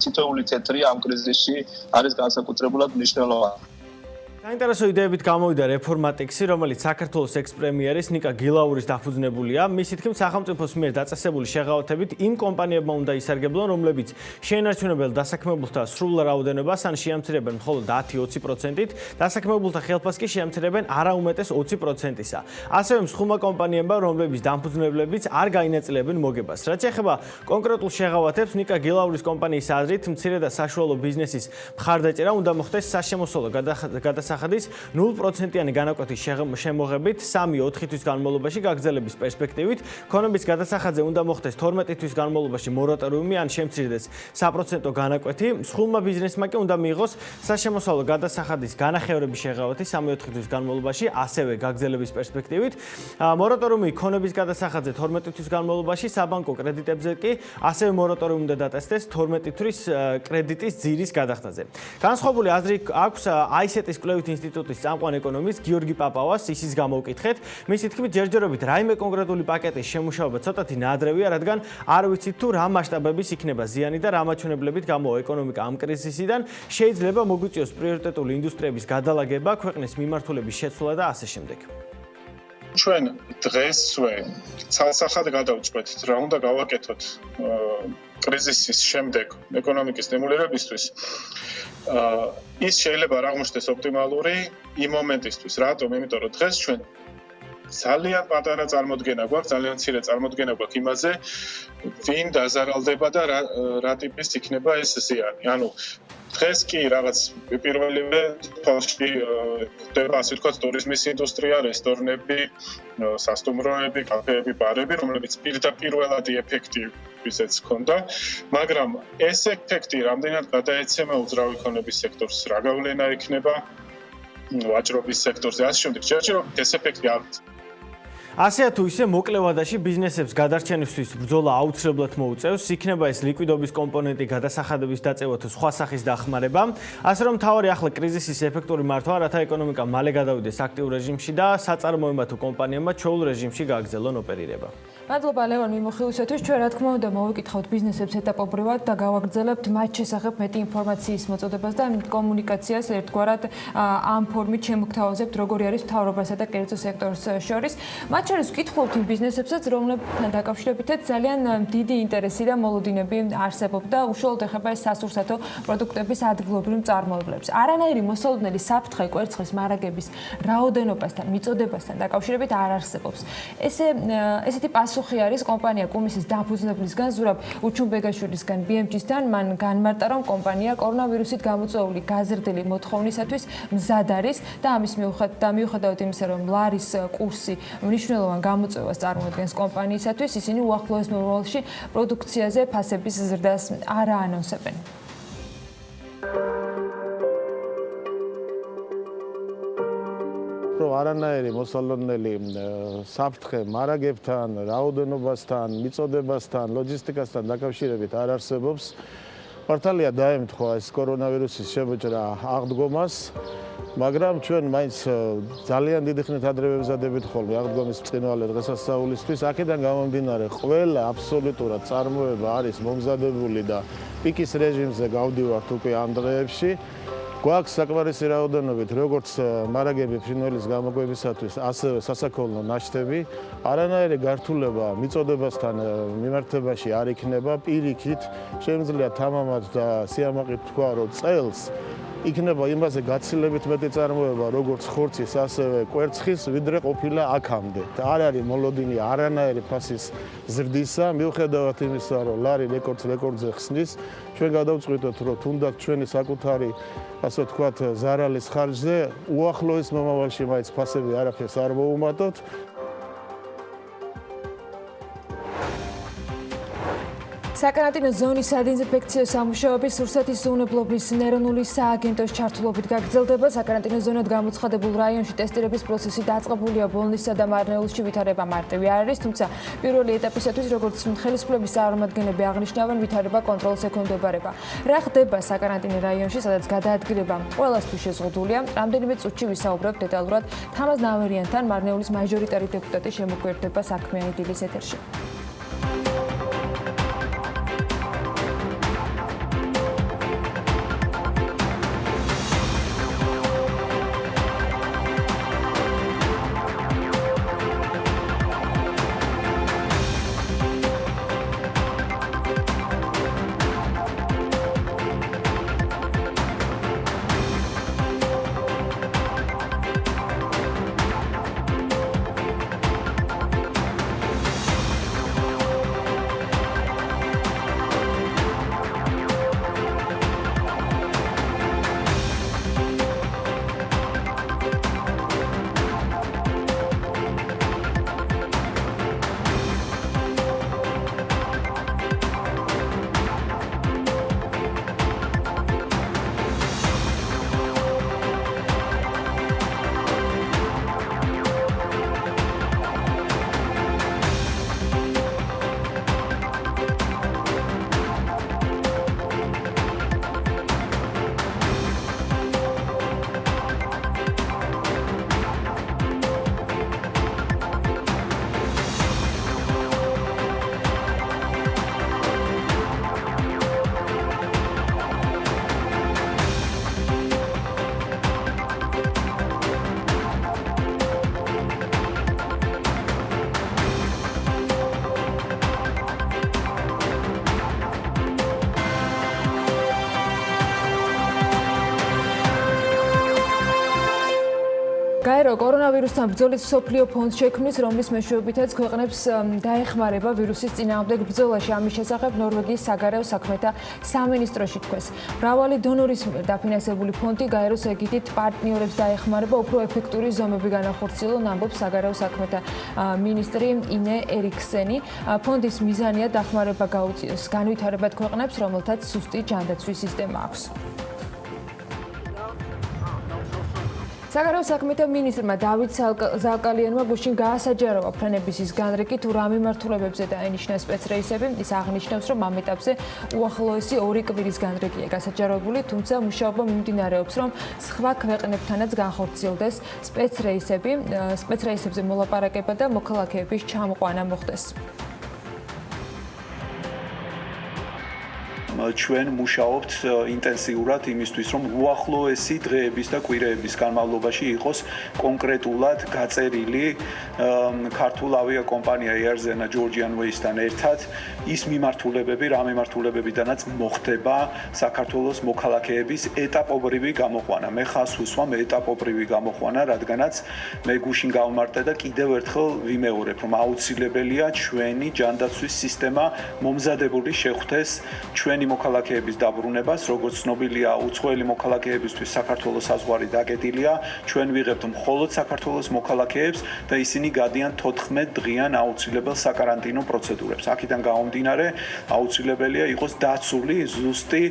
თითოეული თეთრი ამ კრიზისში არის განსაკუთრებულად მნიშვნელოვანი. საინტერესო იდეებით გამოვიდა რეფორმატიქსი, რომელიც საქართველოს ექს-პრემიერის ნიკა გილაურის დაფუძნებულია. მისი თქმით, სახელმწიფოს მიერ დაწესებული შეღავათებით იმ კომპანიებმა უნდა ისარგებლონ, რომლებიც შეენარჩუნებელ დასაქმებულთა სრულ რაოდენობას ან შეამცირებენ მხოლოდ 10-20%-ით, დასაქმებულთა ხელფას კი შეამცირებენ არაუმეტეს 20%-ისა. ასევე მსხვილმა კომპანიებმა, რომლების დამფუძნებლებიც არ გაინაწილებენ მოგებას. რაც ეხება კონკრეტულ შეღავათებს, ნიკა გილაურის კომპანიის აზრით, მცირე და საშუალო ბიზნესის მხარდაჭერა უნდა მოხდეს საშემოსავლო გადასახადის 0%-იანი განაკვეთის შემოღებით 3-4 თვის განმავლობაში გაგრძელების პერსპექტივით, ქონების გადასახადზე უნდა მოხდეს 12 თვის განმავლობაში მორატორიუმი ან შემცირდეს 1% განაკვეთი, მსხვილმა ბიზნესმა კი უნდა მიიღოს საშემოსავლო გადასახადის განახევრების შეღავათი 3-4 თვის განმავლობაში, ასევე გაგრძელების პერსპექტივით, მორატორიუმი ქონების გადასახადზე 12 თვის განმავლობაში, საბანკო კრედიტებზე კი ასევე მორატორიუმი უნდა დატესტეს 12 თვის კრედიტის ძირის გადახდაზე. განსხვავებული აზრი აქვს აისეტის კვლევით ინსტიტუტის წამყვან ეკონომისტ გიორგი პაპავას, ისის გამოვკითხეთ. მისი თქმით, ჯერჯერობით რაიმე კონკრეტული პაკეტის შემუშავება ცოტათი ნაადრევია, რადგან არ ვიცით თუ რა მასშტაბების იქნება ზიანი და რა მაჩვენებლებით გამოვა ეკონომიკა ამ კრიზისიდან, შეიძლება მოგვიწვიოს პრიორიტეტული ინდუსტრიების გადალაგება, ქვეყნის მიმართულების შეცვლა და ასე შემდეგ. ჩვენ დღესვე ცალსახად გადავწყვეტთ, რა უნდა გავაკეთოთ კრიზისის შემდეგ ეკონომიკის სტიმულირებისთვის. ის შეიძლება არ აღმოჩნდეს ოპტიმალური იმ მომენტისთვის. რატომ? იმიტომ რომ დღეს ჩვენ ძალიან პატარა წარმოდგენა გვაქვს, ძალიან მცირე წარმოდგენა გვაქვს იმაზე, ვინ დაზარალდება და რა ტიპის იქნება ეს ზიანი. ანუ დღეს კი რაღაც პირველივე ფონში ხდება, ასე ვთქვათ, ტურიზმის ინდუსტრია, რესტორნები, სასტუმროები, კაფეები, ბარები, რომლებიც პირველადი ეფექტი ვიზეც ჰქონდა, მაგრამ ეს ეფექტი რამდენად გადაეცემა უძრავი ქონების სექტორს, რა გავლენა ექნება ვაჭრობის სექტორზე, ასე შემდეგ. ჯერჯერობით ეს ეფექტი არ ასეა თუ ისე მოკლე ვადაში ბიზნესებს გადარჩენისთვის ბრძოლა აუცილებლად მოუწევს, იქნება ეს ლიკვიდობის კომპონენტი, გადასახადების დაწევა თუ სხვა სახის დახმარება. ასე რომ მთავარი ახლა კრიზისის ეფექტური მართვა, რათა ეკონომიკა მალე გადავიდეს აქტიურ რეჟიმში და საწარმოებმა თუ კომპანიებმა ჩვეულ რეჟიმში გააგრძელონ ოპერირება. მადლობა ლევან მიმოხილვისათვის. ჩვენ რა თქმა უნდა მოვიკითხავთ ბიზნესებს ეტაპობრივად და გავაგრძელებთ მათ შესახებ მეტი ინფორმაციის მოწოდებას და კომუნიკაციას ერთგვარად ამ ფორმით შემოგთავაზებთ, როგორი არის მთავრობასა და კერძო სექტორს შორის. მათ შორის ვკითხულობთ იმ ბიზნესებსაც, რომლებთან დაკავშირებითაც ძალიან დიდი ინტერესი და მოლოდინები არსებობდა, უშუალოდ ეხება ეს სასურსათო პროდუქტების ადგილობრივ მწარმოებლებს. არანაირი მოსალოდნელი საფრთხე კვერცხის მარაგების რაოდენობასთან, მიწოდებასთან დაკავშირებით არ არსებობს. ესეთი პასუხი არის კომპანია კუმისის დაფუძნებლისგან ზურაბ უჩუმბეგაშვილისგან BMG-სთან, მან განმარტა, რომ კომპანია კორონავირუსით გამოწვეული გაზრდილი მოთხოვნისათვის მზად არის და ამის მიუხედავად იმისა, რომ ლარის კურსი მნიშვნელოვან გამოწვევას წარმოადგენს კომპანიისათვის, ისინი უახლოეს მომავალში პროდუქციაზე ფასების ზრდას არ აანონსებენ. არანაირი მოსალოდნელი საფრთხე მარაგებთან, რაოდენობასთან, მიწოდებასთან, ლოჯისტიკასთან დაკავშირებით არ არსებობს. მართალია დაემთხვა ეს კორონავირუსის შემოჭრა აღდგომას, მაგრამ ჩვენ მაინც ძალიან დიდი ხნით ადრევე ვზადებით ხოლმე აღდგომის ბრწყინვალე დღესასწაულისთვის. აქედან გამომდინარე, ყველა აბსოლუტურად წარმოება არის მომზადებული და პიკის რეჟიმზე გავდივართ უკვე ამ დღეებში. გვაქვს საკმარისი რაოდენობით როგორც მარაგები ფრინველის გამოკვებისათვის, ასევე სასაქონლო ნაშთები. არანაირი გართულება მიწოდებასთან მიმართებაში არ იქნება. პირიქით, შემიძლია თამამად და სიამაყით თქვა, რომ წელს იქნება იმაზე გაცილებით მეტი წარმოება, როგორც ხორცის, ასევე კვერცხის, ვიდრე ყოფილა აქამდე. არ არის მოლოდინი არანაირი ფასის ზრდისა, მიუხედავად იმისა, რომ ლარი რეკორდზე ხსნის, ჩვენ გადავწყვიტოთ, რომ თუნდაც ჩვენი საკუთარი, ასე ვთქვათ, ზარალის ხარჯზე უახლოეს მომავალში მაინც ფასები არაფერს არ მოუმატოთ. საკარანტინო ზონის სადინზინფექციო სამუშაოების რუსეთის ზონებლობის ეროვნული სააგენტოს ჩართულობით გაგრძელდება. საკარანტინო ზონად გამოცხადებულ რაიონში ტესტირების პროცესი დაწყებულია. ბოლნისსა და მარნეულში ვითარება მარტივი არ არის, თუმცა პირველი ეტაპისათვის, როგორც ხელისუფლების წარმომადგენლები აღნიშნავენ, ვითარება კონტროლს ექვემდებარება. რა ხდება საკარანტინო რაიონში, სადაც გადაადგილება ყველასთვის შეზღუდულია? რამდენიმე წუთში ვისაუბრებთ დეტალურად თამაზ ნავერიანთან, მარნეულის მაჟორიტარი დეპუტატი შემოგვერდება საქმიანი დილის ეთერში. რომ კორონავირუსთან ბრძოლის მსოფლიო ფონდს შექმნის, რომლის მეშვეობითაც ქვეყნებს დაეხმარება ვირუსის წინააღმდეგ ბრძოლაში. ამის შესახებ ნორვეგიის საგარეო საქმეთა სამინისტროში თქვეს. მრავალი დონორის მიერ დაფინანსებული ფონდი გაეროს ეგიდით პარტნიორებს დაეხმარება უფრო ეფექტური ზომები განახორციელონ, ამბობს საგარეო საქმეთა მინისტრი ინე ერიქსენი. ფონდის მიზანია დახმარება გაუწიოს განვითარებად ქვეყნებს, რომელთაც სუსტი ჯანდაცვის სისტემა აქვს. საგარეო საქმეთა მინისტრმა დავით ზალკალიანმა გუშინ გაასაჯაროვა ფრენების ის განრიგი თუ რა მიმართულებებზე დაენიშნა სპეცრეისები. ის აღნიშნავს, რომ ამ ეტაპზე უახლოესი 2 კვირის განრიგია გასაჯაროებული, თუმცა მუშაობა მიმდინარეობს, რომ სხვა ქვეყნებთანაც განხორციელდეს სპეცრეისებზე მოლაპარაკება და მოქალაქეების ჩამოყვანა მოხდეს. ჩვენ მუშაობთ ინტენსიურად იმისთვის, რომ უახლოესი დღეების და კვირეების განმავლობაში იყოს კონკრეტულად გაწერილი ქართულ ავიაკომპანია Air-Zena Georgian Ways-თან ერთად ის მიმართულებები, რა მიმართულებებიდანაც მოხდება საქართველოს მოქალაქეების ეტაპობრივი გამოყვანა. მე ხას ვუსვამ ეტაპობრივი გამოყვანა, რადგანაც მე გუშინ გავმარტე და კიდევ ერთხელ ვიმეორებ, რომ აუცილებელია ჩვენი ჯანდაცვის სისტემა მომზადებული შეხვდეს ჩვენი მოქალაქეების დაბრუნებას, როგორც ცნობილია, უცხოელი მოქალაქეებისთვის საქართველოს საზღვარი დაკეტილია. ჩვენ ვიღებთ მხოლოდ საქართველოს მოქალაქეებს და ისინი გადიან 14 დღიან აუცილებელ საკარანტინო პროცედურებს. აქედან გამომდინარე, აუცილებელია იყოს დაცული ზუსტი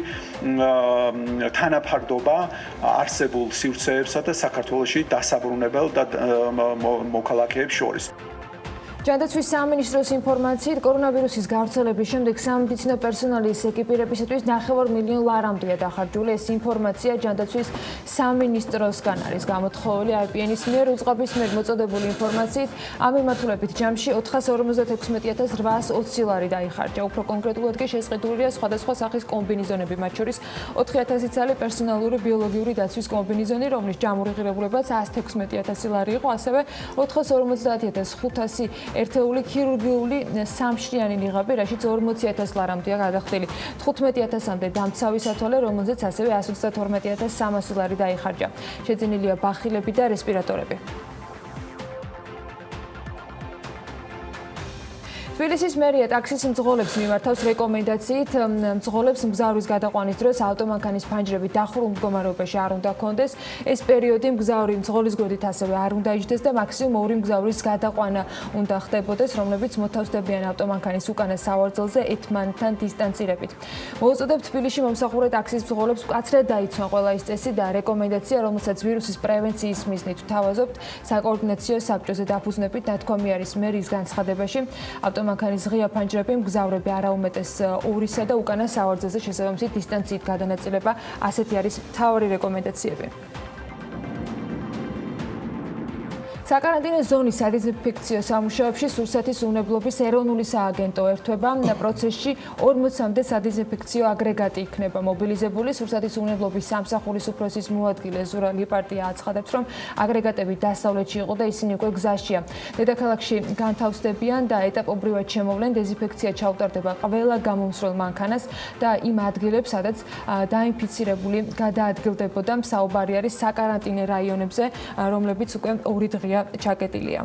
თანაფარდობა არსებულ სივრცეებსა და საქართველოში დასაბრუნებელ და მოქალაქეებს შორის. ჯანდაცვის სამინისტროს ინფორმაციით, კორონავირუსის გავრცელების შემდეგ სამედიცინო პერსონალის ეკიპირებისათვის 9 მილიონ ლარამდეა დახარჯული. ეს ინფორმაცია ჯანდაცვის სამინისტროსგან არის გამოთხოვილი IPN-ის მიერ უწყების მიერ მოწოდებული ინფორმაციით. ამ მიმართულებით ჯამში 456,820 ლარი დაიხარჯა. უფრო კონკრეტულად კი შესყიდულია სხვადასხვა სახის კომბინიზონები, მათ შორის 4,000 წელი პერსონალური ბიოლოგიური დაცვის კომბინიზონი, რომლის ჯამური ღირებულებაც 116,000 ლარი იყო, ასევე 450,500 ერთეული ქირურგიული სამშრიანი ნიღაბი, რაშიც 40,000 ლარამდეა გადახდილი. 15,000-მდე დამცავი სათვალე, რომელზეც ასევე 132,300 ლარი დაიხარჯა. შეძენილია ბახილები და რესპირატორები. თბილისის მერია ტაქსის მძღოლებს მიმართავს რეკომენდაციით, მძღოლებს მგზავრის გადაყვანის დროს ავტომანქანის ფანჯრები დახურულ მდგომარეობაში არ უნდა ჰქონდეს. ეს პერიოდი მგზავრი მძღოლის გვერდით ასევე არ უნდა იჯდეს და მაქსიმუმ 2 მგზავრის გადაყვანა უნდა ხდებოდეს, რომლებიც მოთავსდებიან ავტომანქანის უკანა სავარძელზე ერთმანეთთან დისტანცირებით. მოვუწოდებთ თბილისში მომსახურე ტაქსის მძღოლებს მკაცრად დაიცვან ყველა ის წესი და რეკომენდაცია, რომელსაც ვირუსის პრევენციის მიზნით ვთავაზობთ საკოორდინაციო საბჭოზე დაფუძნებით, ნათქვამი არის მერიის განცხადებაში. ავტომანქანის ღია ფანჯრები მგზავრები არაუმეტეს 2-სა და უკანა სავარძელზე შესაბამისი დისტანციით გადანაწილება, ასეთი არის მთავარი რეკომენდაციები. საკარანტინო ზონის სადეზინფექციო სამუშაოებში სურსათის უნებლობის ეროვნული სააგენტო ერთვება. პროცესში 40-მდე სადეზინფექციო აგრეგატი იქნება მობილიზებული. სურსათის უნებლობის სამსახურის უფროსის მოადგილე ზურა ლიპარტია აცხადებს, რომ აგრეგატები დასავლეთში იყო და ისინი უკვე გზაშია. დედაქალაქში განთავსდებიან და ეტაპობრივად შემოვლენ. დეზინფექცია ჩაუტარდება ყველა გამომსვლელ მანქანას და იმ ადგილებს, სადაც დაინფიცირებული გადაადგილდებოდა. საუბარი არის საკარანტინო რაიონებზე, რომლებიც უკვე 2 დღეა ჩაკეტილია.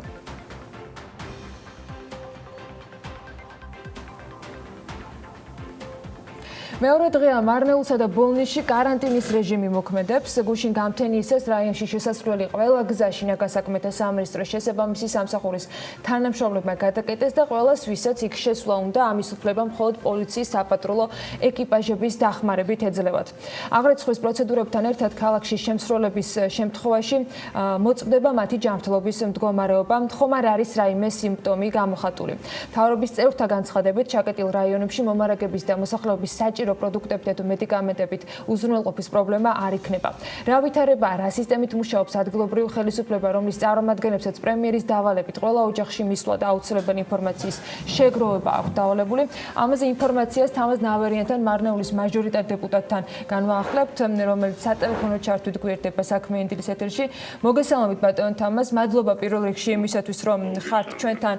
მეორე დღეა მარნეულსა და ბოლნისში კარანტინის რეჟიმი მოქმედებს. გუშინ გამთენიისას რაიონში შესასვლელი ყველა გზა შინაგან საქმეთა სამინისტროს შესაბამისი სამსახურის თანამშრომლებმა გადაკეტეს და ყველას, ვისაც იქ შესვლა უნდა, ამის უფლება მხოლოდ პოლიციის საპატრულო ეკიპაჟების დახმარებით ეძლევათ. აღრიცხვის პროცედურებთან ერთად ქალაქში შემსროლების შემთხვევაში მოწმდება მათი ჯანმრთელობის მდგომარეობა, ხომ არ არის რაიმე სიმპტომი გამოხატული. მთავრობის წევრთა განცხადებით, ჩაკეტილ რაიონებში მომარაგების და მოსახლეობის საჭირო პროდუქტებითა თუ მედიკამენტებით უზრუნველყოფის პრობლემა არ იქნება. რა ვითარება, რა სისტემით მუშაობს ადგილობრივი ხელისუფლება, რომლის წარმომადგენლებსაც პრემიერის დავალებით ყველა ოჯახში მისვლა და აუცილებელი ინფორმაციის შეგროვება აქვს დავალებული. ამაზე ინფორმაციას თამაზ ნავერიანთან, მარნეულის მაჟორიტარ დეპუტატთან განვაახლებთ, რომელიც სატელეფონო ჩართვით გვერდება საქმიანი დილის ეთერში. მოგესალმებით ბატონ თამაზ, მადლობა პირველ რიგში იმისათვის, რომ ხართ ჩვენთან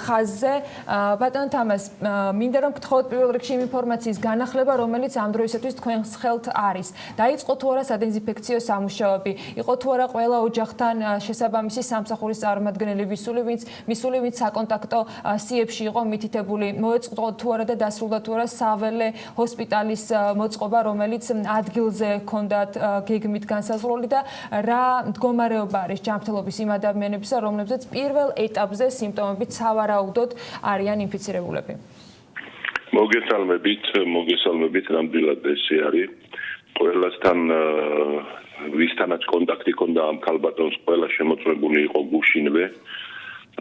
ხაზზე. ბატონ თამაზ, მინდა რომ გთხოვთ პირველ რიგში იმ ინფორმაციის განახლება, რომელიც ამ დროისათვის თქვენს ხელთ არის. დაიწყო თუ არა სადეზინფექციო სამუშაოები, იყო თუ არა ყველა ოჯახთან შესაბამისი სამსახურის წარმომადგენელი მისული, ვინც საკონტაქტო სიებში იყო მითითებული. მოეწყო თუ არა და დასრულდა თუ არა საველე ჰოსპიტალის მოწყობა, რომელიც ადგილზე ჰქონდათ გეგმით განსაზღვრული და რა მდგომარეობა არის ჯანმრთელობის იმ ადამიანებისა, რომლებზეც პირველ ეტაპზე სიმპტომებით სავარაუდოდ არიან ინფიცირებულები. მოგესალმებით, ნამდვილად ესე არის. ყველასთან ვისთანაც კონტაქტი ჰქონდა ამ ქალბატონს, ყველა შემოწმებული იყო გუშინვე.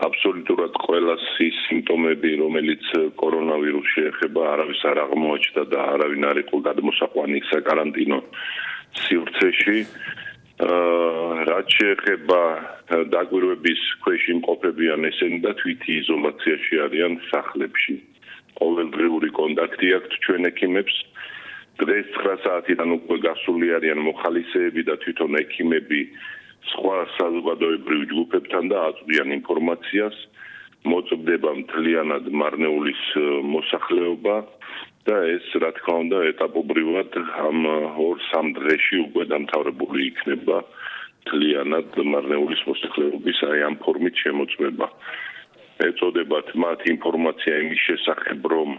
აბსოლუტურად ყველას ის სიმპტომები, რომელიც კორონავირუსს შეეხება, არავის არ აღმოაჩნდა და არავინ არ იყო გადმოსაყვანი საკარანტინო სივრცეში. რაც შეეხება დაკვირვების ქვეშ იმყოფებიან ესენი და თვითი იზოლაციაში არიან სახლებში. ყოველდღიური კონტაქტი აქვთ ჩვენ ექიმებს. დღეს 9 საათიდან უკვე გასული არიან მოხალისეები და თვითონ ექიმები სხვა საზოგადოებრივ ჯგუფებთან და აწვდიან ინფორმაციას. მოწმდება მთლიანად მარნეულის მოსახლეობა და ეს რა თქმა უნდა ეტაპობრივად ამ 2-3 დღეში უკვე დამთავრებული იქნება მთლიანად მარნეულის მოსახლეობის ამ ფორმით შემოწმება. ეწოდებათ მათ ინფორმაცია იმის შესახებ, რომ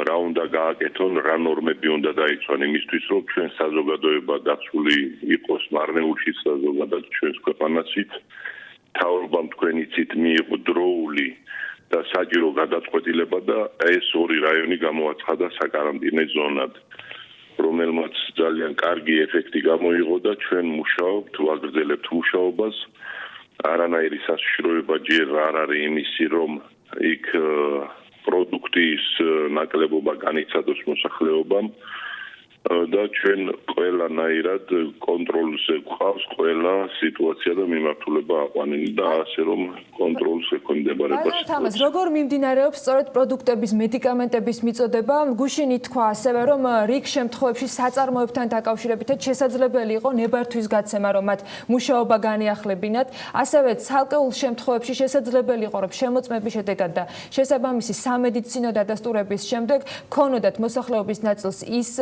რა უნდა გააკეთონ, რა ნორმები უნდა დაიცვან იმისთვის, რომ ჩვენ საზოგადოება დაცული იყოს მარნეულშიც და ზოგადად ჩვენს ქვეყანაშიც. მთავრობამ თქვენი ცით მიიღო დროული და საჭირო გადაწყვეტილება და ეს 2 რაიონი გამოაცხადა საკარანტინო ზონად, რომელმაც ძალიან კარგი ეფექტი გამოიღო და ჩვენ მუშაობთ, ვაგრძელებთ მუშაობას. არანაირი საშიშროება ჯერ არ არის იმისი, რომ იქ პროდუქტის ნაკლებობა განიცადოს მოსახლეობამ და ჩვენ ყველანაირად კონტროლზე გვყავს ყველა სიტუაცია და მიმართულება აყვანილი და ასე რომ კონტროლს ექვემდებარება სიტუაცია. როგორ მიმდინარეობს სწორედ პროდუქტების, მედიკამენტების მიწოდება? გუშინ ითქვა ასევე, რომ რიგ შემთხვევებში საწარმოებთან დაკავშირებით შესაძლებელი იყო ნებართვის გაცემა, რომ მათ მუშაობა განიახლებინათ. ასევე ცალკეულ შემთხვევებში შესაძლებელი იყო, რომ შემოწმების შედეგად და შესაბამისი სამედიცინო დადასტურების შემდეგ ქონოდათ მოსახლეობის ნაწილს ის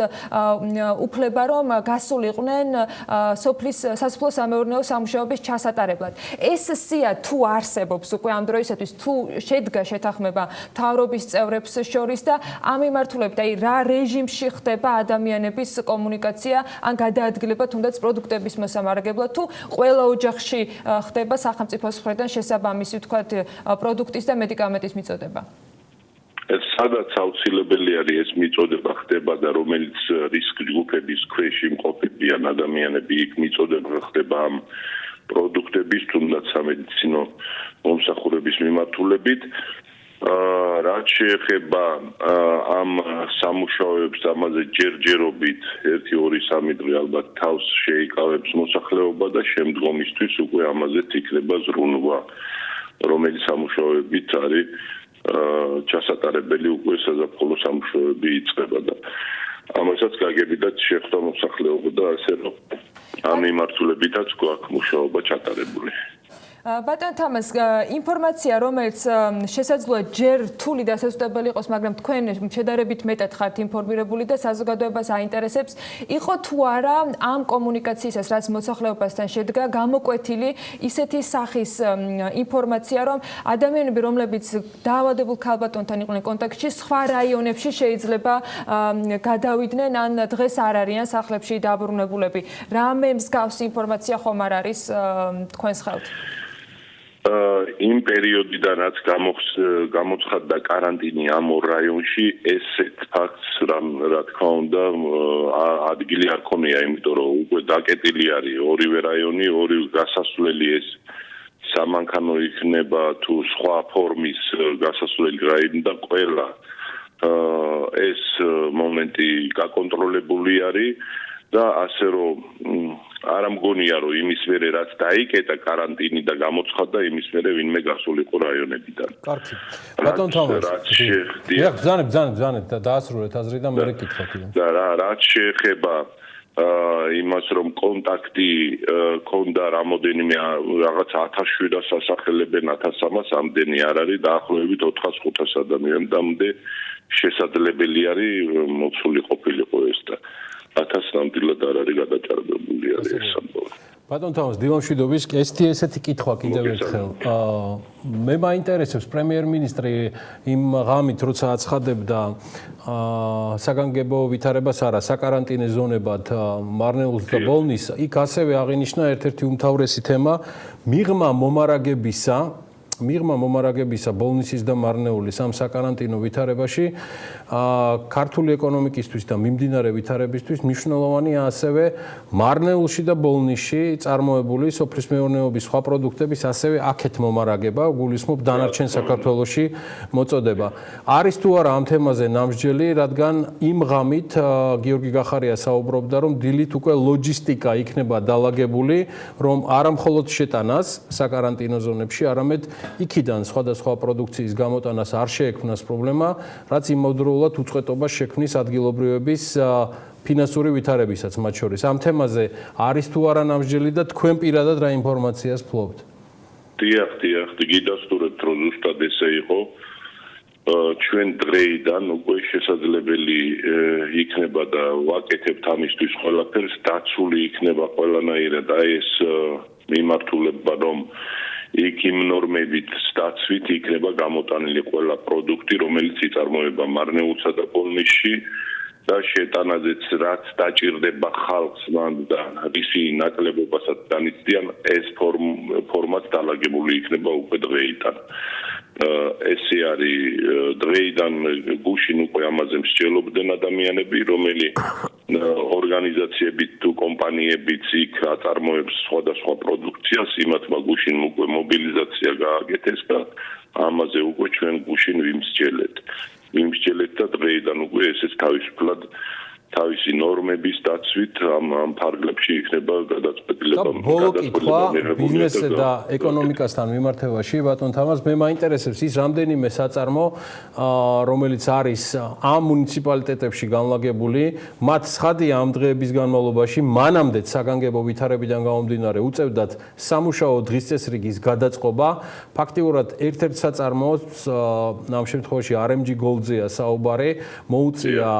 უფლება, რომ გასულიყვნენ სასოფლო-სამეურნეო სამუშაოების ჩასატარებლად. ეს სია თუ არსებობს უკვე ამ დროისათვის, თუ შედგა შეთანხმება მთავრობის წევრებს შორის და ამ მიმართულებით, აი რა რეჟიმში ხდება ადამიანების კომუნიკაცია, ან გადაადგილება თუნდაც პროდუქტების მოსამარაგებლად, თუ ყველა ოჯახში ხდება სახელმწიფოს მხრიდან შესაბამისი, ვთქვათ, პროდუქტის და მედიკამენტის მიწოდება. სადაც აუცილებელი არის ეს მიწოდება ხდება და რომელიც რისკ ჯგუფების ქვეშ იმყოფებიან ადამიანები, იქ მიწოდება ხდება ამ პროდუქტების თუნდაც სამედიცინო მომსახურების მიმართულებით. რაც შეეხება ამ სამუშაოებს, ამაზე ჯერჯერობით 1-2-3 დღე ალბათ თავს შეიკავებს მოსახლეობა და შემდგომისთვის უკვე ამაზეც იქნება ზრუნვა, რომელიც სამუშაოებით არის ჩასატარებელი უკვე საზაფხულო სამუშაოები იწყება და ამასაც გაგებიდათ შეხვდა მოსახლეობა და ასე რომ ამ მიმართულებითაც გვაქვს მუშაობა ჩატარებული. ბატონ თამას, ინფორმაცია, რომელიც შესაძლოა ჯერ რთული და სასწრაფო იყოს, მაგრამ თქვენ შედარებით მეტად ხართ ინფორმირებული და საზოგადოებას აინტერესებს, იყო თუ არა ამ კომუნიკაციისას, რაც მოსახლეობასთან შედგა, გამოკვეთილი ისეთი სახის ინფორმაცია, რომ ადამიანები, რომლებიც დაავადებულ ქალბატონთან იყვნენ კონტაქტში, სხვა რაიონებში შეიძლება გადავიდნენ, ან დღეს არ არიან სახლებში დაბრუნებულები. რამე მსგავსი ინფორმაცია ხომ არ არის თქვენს ხელთ? იმ პერიოდიდან რაც გამოცხადდა კარანტინი ამ 2 რაიონში, ესეთ ფაქტს რა თქმა უნდა ადგილი არ ქონია, იმიტომ რომ უკვე დაკეტილი არის 2-ვე რაიონი, 2 გასასვლელი ეს სამანქანო იქნება თუ სხვა ფორმის გასასვლელი რაიონი და ყველა ეს მომენტი გაკონტროლებული არის და ასე რომ არ მგონია რომ იმის მერე რაც დაიკეტა კარანტინი და გამოცხადდა იმის მერე ვინმე გასულიყო რაიონებიდან. კარგი. ბატონ თამას. ბრძანებ და დაასრულეთ აზრი და მე კითხავთ. და რაც შეეხება იმას რომ კონტაქტი ქონდა რამოდენიმე რაღაც 1700 სასახელებენ 1300 ამდენი არ არის დაახლოებით 400-500 ადამიანამდე შესაძლებელი არის მოცული ყოფილიყო ეს და 1000 ნამდვილად არ არის გადაჭარბებული არის ეს ამბავი. ბატონ თამაზ დილამშვიდობის ესეთი კითხვა კიდევ ერთხელ. მე მაინტერესებს პრემიერ-მინისტრი იმ ღამით როცა აცხადებდა საგანგებო ვითარებას არა საკარანტინე ზონებად მარნეულს და ბოლნის იქ ასევე აღინიშნა ერთ-ერთი უმთავრესი თემა მიღმა მომარაგებისა ბოლნისის და მარნეულის ამ საკარანტინო ვითარებაში ქართული ეკონომიკისთვის და მიმდინარე ვითარებისთვის მნიშვნელოვანია ასევე მარნეულში და ბოლნისში წარმოებული სოფლის მეურნეობის სხვა პროდუქტების ასევე აქეთ მომარაგება გულისხმობ დანარჩენ საქართველოში მოწოდება. არის თუ არა ამ თემაზე ნამსჯელი, რადგან იმ ღამით გიორგი გახარია საუბრობდა, რომ დილით უკვე ლოჯისტიკა იქნება დალაგებული, რომ არა მხოლოდ შეტანას საკარანტინო ზონებში, არამედ იქიდან სხვადასხვა პროდუქციის გამოტანას არ შეექმნას პრობლემა, რაც იმავდროულად უწყვეტობას შექმნის ადგილობრივების ფინანსური ვითარებისაც მათ შორის. ამ თემაზე არის თუ არა ნამსჯელი და თქვენ პირადად რა ინფორმაციას ფლობთ? დიახ, გიდასტურებთ, რომ ზუსტად ესე იყო. ჩვენ დღეიდან უკვე შესაძლებელი იქნება და ვაკეთებთ ამისთვის ყველაფერს, დაცული იქნება ყველანაირად ეს მიმართულება, რომ იქ იმ ნორმებით დაცვით იქნება გამოტანილი ყველა პროდუქტი, რომელიც იწარმოება მარნეულსა და ბოლნისში და შეტანაზეც რაც დაჭირდება ხალხს მან და რისი ნაკლებობასაც განიცდიან, ეს ფორმაც დალაგებული იქნება უკვე დღეიდან. ესე არის დღეიდან გუშინ უკვე ამაზე მსჯელობდნენ ადამიანები, რომელი ორგანიზაციებით თუ კომპანიებიც იქ აწარმოებს სხვადასხვა პროდუქციას, იმათმა გუშინ უკვე მობილიზაცია გააკეთეს და ამაზე უკვე ჩვენ გუშინ ვიმსჯელეთ და დღეიდან უკვე ესეც თავისუფლად თავისი ნორმების დაცვით ამ ფარგლებში იქნება გადაწყვეტილება. ბოლო კითხვა ბიზნესზე და ეკონომიკასთან მიმართებაში, ბატონ თამაზ, მე მაინტერესებს ის რამდენიმე საწარმო, რომელიც არის ამ მუნიციპალიტეტებში განლაგებული, მათ ცხადია ამ დღეების განმავლობაში მანამდეც საგანგებო ვითარებიდან გამომდინარე უწევდათ სამუშაო დღის წესრიგის გადაწყობა. ფაქტიურად ერთ-ერთ საწარმოოს ამ შემთხვევაში RMG Gold-ზეა საუბარი, მოუწია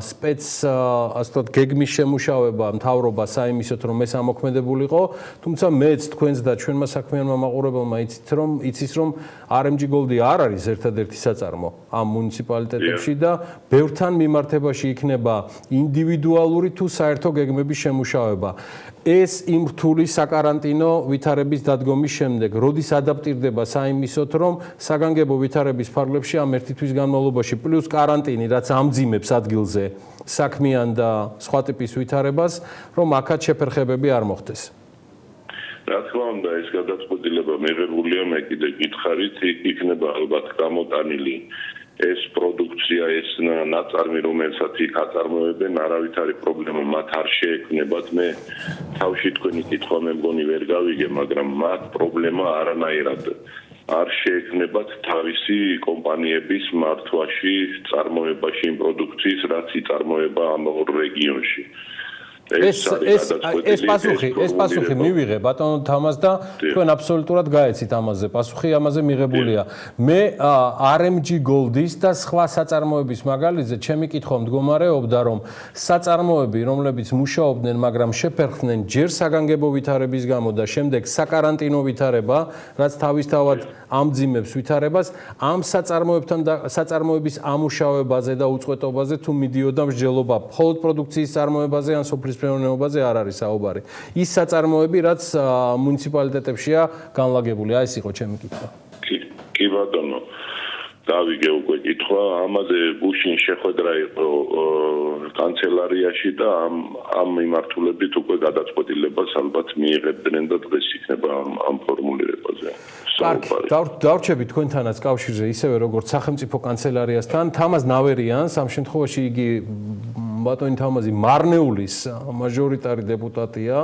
სპეც ასე ვთქვათ, გეგმის შემუშავება მთავრობა საიმისოთ, რომ ეს ამოქმედებულიყო, თუმცა მეც თქვენს და ჩვენმა საქმიანმა მაყურებელმა იცის, რომ RMG Gold-ი არ არის ერთადერთი საწარმო ამ მუნიციპალიტეტებში და ბევრთან მიმართებაში იქნება ინდივიდუალური თუ საერთო გეგმების შემუშავება. ეს იმ რთული საკარანტინო ვითარების დადგომის შემდეგ, როდის ადაპტირდება საიმისოთ, რომ საგანგებო ვითარების ფარგლებში ამ ერთი თვის განმავლობაში პლუს კარანტინი, რაც ამძიმებს ადგილზე საქმიან და სხვა ტიპის ვითარებას, რომ აქაც შეფერხებები არ მოხდეს. რა თქმა უნდა, ეს გადაწყვეტილება მიღებულია, მე კიდე გითხარით, იქნება ალბათ გამოტანილი ეს პროდუქცია, ეს ნაწარმი, რომელსაც იქ აწარმოებენ, არავითარი პრობლემა მათ არ შეექმნებათ. მე თავში თქვენი კითხვა მე მგონი ვერ გავიგე, მაგრამ მათ პრობლემა არანაირად არ შეექმნებათ თავისი კომპანიების მართვაში, წარმოებაში იმ პროდუქციის, რაც იწარმოება ამ რეგიონში. ეს პასუხი მივიღე ბატონ თამაზ და თქვენ აბსოლუტურად გაეცით ამაზე პასუხი ამაზე მიღებულია. მე RMG Gold-ის და სხვა საწარმოების მაგალითზე ჩემი კითხვა მდგომარეობდა, რომ საწარმოები, რომლებიც მუშაობდნენ, მაგრამ შეფერხდნენ ჯერ საგანგებო ვითარების გამო და შემდეგ საკარანტინო ვითარება, რაც თავისთავად ამძიმებს ვითარებას, ამ საწარმოების ამუშავებაზე და უწყვეტობაზე თუ მიდიოდა მსჯელობა, მხოლოდ პროდუქციის წარმოებაზე ან სოფლის მეურნეობაზე არ არის საუბარი. ის საწარმოები, რაც მუნიციპალიტეტებშია განლაგებული, ეს იყო ჩემი კითხვა. კი ბატონო, დავიგე უკვე კითხვა, ამაზე გუშინ შეხვედრა იყო კანცელარიაში და ამ მიმართულებით უკვე გადაწყვეტილებას ალბათ მიიღებდნენ და დღეს იქნება ამ ფორმულირებაზე. დავრჩები თქვენთანაც კავშირზე ისევე როგორც სახელმწიფო კანცელარიასთან, თამაზ ნავერიანს, ამ შემთხვევაში იგი ბატონი თამაზი მარნეულის მაჟორიტარი დეპუტატია.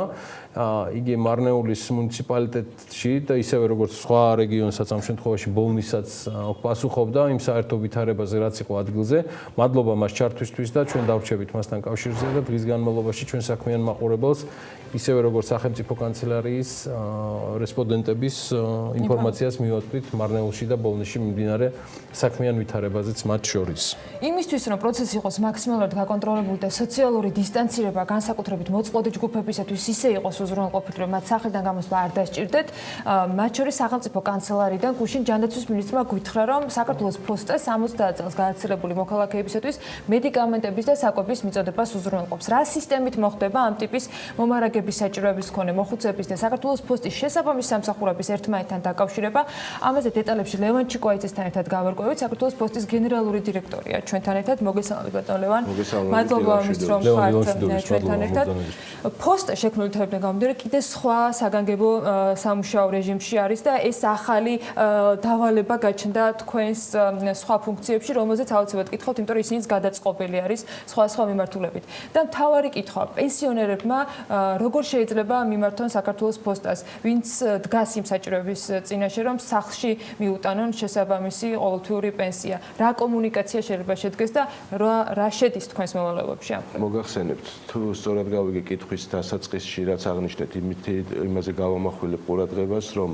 იგი მარნეულის მუნიციპალიტეტში და ისევე როგორც სხვა რეგიონსაც ამ შემთხვევაში ბოლნისაც პასუხობდა იმ საერთო ვითარებაზე, რაც იყო ადგილზე. მადლობა მას ჩართვისთვის და ჩვენ დავრჩებით მასთან კავშირზე და დღის განმავლობაში ჩვენ საქმიან მაყურებელს ისევე როგორც სახელმწიფო კანცელარიის რესპონდენტების ინფორმაციას მივაწვდით მარნეულში და ბოლნისში მიმდინარე საქმიან ვითარებაზეც მათ შორის. იმისთვის რომ პროცესი იყოს მაქსიმალურად გაკონტროლებული და სოციალური დისტანცირება განსაკუთრებით მოწყვლადი ჯგუფებისათვის ისე იყოს უზრუნველყოფილი, რომ მათ სახლიდან გამოსვლა არ დასჭირდეთ, მათ შორის სახელმწიფო კანცელარიდან გუშინ ჯანდაცვის მინისტრმა გვითხრა, რომ საქართველოს ფოსტა 70 წელს გადაცილებული მოქალაქეებისათვის მედიკამენტების და საკვების მიწოდებას უზრუნველყოფს. რა სისტემით მოხდება ამ ტიპის მომარაგების საჭიროების მქონე მოხუცების და საქართველოს ფოსტის შესაბამის სამსახურების ერთმანეთთან დაკავშირება? ამაზე დეტალებში ლევან ჩიკვაიძესთან ერთად გავარკვევით, საქართველოს ფოსტის გენერალური დირექტორია ჩვენთან ერთად. მოგესალმებით ბატონ ლევან. მადლობა ამის რომ ხართ ჩვენთან ერთად. ფოსტა შექმნილებიდან გამომდინარე კიდე სხვა საგანგებო სამუშაო რეჟიმში არის და ეს ახალი დავალება გაჩნდა თქვენს სხვა ფუნქციებში, რომელზეც აუცილებლად გითხავთ, იმიტომ რომ ისინიც გადაწყობილი არის სხვა მიმართულებით. და მთავარი კითხვა, პენსიონერებმა როგორ შეიძლება მიმართონ საქართველოს ფოსტას, ვინც დგას იმ საჭიროების წინაშე, რომ სახლში მიუტანონ შესაბამისი ყოველთვიური პენსია. რა კომუნიკაცია შეიძლება შედგეს და რა შედის თქვენს მოვალეობებში? მოგახსენებთ, თუ სწორად გავიგე კითხვის დასაწყისში, რაც აღნიშნეთ, იმაზე გავამახვილებ ყურადღებას, რომ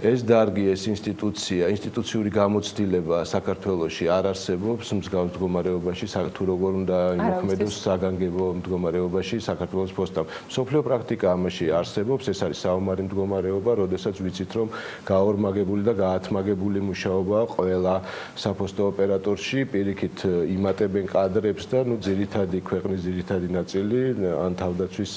ეს დარგი, ეს ინსტიტუციური გამოცდილება საქართველოში არ არსებობს მსგავს მდგომარეობაში, თუ როგორ უნდა იმოქმედოს საგანგებო მდგომარეობაში საქართველოს ფოსტამ. მსოფლიო პრაქტიკა ამაში არსებობს, ეს არის საომარი მდგომარეობა, როდესაც ვიცით, რომ გაორმაგებული და გაათმაგებული მუშაობა ყველა საფოსტო ოპერატორში, პირიქით იმატებენ კადრებს და ქვეყნის ძირითადი ნაწილი ან თავდაცვის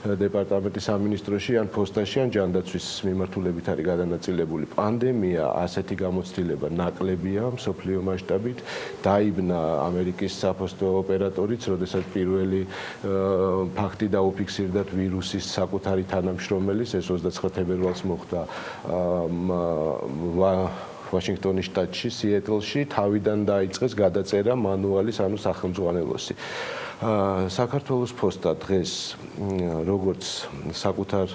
დეპარტამენტის სამინისტროში, ან ფოსტაში, ან ჯანდაცვის მიმართულებით არის გადანაწილებული. პანდემია ასეთი გამოცდილება ნაკლებია მსოფლიო მასშტაბით. დაიბნა ამერიკის საფოსტო ოპერატორიც, როდესაც პირველი ფაქტი დაუფიქსირდათ ვირუსის საკუთარი თანამშრომელის, ეს 29 თებერვალს მოხდა ვაშინგტონის შტატში, სიეტლში, თავიდან დაიწყეს გადაწერა მანუალის, ანუ სახელმძღვანელოსი. საქართველოს ფოსტა დღეს როგორც საკუთარ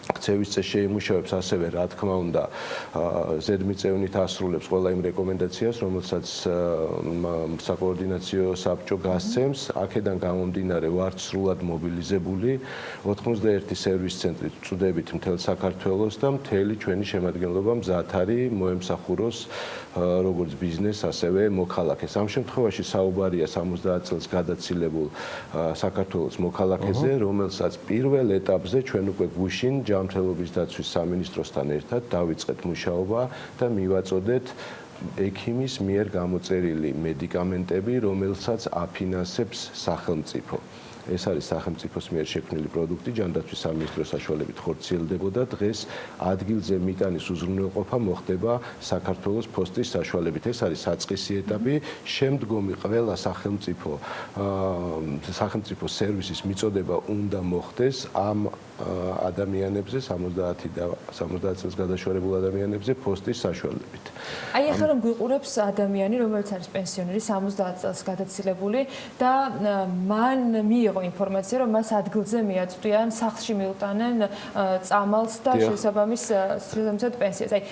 ქცევის წესს შეიმუშავებს, ასევე რა თქმა უნდა ზედმიწევნით ასრულებს ყველა იმ რეკომენდაციას, რომელსაც საკოორდინაციო საბჭო გასცემს. აქედან გამომდინარე ვართ სრულად მობილიზებული 91 სერვის ცენტრი წვდებით მთელ საქართველოს და მთელი ჩვენი შემადგენლობა მზად არის მოემსახუროს როგორც ბიზნესს, ასევე მოქალაქეს. ამ შემთხვევაში საუბარია 70 წელს გადაცილებულ საქართველოს მოქალაქეზე, რომელსაც პირველ ეტაპზე ჩვენ უკვე გუშინ ჯანმრთელობის დაცვის სამინისტროსთან ერთად დავიწყეთ მუშაობა და მივაწოდეთ ექიმის მიერ გამოწერილი მედიკამენტები, რომელსაც აფინანსებს სახელმწიფო. ეს არის სახელმწიფოს მიერ შექმნილი პროდუქტი, ჯანდაცვის სამინისტროს საშუალებით ხორციელდებოდა. დღეს ადგილზე მიტანის უზრუნველყოფა მოხდება საქართველოს ფოსტის საშუალებით. ეს არის საწყისი ეტაპი. შემდგომი ყველა სახელმწიფო სერვისის მიწოდება უნდა მოხდეს ამ ადამიანებზე, 70 წელს გადაშორებულ ადამიანებზე ფოსტის საშუალებით. აი ახლა რომ გვიყურებს ადამიანი, რომელიც არის პენსიონერი, 70 წელს გადაცილებული და მან მიიღო ინფორმაცია, რომ მას ადგილზე მიაწვდიან, სახლში მიუტანენ წამალს და შესაბამისად პენსიას. აი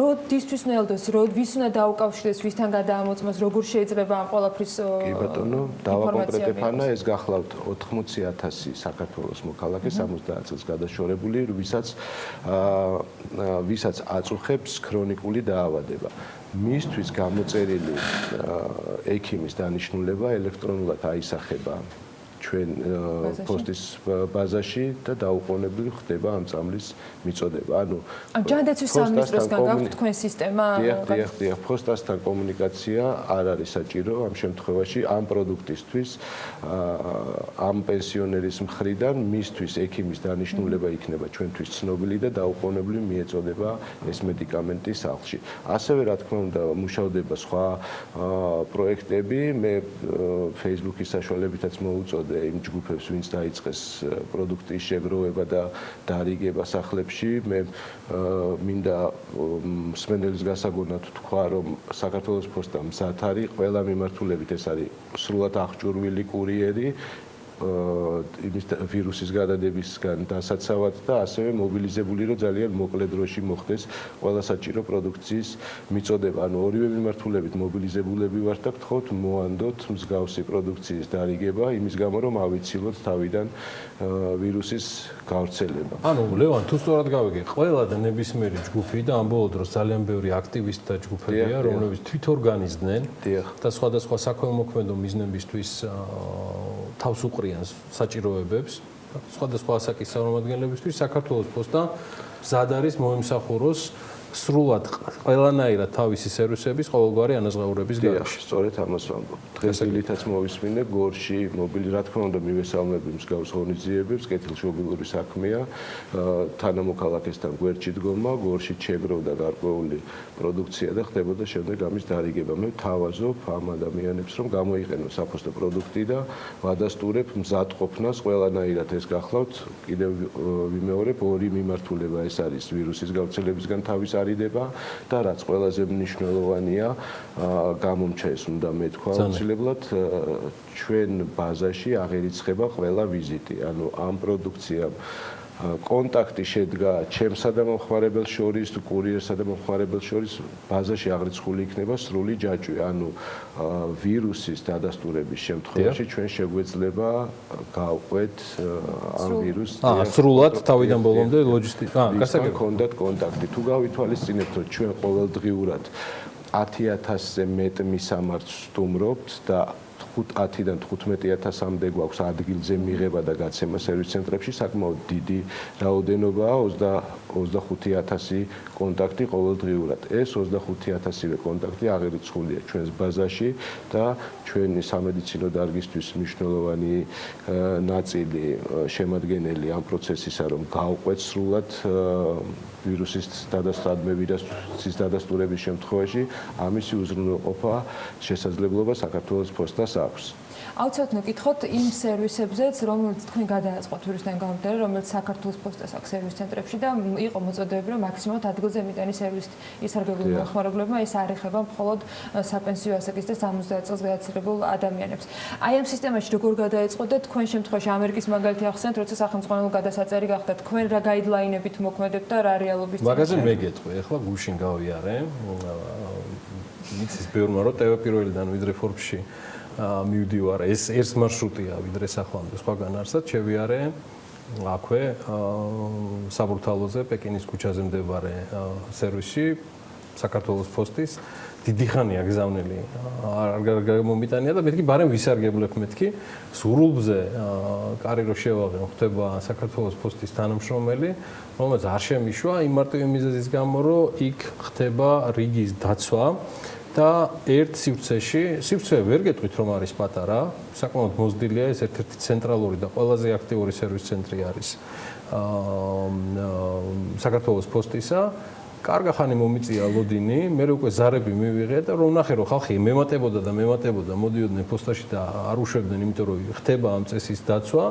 როდისთვის ნელდოს, ვის უნდა დაუკავშირდეს, ვისთან გადაამოწმოს, როგორ შეიძლება ამ ყველაფრის კი ბატონო, დავაკონკრეტებ ანა, ეს გახლავთ 80,000 საქართველოს მოქალაქე, 70 წელს გადაშორებული, ვისაც აწუხებს ქრონიკული დაავადება. მისთვის გამოწერილი ექიმის დანიშნულება ელექტრონულად აისახება ჩვენ პოსტის ბაზაში და დაუყოვნებლივ ხდება ამ წამლის მიწოდება. ანუ ჯანდაცვის სამინისტროსგან გაქვთ თქვენ სისტემა? დიახ, პოსტასთან კომუნიკაცია არ არის საჭირო ამ შემთხვევაში ამ პროდუქტისთვის ამ პენსიონერის მხრიდან მისთვის ექიმის დანიშნულება იქნება ჩვენთვის ცნობილი და დაუყოვნებლივ მიეწოდება ეს მედიკამენტი სახლში. ასევე რა თქმა უნდა მუშავდება სხვა პროექტები, მე Facebook-ის საშუალებითაც მოუწოდი ვუწევდე იმ ჯგუფებს, ვინც დაიწყეს პროდუქტის შეგროვება და დარიგება სახლებში. მე მინდა მსმენელის გასაგონად თქვა, რომ საქართველოს ფოსტა მზად არის, ყველა მიმართულებით ეს არის სრულად აღჭურვილი კურიერი. იმის ვირუსის გადადებისგან დასაცავად და ასევე მობილიზებული რომ ძალიან მოკლე დროში მოხდეს ყველა საჭირო პროდუქციის მიწოდება. ანუ ორივე მიმართულებით მობილიზებულები ვართ და გთხოვთ მოანდოთ მსგავსი პროდუქციის დარიგება იმის გამო რომ ავიცილოთ თავიდან ვირუსის გავრცელება. ანუ ლევან თუ სწორად გავიგე, ყველა და ნებისმიერი ჯგუფი და ამ ბოლო დროს ძალიან ბევრი აქტივისტი და ჯგუფებია, რომლებიც თვითორგანიზდნენ და სხვადასხვა საქველმოქმედო მიზნებისთვის თავს უყრიან საჭიროებებს სხვადასხვა ასაკის წარმომადგენლებისთვის საქართველოს ფოსტა მზად არის მოემსახუროს სრულად ყველანაირად თავისი სერვისების ყოველგვარი ანაზღაურების გარეშე. სწორედ ამას ვამბობ. დღეს დილითაც მოვისმინე გორში მობილი, რა თქმა უნდა, მივესალმები მსგავს ღონისძიებებს, კეთილშობილური საქმეა. თანამოქალაქესთან გვერდში დგომა, გორში შეგროვდა გარკვეული პროდუქცია და ხდებოდა შემდეგ ამის დარიგება. მე ვთავაზობ ამ ადამიანებს, რომ გამოიყენონ საფოსტო პროდუქტი და ვადასტურებ მზადყოფნას ყველანაირად ეს გახლავთ. კიდევ ვიმეორებ, ორი მიმართულება ეს არის ვირუსის გავრცელებისგან თავის არიდება და რაც ყველაზე მნიშვნელოვანია, გამომჩეს უნდა მეთქვა აუცილებლად ჩვენ ბაზაში აღერიცხება ყველა ვიზიტი. ანუ ამ პროდუქციამ კონტაქტი შედგა ჩემსა და მომხმარებელს შორის, კურიერსა და მომხმარებელს შორის ბაზაში აღრიცხული იქნება სრული ჯაჭვი. ანუ ვირუსის დადასტურების შემთხვევაში ჩვენ შეგვეძლება გავყვეთ ამ ვირუსს სრულად თავიდან ბოლომდე ლოჯისტიკა. გასაგებია კონდათ კონტაქტი. თუ გავითვალისწინებთ, რომ ჩვენ ყოველდღიურად 10,000-ზე მეტ მისამართს სტუმრობთ და 10-დან 15,000-მდე გვაქვს ადგილზე მიღება და გაცემა სერვის ცენტრებში, საკმაოდ დიდი რაოდენობაა 25,000 კონტაქტი ყოველდღიურად. ეს 25,000-ვე კონტაქტი აღერიცხულია ჩვენს ბაზაში და ჩვენი სამედიცინო დარგისთვის მნიშვნელოვანი ნაწილი შემადგენელი ამ პროცესისა, რომ გავყვეთ სრულად ვირუსის დადასტურების შემთხვევაში, ამისი უზრუნველყოფა შესაძლებლობა საქართველოს ფოსტას აქვს. აუცილებლად მეკითხოთ იმ სერვისებზეც, რომელიც თქვენ გადააწყოთ ვირუსთან გამომდინარე, რომელიც საქართველოს ფოსტას აქვს სერვის ცენტრებში და იყო მოწოდებები, რომ მაქსიმალურად ადგილზე მიტანი სერვისით ისარგებლო მომხმარებლებმა ეს არ ეხება მხოლოდ საპენსიო ასაკის და 70 წელს გადაცრებულ ადამიანებს. აი ამ სისტემაში როგორ გადაეწყოთ და თქვენ შემთხვევაში ამერიკის მაგალითი ახსენეთ, როცა სახელმწიფო გადასაწერი გახდა, თქვენ რა გაიდლაინებით მოქმედებთ და რა რეალობის მაგაზე მე გეტყვი, ახლა გუშინ გავიარე. მიცის ბევრმა რომ TV პირველიდან ვიდრე Forbes-ში მივდივარ, ეს ერთ მარშრუტია, ვიდრე სახვამდე სხვაგან არსად შევიარე აქვე საბრუთალოზე, პეკინის ქუჩაზე მდებარე სერვისში საქართველოს ფოსტის დიდი ხანია გზავნილი არ გამომიტანია და მეთქი ბარემ ვისარგებლებ მეთქი სრულბზე კარი რო შევაღე ხდება საქართველოს ფოსტის თანამშრომელი რომელიც არ შემიშვა იმ მარტივი მიზეზის გამო რომ იქ ხდება რიგის დაცვა და ერთ სივრცე ვერ გეტყვით რომ არის პატარა, საკმაოდ მოზრდილია ეს ერთ-ერთი ცენტრალური და ყველაზე აქტიური სერვის ცენტრი არის საქართველოს ფოსტისა. კარგა ხანი მომიწია ლოდინი, მე უკვე ზარები მივიღე და რომ ნახე რომ ხალხი მემატებოდა, მოდიოდნენ პოსტაში და არ უშვებდნენ, იმიტომ რომ ხდება ამ წესის დაცვა,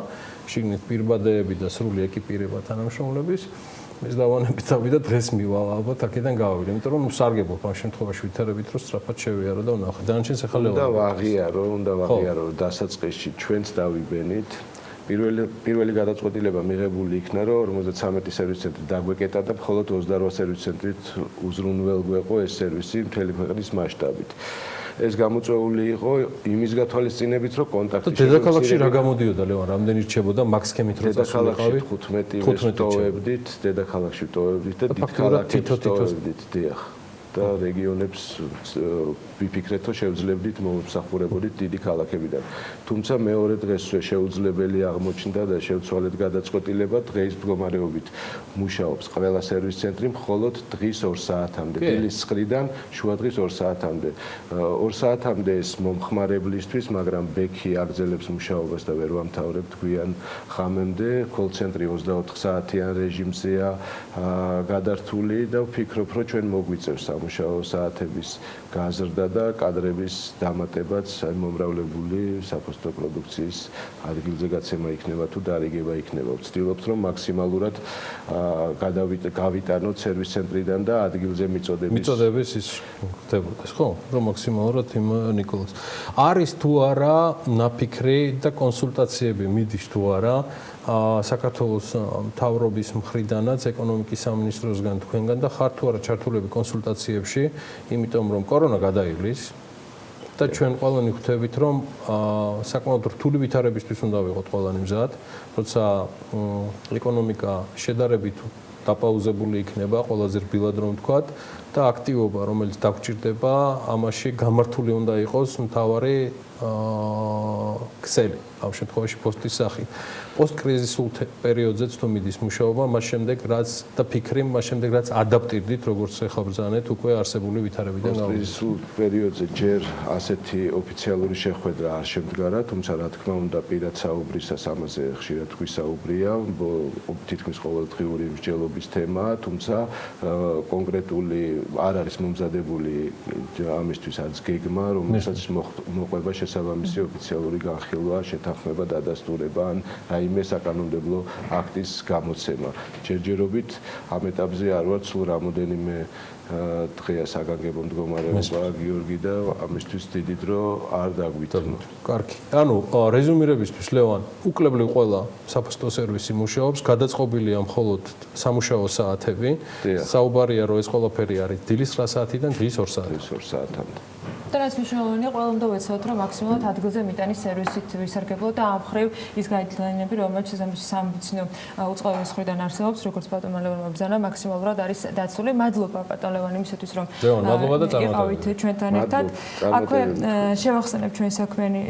შიგნით პირბადეები და სრული ეკიპირება თანამშრომლების. ეს დავანებით და დღეს მივალ ალბათ აქედან გავავიდე, იმიტომ რომ სარგებლობ ამ შემთხვევაში ვითარებით რომ სწრაფად შევიარო და ვნახე. დანარჩენს ახლა უნდა ვაღიარო დასაწყისში ჩვენც დავიბენით. პირველი გადაწყვეტილება მიღებული იქნა, რომ 53 სერვის ცენტრი დაგვეკეტა და მხოლოდ 28 სერვის ცენტრით უზრუნველგვეყო ეს სერვისი მთელი ქვეყნის მასშტაბით. ეს გამოწვეული იყო იმის გათვალისწინებით, რომ კონტაქტი დედაქალაქში რა გამოდიოდა ლევან, რამდენი რჩებოდა მაქს ქემით რო დედაქალაქში 15 ტოვებდით, დედაქალაქში ტოვებდით და დიდ ქალაქებში ტოვებდით, დიახ. და რეგიონებს ვიფიქრეთ, რომ შევძლებდით მომსახურებოდით დიდი ქალაქებიდან. თუმცა მეორე დღესვე შეუძლებელი აღმოჩნდა და შევცვალეთ გადაწყვეტილება დღეის მდგომარეობით მუშაობს ყველა სერვის ცენტრი მხოლოდ დღის 2 საათამდე, დილის 9-დან შუა დღის 2 საათამდე. 2 საათამდე ეს მომხმარებლისთვის, მაგრამ ბექი აგრძელებს მუშაობას და ვერ ვამთავრებთ გვიან ხამემდე. კოლ-ცენტრი 24 საათიან რეჟიმზეა გადართული და ვფიქრობ, რომ ჩვენ მოგვიწევს ამ სამუშაო საათების გაზრდა და კადრების დამატებაც მომრავლებული საფოსტო პროდუქციის ადგილზე გაცემა იქნება თუ დარიგება იქნება. ვცდილობთ რომ მაქსიმალურად გავიტანოთ სერვის ცენტრიდან და ადგილზე მიწოდების ის ხდებოდეს, ხო? რომ მაქსიმალურად იმ ნიკოლას. არის თუ არა ნაფიქრი და კონსულტაციები მიდის თუ არა საქართველოს მთავრობის მხრიდანაც ეკონომიკის სამინისტროსგან თქვენგან და ხარ თუ არა ჩართულები კონსულტაციებში, იმიტომ რომ კორონა გადაივლის და ჩვენ ყველანი ხვდებით რომ საკმაოდ რთული ვითარებისთვის უნდა ვიყოთ ყველანი მზად, როცა ეკონომიკა შედარებით დაპაუზებული იქნება, ყველაზე რბილად რომ ვთქვათ და აქტივობა, რომელიც დაგვჭირდება, ამაში გამართული უნდა იყოს მთავარი ქსელი, ამ შემთხვევაში პოსტის სახით. პოსტკრიზისულ პერიოდზეც თუ მიდის მუშაობა, მას შემდეგ რაც და ფიქრი, მას შემდეგ რაც ადაპტირდით, როგორც ახლა ბრძანეთ, უკვე არსებული ვითარებიდან გავიდეთ. პოსტკრიზისულ პერიოდზე ჯერ ასეთი ოფიციალური შეხვედრა არ შემდგარა, თუმცა რა თქმა უნდა, პირად საუბრისას ამაზე ხშირად გვისაუბრია, თითქმის ყოველდღიური მსჯელობის თემაა, თუმცა კონკრეტული არ არის მომზადებული ამისთვის არც გეგმა, რომელსაც მოყვება შესაბამისი ოფიციალური განხილვა, შეთანხმება, დადასტურება ან რაიმე საკანონმდებლო აქტის გამოცემა. ჯერჯერობით ამ ეტაპზე არ ვარ სულ რამოდენიმე დღეა საგანგებო მდგომარეობა გიორგი და ამისთვის დიდი დრო არ დაგვიტანოთ. კარგი. ანუ რეზუმირებისთვის ლევან, უკლებლივ ყველა საფოსტო სერვისი მუშაობს, გადაწყობილია მხოლოდ სამუშაო საათები. საუბარია რომ ეს ყველაფერი არის დილის 9 საათიდან დღის 2 საათამდე. და რაც მნიშვნელოვანია, ყველა უნდა ვეცადოთ, რომ მაქსიმალურად ადგილზე მიტანის სერვისით ვისარგებლოთ და ამ მხრივ ის გაიდლაინები, რომელიც სამედიცინო უწყებების მხრიდან არსებობს, როგორც ბატონმა ლევანმა ბრძანა, მაქსიმალურად არის დაცული. მადლობა ბატონ ლევან იმისათვის, რომ იყავით ჩვენთან ერთად. აქვე შევახსენებ ჩვენ საქმიანი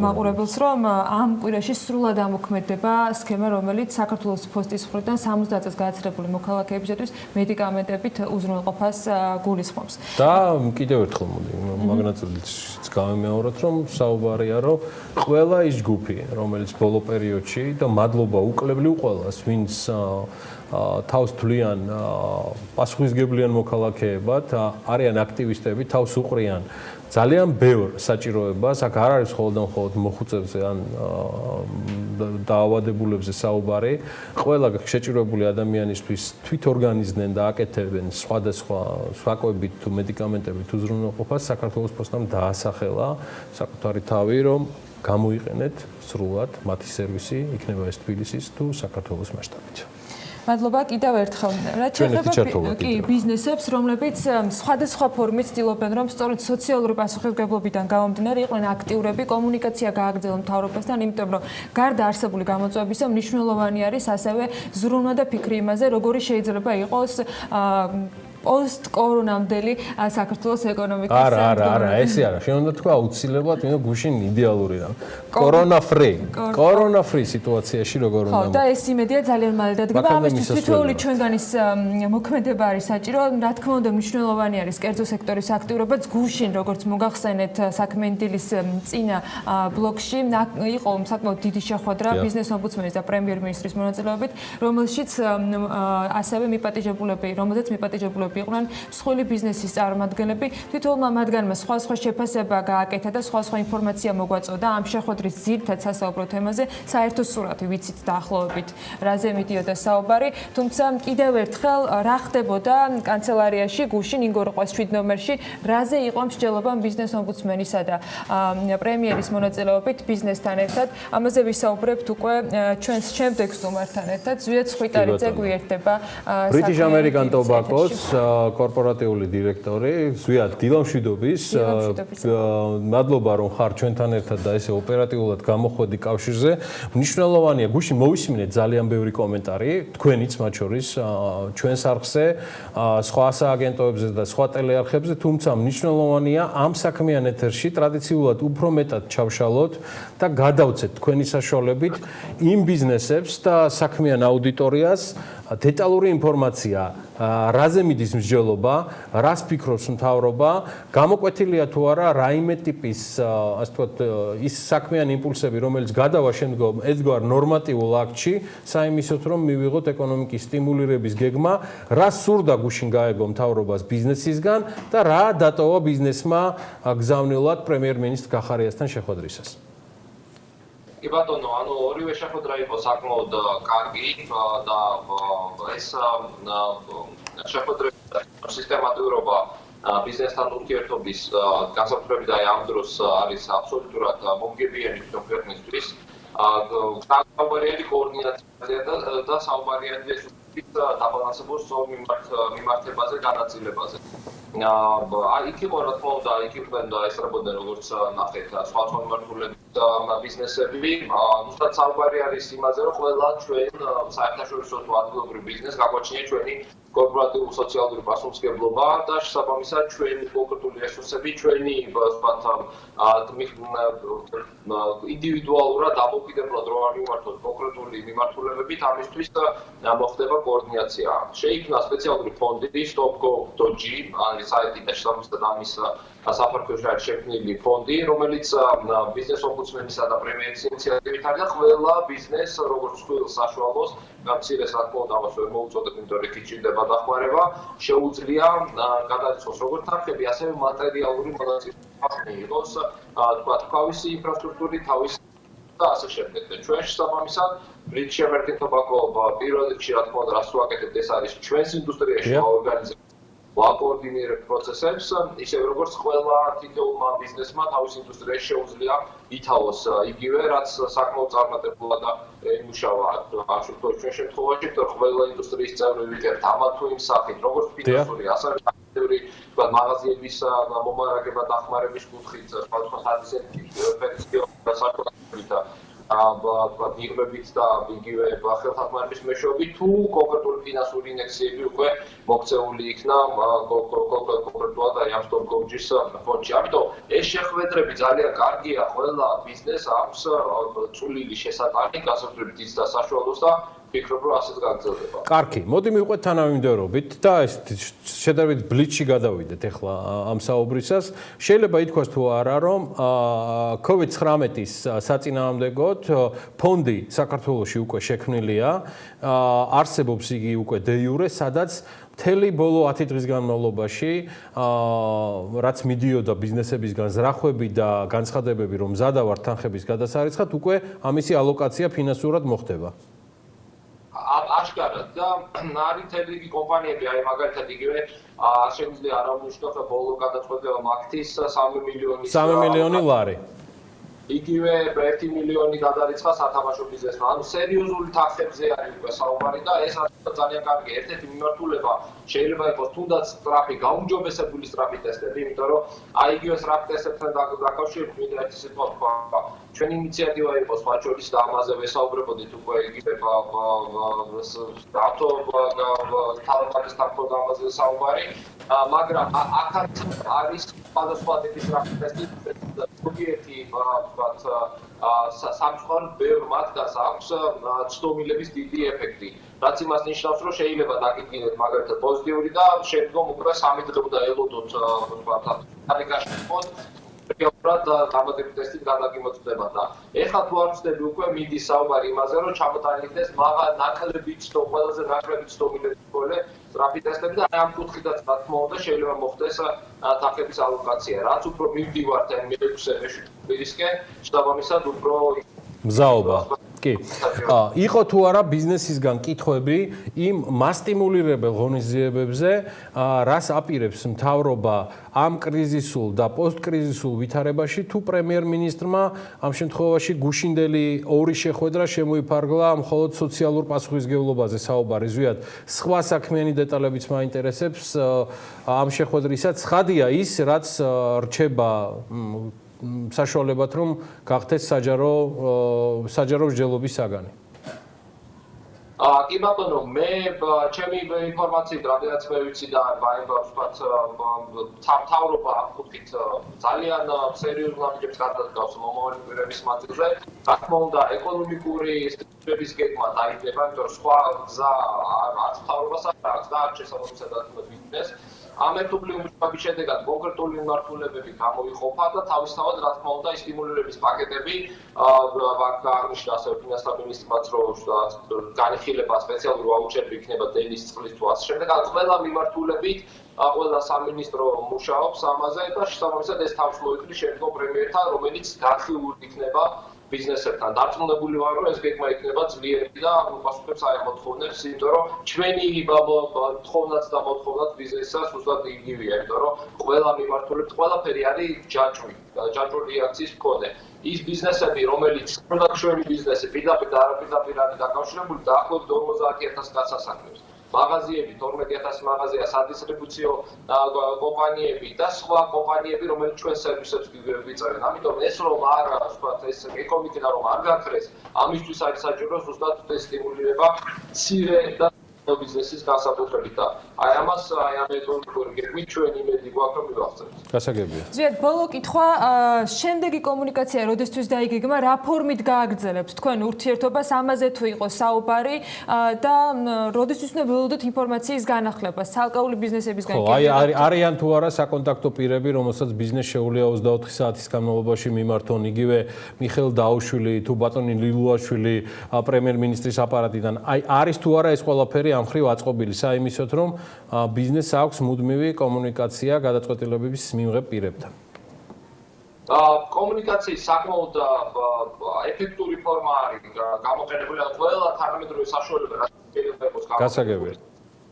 მაყურებელს, რომ ამ კვირაში სრულად ამოქმედება სქემა, რომელიც საქართველოს პოსტის მხრიდან 70 წელს გააცრებული მოქალაქეებისთვის მედიკამენტებით უზრუნველყოფას გულისხმობს. და კიდევ ერთხელ მოდი მაგნაცილიც გავიმეოროთ, რომ საუბარია, რომ ყველა ის ჯგუფი, რომელიც ბოლო პერიოდში და მადლობა უკლებლივ ყველას, ვინც თავს თვლიან პასუხისგებლიან მოქალაქეებად, არიან აქტივისტები, თავს უყრიან ძალიან ბევრ საჭიროებას, აქ არ არის მხოლოდ მოხუცებზე ან დაავადებულებზე საუბარი, ყველა შეჭიროებული ადამიანისთვის თვითორგანიზდნენ და აკეთებენ სხვადასხვა საკვებით თუ მედიკამენტებით უზრუნველყოფას, საქართველოს პოსტამ დაასახელა საკუთარი თავი, რომ გამოიყენეთ სრულად მათი სერვისი, იქნება ეს თბილისის თუ საქართველოს მასშტაბით. მადლობა კიდევ ერთხელ. რაც შეეხება ბიზნესებს, რომლებიც სხვადასხვა ფორმით ცდილობენ, რომ სწორედ სოციალური პასუხისმგებლობიდან გამომდინარე იყვნენ აქტიურები, კომუნიკაცია გააგრძელონ მთავრობასთან, იმიტომ რომ გარდა არსებული გამოწვევებისა, მნიშვნელოვანი არის ასევე ზრუნვა და ფიქრი იმაზე, როგორი შეიძლება იყოს პოსტ-კორონამდელი საქართველოს ეკონომიკის არა, ესე არა. შენ უნდა თქვა აუცილებლად, იმიტომ გუშინ იდეალური რა. კორონა ფრი სიტუაციაში როგორ უნდა. ხო, და ეს იმედია ძალიან მალე დადგება. ამისთვის თითოეული ჩვენგანის მოქმედება არის საჭირო. რა თქმა უნდა, მნიშვნელოვანი არის კერძო სექტორის აქტიურობაც. გუშინ, როგორც მოგახსენეთ, საქმიანი დილის წინა ბლოკში იყო საკმაოდ დიდი შეხვედრა ბიზნეს ომბუდსმენის და პრემიერ-მინისტრის მონაწილეობით, რომელშიც ასევე რომელზეც მიპატიჟებულები იყვნენ მსხვილი ბიზნესის წარმომადგენლები. თითოეულმა მათგანმა სხვა შეფასება გააკეთა და სხვა ინფორმაცია მოგვაწოდა ამ შეხვედრის ძირითად სასაუბრო თემაზე. საერთო სურათი ვიცით დაახლოებით რაზე მიდიოდა საუბარი, თუმცა კიდევ ერთხელ რა ხდებოდა კანცელარიაში გუშინ ინგოროყვას 7 ნომერში, რაზე იყო მსჯელობა ბიზნეს ომბუდსმენისა და პრემიერის მონაწილეობით ბიზნესთან ერთად. ამაზე ვისაუბრებთ უკვე ჩვენს შემდეგ სტუმართან ერთად. ზვიად ხვიტარიძე გვიერთდება British American Tobacco-ს კორპორატიული დირექტორი, ზვიად დილამშვიდობის. მადლობა რომ ხარ ჩვენთან ერთად და ესე ოპერატიულად გამოხვედი კავშირზე. მნიშვნელოვანია, გუშინ მოვისმინეთ ძალიან ბევრი კომენტარი, თქვენიც მათ შორის ჩვენს არხზე, სხვა სააგენტოებზე და სხვა ტელეარხებზე, თუმცა მნიშვნელოვანია ამ საქმიან ეთერში ტრადიციულად უფრო მეტად ჩავშალოთ და გადავცეთ თქვენი საშუალებით იმ ბიზნესებს და საქმიან აუდიტორიას დეტალური ინფორმაცია რაზე მიდის მსჯელობა, რას ფიქრობს მთავრობა, გამოკვეთილია თუ არა რაიმე ტიპის, ასე ვთქვათ, ის საქმიანი იმპულსები, რომელიც გადავა შემდგომ ერთგვარ ნორმატიულ აქტში, საიმისოდ რომ მივიღოთ ეკონომიკის სტიმულირების გეგმა, რა სურდა გუშინ გაეგო მთავრობას ბიზნესისგან და რა დატოვა ბიზნესმა გზავნილად პრემიერ-მინისტრ გახარიასთან შეხვედრისას. კი ბატონო, ანუ ორივე შეხვედრა იყო საკმაოდ კარგი და ეს შეხვედრების სისტემატურობა ბიზნესთან ურთიერთობის განსაკუთრებით აი ამ დროს არის აბსოლუტურად მომგებიანი ქვეყნისთვის. საუბარია კოორდინაციაზე და საუბარია დაბალანსებულ მიმართებაზე, განაწილებაზე. იქ იყო რა თქმა უნდა, იქ იყვნენ ესწრებოდნენ როგორც ნახეთ სხვა მიმართულებით ბიზნესები. ზუსტად საუბარი არის იმაზე, რომ ყველა ჩვენ საერთაშორისო ადგილობრივ ბიზნესს გაგვაჩნია ჩვენი კორპორატიული სოციალური პასუხისმგებლობა და შესაბამისად ჩვენი კონკრეტული რესურსები, ჩვენი ინდივიდუალურად დამოუკიდებლად რო არ მიმართოთ კონკრეტული მიმართულებებით, ამისთვის მოხდება კოორდინაცია. შეიქმნა სპეციალური ფონდი stop.go.g არის საიტი და შესაბამისად ამის საფარქვეში არის შექმნილი ფონდი, რომელიც ბიზნეს ომბუდსმენისა და პრემიერის ინიციატივით არის და ყველა ბიზნესს, როგორც წყვილ საშუალოს, გამცირეს რა თქმა უნდა ამას ვერ მოუწოდებ, იმიტომ რომ იქ ჭირდება დახმარება, შეუძლია გადაიწყოს როგორც თანხები, ასევე მატერიალური მონაწილეობა იყოს, თქვა თავისი ინფრასტრუქტურით, თავისი და ასე შემდეგ. ჩვენ შესაბამისად British American Tobacco პირველ რიგში რა თქმა უნდა რას ვაკეთებთ, ეს არის ჩვენს ინდუსტრიაში ორგანიზება ვაკოორდინირებ პროცესებს, ისე როგორც ყველა თითოეულმა ბიზნესმა თავის ინდუსტრიაში შეუძლია ითავოს იგივე, რაც საკმაოდ წარმატებულად იმუშავა ჩვენ შემთხვევაში, რომ ყველა ინდუსტრიის წევრი ვიყავთ ამა თუ იმ სახით, როგორც ფინანსური, ასევე ფინანსური, თქვა მაღაზიების მომარაგება დახმარების კუთხით, სხვადასხვა ხარჯზე ფერისკიობით მიღებით და იგივე ხელთათმარების მეშვეობით თუ კონკრეტული ფინანსური ინექციები უკვე მოქცეული იქნა კონკრეტულად აი ამ stop.go.g-ის ფონდში. ამიტომ ეს შეხვედრები ძალიან კარგია, ყველა ბიზნესს აქვს წვლილი შესატანი, განსაკუთრებით ის და საშუალოს და ფიქრობ რომ ასეც გაგრძელდება. კარგი, მოდი მივყვეთ თანამიმდევრობით და ეს შედარებით ბლიცში გადავიდეთ ახლა ამ საუბრისას. შეიძლება ითქვას თუ არა რომ COVID-19-ის საწინააღმდეგოდ ფონდი საქართველოში უკვე შექმნილია, არსებობს იგი უკვე დე იურე, სადაც მთელი ბოლო 10 დღის განმავლობაში რაც მიდიოდა ბიზნესებისგან ზრახვები და განცხადებები რომ მზადავართ თანხების გადასარიცხად, უკვე ამისი ალოკაცია ფინანსურად მოხდება. აშკარად და არის თელი კომპანიები, აი მაგალითად იგივე შეგვიძლია არ ვნიშნოთ ბოლო გადაწყვეტილება მაგთის 3 მილიონი ლარი. იგივე 1 მილიონი გადარიცხა სათამაშო ბიზნესმა. ანუ სერიოზული თანხებზე არის უკვე საუბარი და ეს ძალიან კარგი ერთ-ერთი მიმართულება შეიძლება იყოს თუნდაც სტრაფი, გაუმჯობესებული სტრაფი ტესტები, იმიტომ რომ აი იგივე სტრაფი ტესტებთან დაკავშირებით მინდა ერთი სიტყვა ვთქვა. ჩვენი ინიციატივა იყო სხვა შორის და ამაზე ვესაუბრებოდით უკვე იგივე თავის თანხმობა ამაზე საუბარი, მაგრამ აქაც არის სხვადასხვა ტიპის სტრაფი ტესტი, ზოგიერთი სამწუხაროდ ბევრ მათგანს აქვს ცდომილების დიდი ეფექტი. რაც იმას ნიშნავს, რომ შეიძლება დაგიდგინოთ მაგალითად პოზიტიური და შემდგომ უკვე 3 დღე უნდა ელოდოთ თანხაში ხოთ. რეალურად დამატებითი ტესტი გადაგიმოწმდება და ეხლა თუ არ ვწდები უკვე მიდის საუბარი იმაზე, რომ ჩამოტანილდეს ნაკლები ცდომილი, ყველაზე ნაკლები ცდომილების მქონე სტრაფი ტესტები და ამ კუთხითაც რა თქმა უნდა შეიძლება მოხდეს თანხების ალოკაცია. რაც უფრო მივდივართ ამ მე-6-7-ისკენ, შესაბამისად უფრო მზაობა. კი. იყო თუ არა ბიზნესისგან კითხვები იმ მასტიმულირებელ ღონისძიებებზე, რას აპირებს მთავრობა ამ კრიზისულ და პოსტკრიზისულ ვითარებაში, თუ პრემიერ-მინისტრმა ამ შემთხვევაში გუშინდელი ორი შეხვედრა შემოიფარგლა მხოლოდ სოციალურ პასუხისმგებლობაზე საუბარი. ზვიად, სხვა საქმიანი დეტალებიც მაინტერესებს ამ შეხვედრისაც. ცხადია ის, რაც რჩება საშუალებად რომ გახდეს საჯარო მსჯელობის საგანი. კი ბატონო, მე ჩემი ინფორმაციით, რამდენიც მე ვიცი და მთავრობა აკუთვნით ძალიან სერიოზულ ამბიებს გადადგავს მომავალი კვირების მანძილზე. რა თქმა უნდა, ეკონომიკური სტიმულების გეგმა დაიდება, იმიტომ რომ სხვა გზა არც მთავრობას აქვს და არც შესაბამისად ბიზნესს. ამ ერთობლივი მუშაობის შედეგად კონკრეტული მიმართულებები გამოიყოფა და თავისთავად რა თქმა უნდა სტიმულირების პაკეტები აღნიშნა ასევე ფინანსთა მინისტრმაც რომ განიხილება სპეციალური ვაუჩერები იქნება დენის წყლის თუ ასე შემდეგ. ყველა მიმართულებით ყველა სამინისტრო მუშაობს ამაზე და შესაბამისად ეს თავს მოიკლის შემდგომ პრემიერთან, რომელიც განხილული იქნება ბიზნესებთან. დარწმუნებული ვარ, რომ ეს გეგმა იქნება ძლიერი და უპასუხებს აი ამ მოთხოვნებს, იმიტომ რომ ჩვენი თხოვნაც და მოთხოვნაც ბიზნესსაც უბრალოდ იგივეა, იმიტომ რომ ყველა მიმართულებით ყველაფერი არის ჯაჭვური რეაქციის მქონე. ის ბიზნესები, რომელიც სრულად ჩვენი ბიზნესი პირდაპირ და არაპირდაპირ არის დაკავშირებული, დაახლოებით 50000 კაცს ასახავს. მაღაზიები, 12000 მაღაზია, სადისტრიბუციო კომპანიები და სხვა კომპანიები, რომელიც ჩვენ სერვისებს გვიწერენ. ამიტომ ეს რომ არ ეს ეკონომიკა რომ არ გაქრეს, ამისთვის არის საჭირო ზუსტად ეს სტიმულირება მცირე და ბიზნესის განსაკუთრებით და აი ამას აი ამ ეკონომიკური გეგმით ჩვენ იმედი გვაქვს რომ მივახცევთ. გასაგებია. ზიად, ბოლო კითხვა, შემდეგი კომუნიკაცია როდესთვის დაიგეგმა, რა ფორმით გააგრძელებთ თქვენ ურთიერთობას, ამაზე თუ იყო საუბარი და როდესთვის უნდა ველოდოთ ინფორმაციის განახლებას, ცალკეული ბიზნესებისგან. ხო, აი არიან თუ არა საკონტაქტო პირები, რომელსაც ბიზნეს შეუძლია 24 საათის განმავლობაში მიმართონ, იგივე მიხეილ დაუშვილი თუ ბატონი ლილუაშვილი პრემიერ-მინისტრის აპარატიდან. აი არის თუ არა ეს ყველაფერი ამ ხრივ აწყობილი საიმისოდ, რომ ბიზნესს აქვს მუდმივი კომუნიკაცია გადაწყვეტილებების მიმღებ პირებთან. კომუნიკაციის საკმაოდ ეფექტური ფორმა არის გამოყენებული ყველა თანამედროვე საშუალება, რაც შეიძლება იყოს გასაგებია.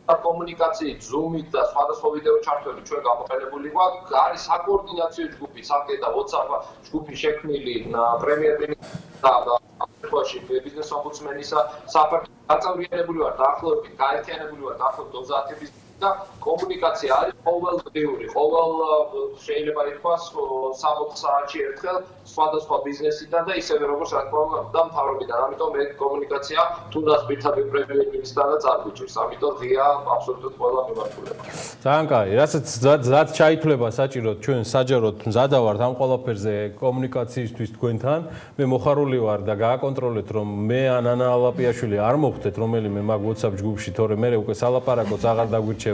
კომუნიკაციით, Zoom-ით და სხვადასხვა ვიდეო ჩართვები ჩვენ გამოყენებული გვაქვს. არის საკოორდინაციო ჯგუფი, SAP და WhatsApp ჯგუფი შექმნილი პრემიერ-მინისტრთან და აფრიკაში ბიზნეს ომბუდსმენისა საფრთხე გაწევრიანებული ვარ დაახლოებით გაერთიანებული ვარ დაახლოებით 30 ბიზნესი და კომუნიკაცია არის ყოველდღიური, შეიძლება ითქვას 60 საათში ერთხელ სხვადასხვა ბიზნესიდან და ისევე როგორც რა თქმა უნდა მთავრობიდან. ამიტომ ეს კომუნიკაცია თუნდაც პირდაპირ პრემიერ-მინისტრთანაც არ გვიჭირს. ამიტომ ღია აბსოლუტურად ყველა მიმართულება. ძალიან კაი, რასაც ზად ჩაითვლება საჭიროდ ჩვენ საჯაროდ მზადა ვართ ამ ყველაფერზე კომუნიკაციისთვის თქვენთან. მე მოხარული ვარ და გააკონტროლეთ რომ მე ან ანა ალაპიაშვილი არ მოხვდეთ რომელიმე მაგ WhatsApp ჯგუფში, თორემ მე უკვე სალაპარაკოც აღარ დაგვირჩება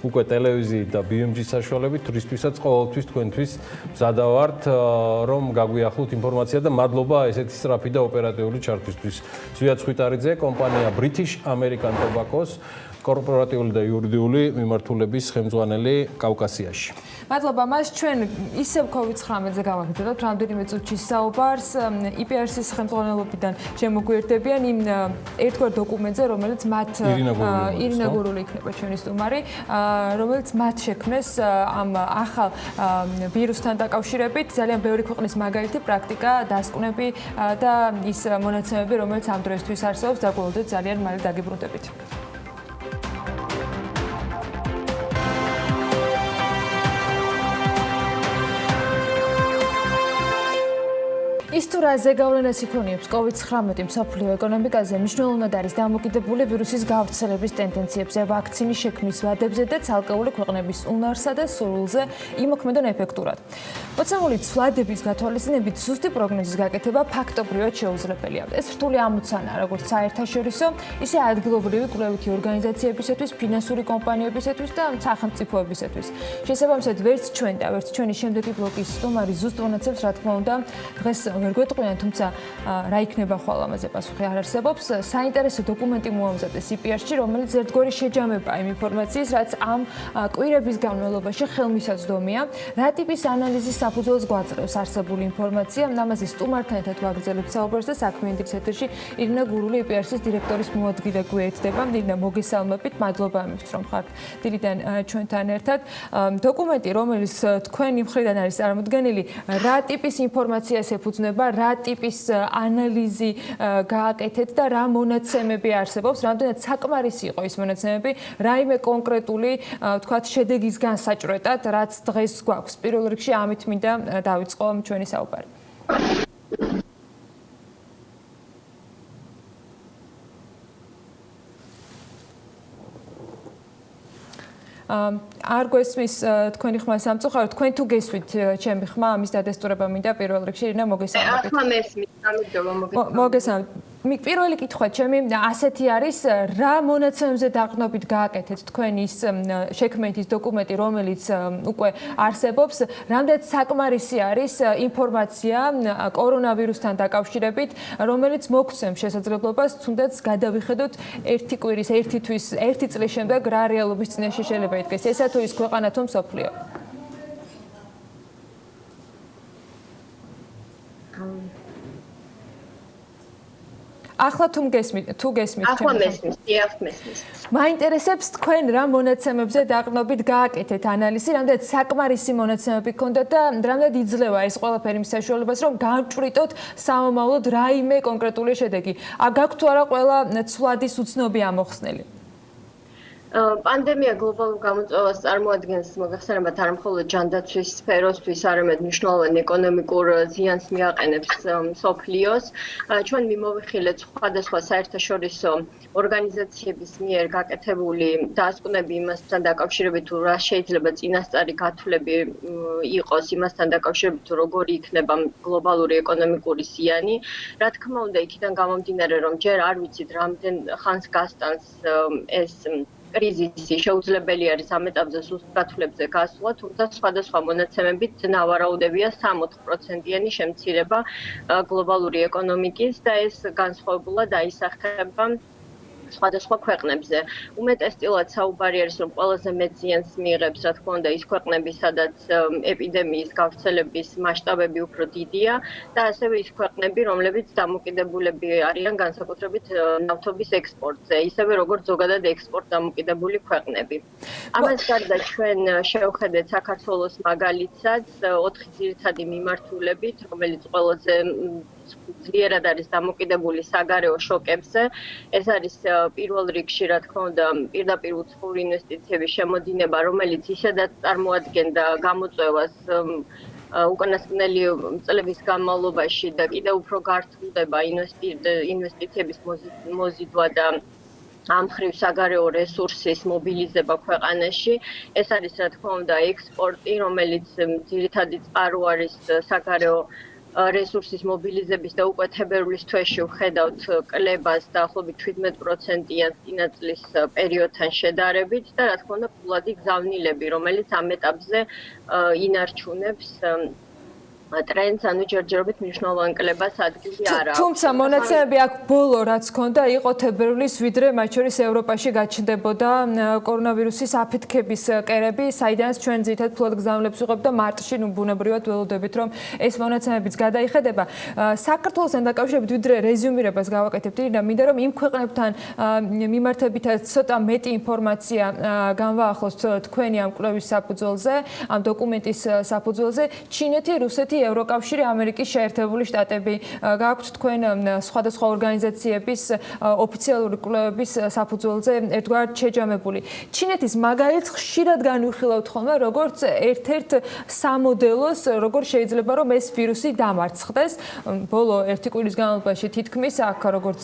უკვე ტელევიზიით და BMG-ის საშუალებით, თურისთვისაც ყოველთვის თქვენთვის მზადა ვართ რომ გაგვიახლოთ ინფორმაცია და მადლობა ესეთი სწრაფი და ოპერატიული ჩართვისთვის. ზვიად ხვიტარიძე, კომპანია British American Tobacco-ს კორპორატიული და იურიდიული მიმართულების ხელმძღვანელი კავკასიაში. მადლობა მას, ჩვენ ისევ COVID-19-ზე გავაგრძელებთ რამდენიმე წუთში საუბარს IPRC-ის ხელმძღვანელობიდან შემოგვიერთებიან იმ ერთგვარ დოკუმენტზე, რომელიც მათ ირინა გურული იქნება ჩვენი სტუმარი, რომელიც მათ შექმნეს ამ ახალ ვირუსთან დაკავშირებით, ძალიან ბევრი ქვეყნის მაგალითი, პრაქტიკა, დასკვნები და ის მონაცემები, რომელიც ამ დროისთვის არსებობს, დაგვალოდეთ ძალიან მალე დაგიბრუნდებით. ის თუ რა ზეგავლენას იქონიებს COVID-19 მსოფლიო ეკონომიკაზე მნიშვნელოვნად არის დამოკიდებული ვირუსის გავრცელების ტენდენციებზე, ვაქცინის შექმნის ვადებზე და ცალკეული ქვეყნების უნარსა და სურვილზე იმოქმედონ ეფექტურად. მოცემული ცვლადების გათვალისწინებით ზუსტი პროგნოზის გაკეთება ფაქტობრივად შეუძლებელია. ეს რთული ამოცანაა როგორც საერთაშორისო, ისე ადგილობრივი კვლევითი ორგანიზაციებისათვის, ფინანსური კომპანიებისათვის და სახელმწიფოებისათვის. შესაბამისად, ვერც ჩვენ და ვერც ჩვენი შემდეგი ბლოკის სტუმარი ზუსტ მონაცემს, რა თქმა უნდა, დღეს ვერ გვეტყვიან, თუმცა რა იქნება ხვალ ამაზე პასუხი არ არსებობს. საინტერესო დოკუმენტი მოამზადეს IPR-ში, რომელიც ერთგვარი შეჯამება იმ ინფორმაციის, რაც ამ კვირების განმავლობაში ხელმისაწვდომია. რა ტიპის ანალიზის საფუძველს გვაძლევს არსებული ინფორმაცია, ამაზე სტუმართან ერთად ვაგრძელებთ საუბარს და საქმიანი დილის ეთერში ირინა გურული IPR-ის დირექტორის მოადგილე გვერდება. ირინა, მოგესალმებით, მადლობა ამისთვის, რომ ხართ დილიდან ჩვენთან ერთად. დოკუმენტი, რომელიც თქვენი მხრიდან არის წარმოდგენილი, რა ტიპის ინფორმაციას ეფუძნება, რა ტიპის ანალიზი გააკეთეთ და რა მონაცემები არსებობს, რამდენად საკმარისი იყო ის მონაცემები, რაიმე კონკრეტული, თქვათ, შედეგის განსაჭრეტად, რაც დღეს გვაქვს. პირველ რიგში ამით მინდა დავიწყო ჩვენი საუბარი. არ გვესმის თქვენი ხმა სამწუხაროდ, თქვენ თუ გესვით ჩემი ხმა ამის დადასტურება მინდა პირველ რიგში, რინა მოგესალმებით. ახლა მესმის, ამიტომ მოგესალმებით. პირველი კითხვა ჩემი ასეთი არის, რა მონაცემებზე დაყრდნობით გააკეთეთ თქვენ ის შექმნის დოკუმენტი, რომელიც უკვე არსებობს, რამდენად საკმარისი არის ინფორმაცია კორონავირუსთან დაკავშირებით, რომელიც მოგცემს შესაძლებლობას თუნდაც გადავიხედოთ ერთი კვირის, ერთი თვის, ერთი წლის შემდეგ რა რეალობის წინაშე შეიძლება იდგეს. ესა თუ ის ქვეყანა თუ მსოფლიო. ახლა თუ გესმით, ახლა მესმის, დიახ მესმის. მაინტერესებს თქვენ რა მონაცემებზე დაყრდნობით გააკეთეთ ანალიზი, რამდენად საკმარისი მონაცემები გქონდათ და რამდენად იძლევა ეს ყველაფერი მის საშუალებას, რომ გავჭვრიტოთ სამომავლოდ რაიმე კონკრეტული შედეგი. გაქვთ თუ არა ყველა ცვლადის უცნობი ამოხსნელი? პანდემია გლობალურ გამოწვევას წარმოადგენს მოგახსენებათ არა მხოლოდ ჯანდაცვის სფეროსთვის, არამედ მნიშვნელოვან ეკონომიკურ ზიანს მიაყენებს მსოფლიოს. ჩვენ მიმოვიხილეთ სხვადასხვა საერთაშორისო ორგანიზაციების მიერ გაკეთებული დასკვნები იმასთან დაკავშირებით, თუ რა შეიძლება წინასწარი გათვლები იყოს იმასთან დაკავშირებით, თუ როგორი იქნება გლობალური ეკონომიკური ზიანი. რა თქმა უნდა, იქიდან გამომდინარე, რომ ჯერ არ ვიცით რამდენ ხანს გასტანს ეს კრიზისი, შეუძლებელი არის ამ ეტაპზე სუსტ გათვლებზე გასვლა, თუმცა სხვადასხვა მონაცემებით ნავარაუდებია 60%-იანი შემცირება გლობალური ეკონომიკის და ეს განსხვავებულად აისახება სხვადასხვა ქვეყნებზე. უმეტესწილად საუბარი არის, რომ ყველაზე მეტ ზიანს მიიღებს, რა თქმა უნდა, ის ქვეყნები, სადაც ეპიდემიის გავრცელების მასშტაბები უფრო დიდია და ასევე ის ქვეყნები, რომლებიც დამოკიდებულები არიან განსაკუთრებით ნავთობის ექსპორტზე, ისევე როგორც ზოგადად ექსპორტ დამოკიდებული ქვეყნები. ამას გარდა ჩვენ შევხედეთ საქართველოს მაგალითსაც 4 ძირითადი მიმართულებით, რომელიც ყველაზე ძლიერად არის დამოკიდებული საგარეო შოკებზე. ეს არის პირველ რიგში, რა თქმა უნდა, პირდაპირ უცხოური ინვესტიციების შემოდინება, რომელიც ისედაც წარმოადგენდა გამოწვევას უკანასკნელი წლების განმავლობაში და კიდევ უფრო გართულდება ინვესტიციების მოზიდვა და ამ მხრივ საგარეო რესურსის მობილიზება ქვეყანაში. ეს არის, რა თქმა უნდა, ექსპორტი, რომელიც ძირითადი წყარო არის საგარეო რესურსის მობილიზების და უკვე თებერვლის თვეში ვხედავთ კლებას დაახლოებით 17%-იან წინა წლის პერიოდთან შედარებით და რა თქმა უნდა ფულადი გზავნილები, რომელიც ამ ეტაპზე ინარჩუნებს ტრენდს, ანუ ჯერჯერობით მნიშვნელოვან კლებას ადგილი არ აქვს. თუმცა მონაცემები აქ ბოლო რაც ჰქონდა, იყო თებერვლის, ვიდრე მათ შორის ევროპაში გაჩნდებოდა კორონავირუსის აფეთქების კერები, საიდანაც ჩვენ ძირითადად ფულად გზავნილებს ვიღებთ და მარტში ბუნებრივად ველოდებით, რომ ეს მონაცემებიც გადაიხედება. საქართველოსთან დაკავშირებით ვიდრე რეზიუმირებას გავაკეთებთ, მინდა რომ იმ ქვეყნებთან მიმართებითაც ცოტა მეტი ინფორმაცია განვაახლოთ თქვენი ამ კვლევის საფუძველზე, ამ დოკუმენტის საფუძველზე. ჩინეთი, რუსეთი, ევროკავშირი, ამერიკის შეერთებული შტატები. გააქვთ თქვენ სხვადასხვა ორგანიზაციების ოფიციალური კვლევების საფუძველზე ერთგვარად შეჯამებული. ჩინეთის მაგალითს ხშირად განვიხილავთ ხოლმე, როგორც ერთ-ერთ სამოდელოს, როგორ შეიძლება რომ ეს ვირუსი დამარცხდეს. ბოლო ერთი კვირის განმავლობაში თითქმის აქ როგორც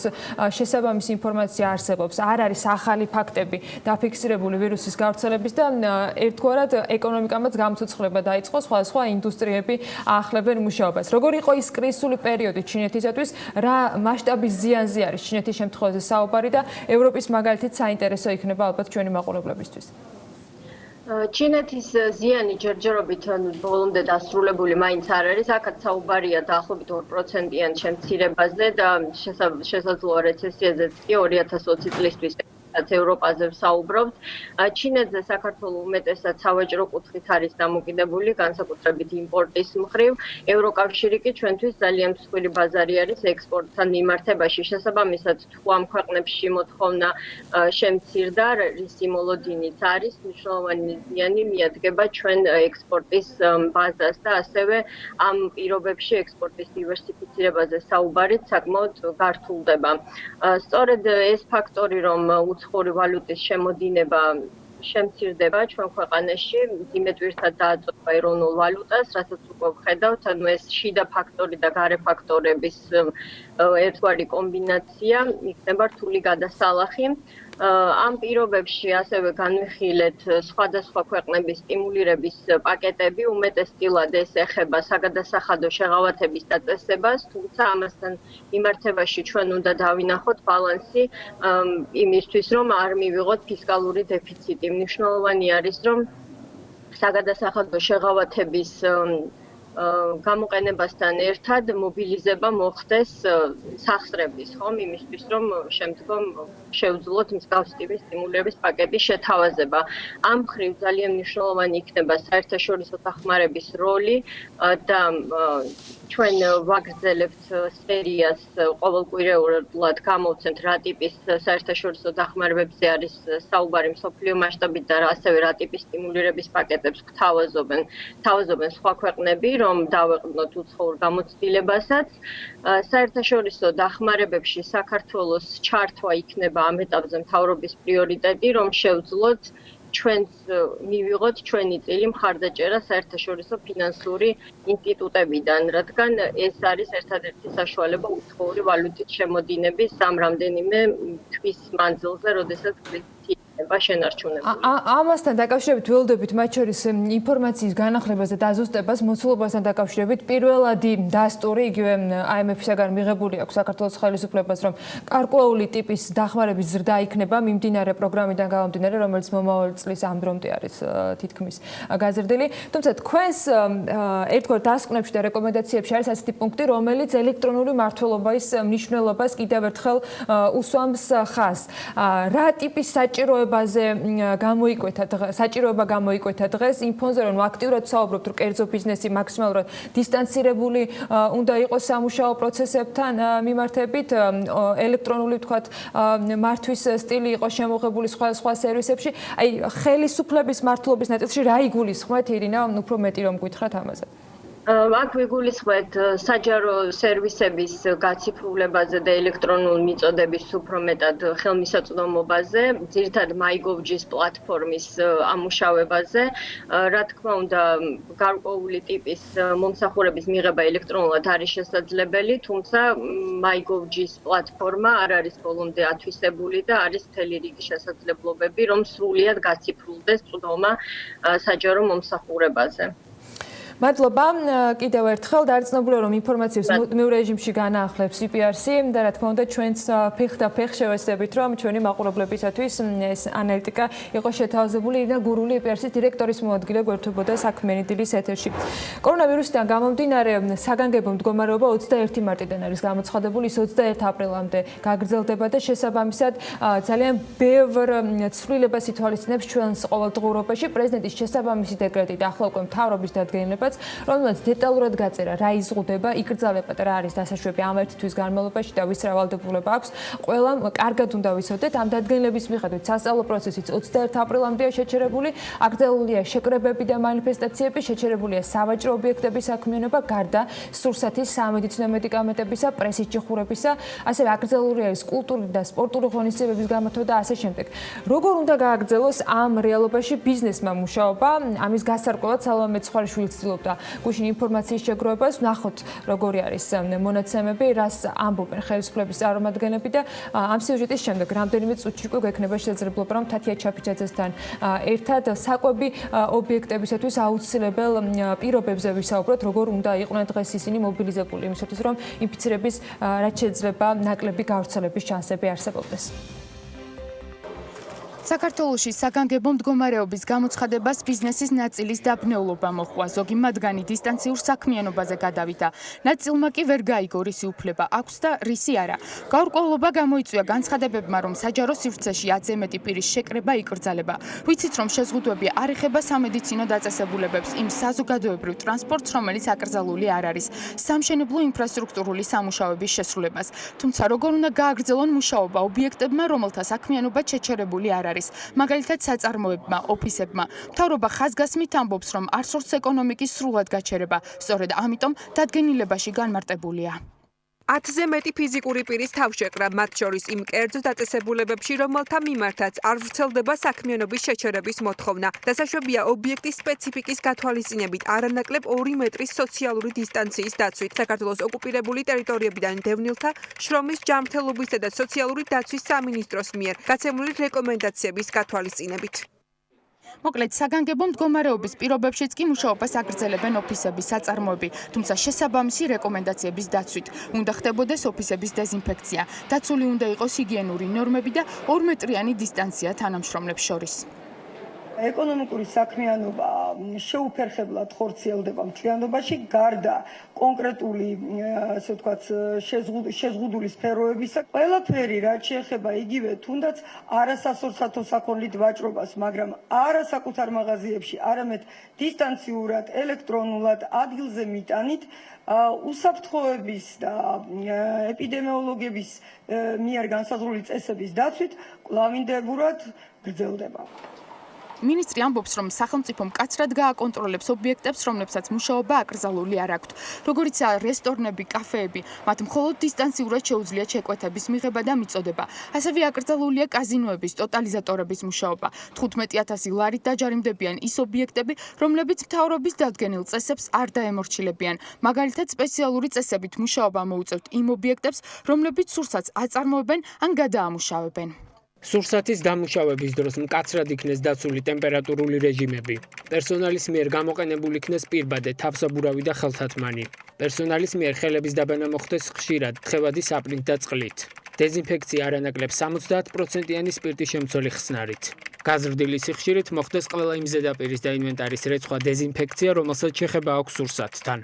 შესაბამისი ინფორმაცია არსებობს, არ არის ახალი ფაქტები დაფიქსირებული ვირუსის გავრცელების და ერთგვარად ეკონომიკამაც გამცოცხლება დაიწყო, სხვადასხვა ინდუსტრიები ახლებენ მუშაობას. როგორ იყო ის კრიზისული პერიოდი ჩინეთისათვის, რა მასშტაბის ზიანზე არის ჩინეთის შემთხვევაში საუბარი და ევროპის მაგალითით საინტერესო იქნება ალბათ ჩვენი მაყურებლებისთვის. ჩინეთის ზიანი ჯერჯერობით ბოლომდე დასრულებული მაინც არ არის, აქაც საუბარია დაახლოებით 2%-იან შემცირებაზე და შესაძლოა რეცესიაზეც კი 2020 წლისთვის ევროპაზე ვსაუბრობთ. ჩინეთზე საქართველოს უმეტესად სავაჭრო კუთხით არის დამოკიდებული, განსაკუთრებით იმპორტის მხრივ. ევროკავშირი კი ჩვენთვის ძალიან მსხვილი ბაზარი არის ექსპორტთან მიმართებაში. შესაბამისად, თუ ამ ქვეყნებში მოთხოვნა შემცირდა, რისი მოლოდინიც არის, მნიშვნელოვანი ზიანი მიადგება ჩვენ ექსპორტის ბაზას და ასევე ამ პირობებში ექსპორტის დივერსიფიცირებაზე საუბარით საკმაოდ გართულდება. სწორედ ეს ფაქტორი, რომ უცხოური ვალუტის შემოდინება შემცირდება ჩვენ ქვეყანაში, იმედვირთად დააწოვა ეროვნულ ვალუტას, რასაც უკვე ვხედავთ, ანუ ეს შიდა ფაქტორი და გარე ფაქტორების ერთგვარი კომბინაცია იქნება რთული გადასალახი. ამ პირობებში ასევე განვიხილეთ სხვადასხვა ქვეყნების სტიმულირების პაკეტები, უმეტესწილად ეს ეხება საგადასახადო შეღავათების დაწესებას, თუმცა ამასთან მიმართებაში ჩვენ უნდა დავინახოთ ბალანსი იმისთვის, რომ არ მივიღოთ ფისკალური დეფიციტი. მნიშვნელოვანი არის, რომ საგადასახადო შეღავათების გამოყენებასთან ერთად მობილიზება მოხდეს სახსრების, ხომ, იმისთვის, რომ შემდგომ შევძლოთ მსგავს ტიპის სტიმულირების პაკეტის შეთავაზება. ამ მხრივ ძალიან მნიშვნელოვანი იქნება საერთაშორისო დახმარების როლი და ჩვენ ვაგრძელებთ სერიას ყოველკვირეულად გამოვცემთ რა ტიპის საერთაშორისო დახმარებებზე არის საუბარი მსოფლიო მასშტაბით და ასევე რა ტიპის სტიმულირების პაკეტებს გთავაზობენ სხვა ქვეყნები, რომ დავეყრდნოთ უცხოურ გამოცდილებასაც. საერთაშორისო დახმარებებში საქართველოს ჩართვა იქნება ამ ეტაპზე მთავრობის პრიორიტეტი, რომ შევძლოთ ჩვენს მივიღოთ ჩვენი წილი მხარდაჭერა საერთაშორისო ფინანსური ინსტიტუტებიდან, რადგან ეს არის ერთადერთი საშუალება უცხოური ვალუტით შემოდინების ამ რამდენიმე თვის მანძილზე, როდესაც კრიზისი შენარჩუნებული. ამასთან დაკავშირებით ველოდებით მათ შორის ინფორმაციის განახლებას და დაზუსტებას მოცულობასთან დაკავშირებით პირველადი დასტური იგივე IMF-ისგან მიღებული აქვს საქართველოს ხელისუფლებას, რომ გარკვეული ტიპის დახმარების ზრდა იქნება მიმდინარე პროგრამიდან გამომდინარე, რომელიც მომავალ წლის ამ დრომდე არის თითქმის გაზრდილი. თუმცა თქვენს ერთგვარ დასკვნებში და რეკომენდაციებში არის ასეთი პუნქტი, რომელიც ელექტრონული მმართველობის მნიშვნელობას კიდევ ერთხელ უსვამს ხაზს. რა ტიპის საჭიროება გამოიკვეთა დღეს იმ ფონზე, რომ აქტიურად საუბრობთ, რომ კერძო ბიზნესი მაქსიმალურად დისტანცირებული უნდა იყოს სამუშაო პროცესებთან მიმართებით, ელექტრონული თქვათ მართვის სტილი იყოს შემოღებული სხვა სერვისებში. აი, ხელისუფლების მართლობის ნაწილში რა იგულისხმეთ, ირინა, უფრო მეტი რომ გითხრათ ამაზე? აქ ვიგულისხმეთ საჯარო სერვისების გაციფრულებაზე და ელექტრონული მიწოდების უფრო მეტად ხელმისაწვდომობაზე, ძირითადად MyGov.gis პლატფორმის ამუშავებაზე. რა თქმა უნდა, გარკვეული ტიპის მომსახურების მიღება ელექტრონულად არის შესაძლებელი, თუმცა MyGov.gis პლატფორმა არ არის ბოლომდე ათვისებული და არის მთელი რიგი შესაძლებლობები, რომ სრულიად გაციფრულდეს წვდომა საჯარო მომსახურებაზე. მადლობა. კიდევ ერთხელ დარწმუნებული რომ ინფორმაციას მუდმივ რეჟიმში განაახლებს CPRC და რა თქმა უნდა ჩვენც ფეხ შევეცდებით რომ ჩვენი მაყურებლებისათვის ეს ანალიტიკა იყოს შეთავაზებული და გურული CPRC-ის დირექტორის მოადგილე გვერდებოდა საქმიანი დილის ეთერში. კორონავირუსიდან გამომდინარე საგანგებო მდგომარეობა 21 მარტიდან არის გამოცხადებული, ის 21 აპრილამდე გაგრძელდება და შესაბამისად ძალიან ბევრ ცვლილებას ითვალისწინებს ჩვენს ყოველდღიურობაში. პრეზიდენტის შესაბამისი დეკრეტი და ახლა უკვე მთავრობის დადგენილება, რომელსაც დეტალურად გაწერა რა იზღუდება, იკრძალება და რა არის დასაშვები ამ ერთი თვის განმავლობაში და ვის რა ვალდებულება აქვს. ყველამ კარგად უნდა ვიცოდეთ, ამ დადგენილების მიხედვით სასწავლო პროცესიც 21 აპრილამდეა შეჩერებული, აკრძალულია შეკრებები და მანიფესტაციები, შეჩერებულია სავაჭრო ობიექტების საქმიანობა, გარდა სურსათის სამედიცინო მედიკამენტებისა, პრესის ჩიხურებისა, ასევე აკრძალულია კულტურული და სპორტული ღონისძიებების გამართვა და ასე შემდეგ. როგორ უნდა გააგრძელოს ამ რეალობაში ბიზნესმა მუშაობა? ამის გასარკვევად სალომე ცხვარიშვილიც და გუშინ ინფორმაციის შეგროვებას ვნახოთ როგორი არის მონაცემები, რას ამბობენ ხელისუფლების წარმომადგენლები და ამ სიუჟეტის შემდეგ რამდენიმე წუთში უკვე გვექნება შესაძლებლობა რომ თათია ჩაფიჩაძესთან ერთად საკვები ობიექტებისათვის აუცილებელ პირობებზე ვისაუბროთ, როგორ უნდა იყვნენ დღეს ისინი მობილიზებული იმისათვის რომ ინფიცირების რაც შეიძლება ნაკლები გავრცელების შანსები არსებობდეს. საქართველოში საგანგებო მდგომარეობის გამოცხადებას ბიზნესის ნაწილის დაბნეულობა მოჰყვა. ზოგი მათგანი დისტანციურ საქმიანობაზე გადავიდა. ნაწილმა კი ვერ გაიგო რისი უფლება აქვს და რისი არა. გაურკვევლობა გამოიწვია განცხადებებმა, რომ საჯარო სივრცეში 10-ზე მეტი პირის შეკრება იკრძალება. ვიცით, რომ შეზღუდვები არ ეხება სამედიცინო დაწესებულებებს, იმ საზოგადოებრივ ტრანსპორტს, რომელიც აკრძალული არ არის, სამშენებლო ინფრასტრუქტურული სამუშაოების შესრულებას. თუმცა როგორ უნდა გააგრძელონ მუშაობა ობიექტებმა, რომელთა საქმიანობა შეჩერებული არ არის. მაგალითად საწარმოებმა, ოფისებმა. მთავრობა ხაზგასმით ამბობს, რომ არსორს ეკონომიკის სრულად გაჩერება. სწორედ ამიტომ დადგენილებაში განმარტებულია. 10-ზე მეტი ფიზიკური პირის თავშეკრა, მათ შორის იმ კერძო დაწესებულებებში, რომელთა მიმართაც არ ვრცელდება საქმიანობის შეჩერების მოთხოვნა. დასაშვებია ობიექტის სპეციფიკის გათვალისწინებით არანაკლებ 2 მეტრის სოციალური დისტანციის დაცვით. საქართველოს ოკუპირებული ტერიტორიებიდან დევნილთა შრომის ჯანმრთელობისა და სოციალური დაცვის სამინისტროს მიერ გაცემული რეკომენდაციების გათვალისწინებით. მოკლედ, საგანგებო მდგომარეობის პირობებშიც კი მუშაობას აგრძელებენ ოფისების საწარმოები, თუმცა შესაბამისი რეკომენდაციების დაცვით. უნდა ხდებოდეს ოფისების დეზინფექცია, დაცული უნდა იყოს ჰიგიენური ნორმები და 2 მეტრიანი დისტანცია თანამშრომლებს შორის. ეკონომიკური საქმიანობა შეუფერხებლად ხორციელდება მთლიანობაში, გარდა კონკრეტული, ასე ვთქვათ, შეზღუდული სფეროებისა. ყველაფერი, რაც შეეხება იგივე თუნდაც არასასურსათო საქონლით ვაჭრობას, მაგრამ არა საკუთარ მაღაზიებში, არამედ დისტანციურად, ელექტრონულად, ადგილზე მიტანით, უსაფრთხოების და ეპიდემიოლოგების მიერ განსაზღვრული წესების დაცვით კვლავინდებურად გრძელდება. მინისტრი ამბობს, რომ სახელმწიფო მკაცრად გააკონტროლებს ობიექტებს, რომლებსაც მუშაობა აკრძალული არ აქვთ. როგორიცაა რესტორნები, კაფეები, მათ მხოლოდ დისტანციურად შეუძლია შეკვეთების მიღება და მიწოდება. ასევე აკრძალულია კაზინოების, ტოტალიზატორების მუშაობა. 15,000 ლარით დაჯარიმდებიან ის ობიექტები, რომლებიც მთავრობის დადგენილ წესებს არ დაემორჩილებიან. მაგალითად, სპეციალური წესებით მუშაობა მოუწევთ იმ ობიექტებს, რომლებიც სურსათს აწარმოებენ ან გადაამუშავებენ. სურსათის დამუშავების დროს მკაცრად იქნეს დაცული ტემპერატურული რეჟიმები. პერსონალის მიერ გამოყენებული იქნეს პირბადე, თავსაბურავი და ხელთათმანი. პერსონალის მიერ ხელების დაბანა მოხდეს ხშირად, თხევადი საპრინტ და წყლით. დეზინფექცია არანაკლებ 70%-იანი სპირტის შემცველი ხსნარით. გაზრდილი სიხშირით მოხდეს ყველა იმ ზედაპირის და ინვენტარის რეცხვა დეზინფექცია, რომელსაც შეხება აქვს სურსათთან.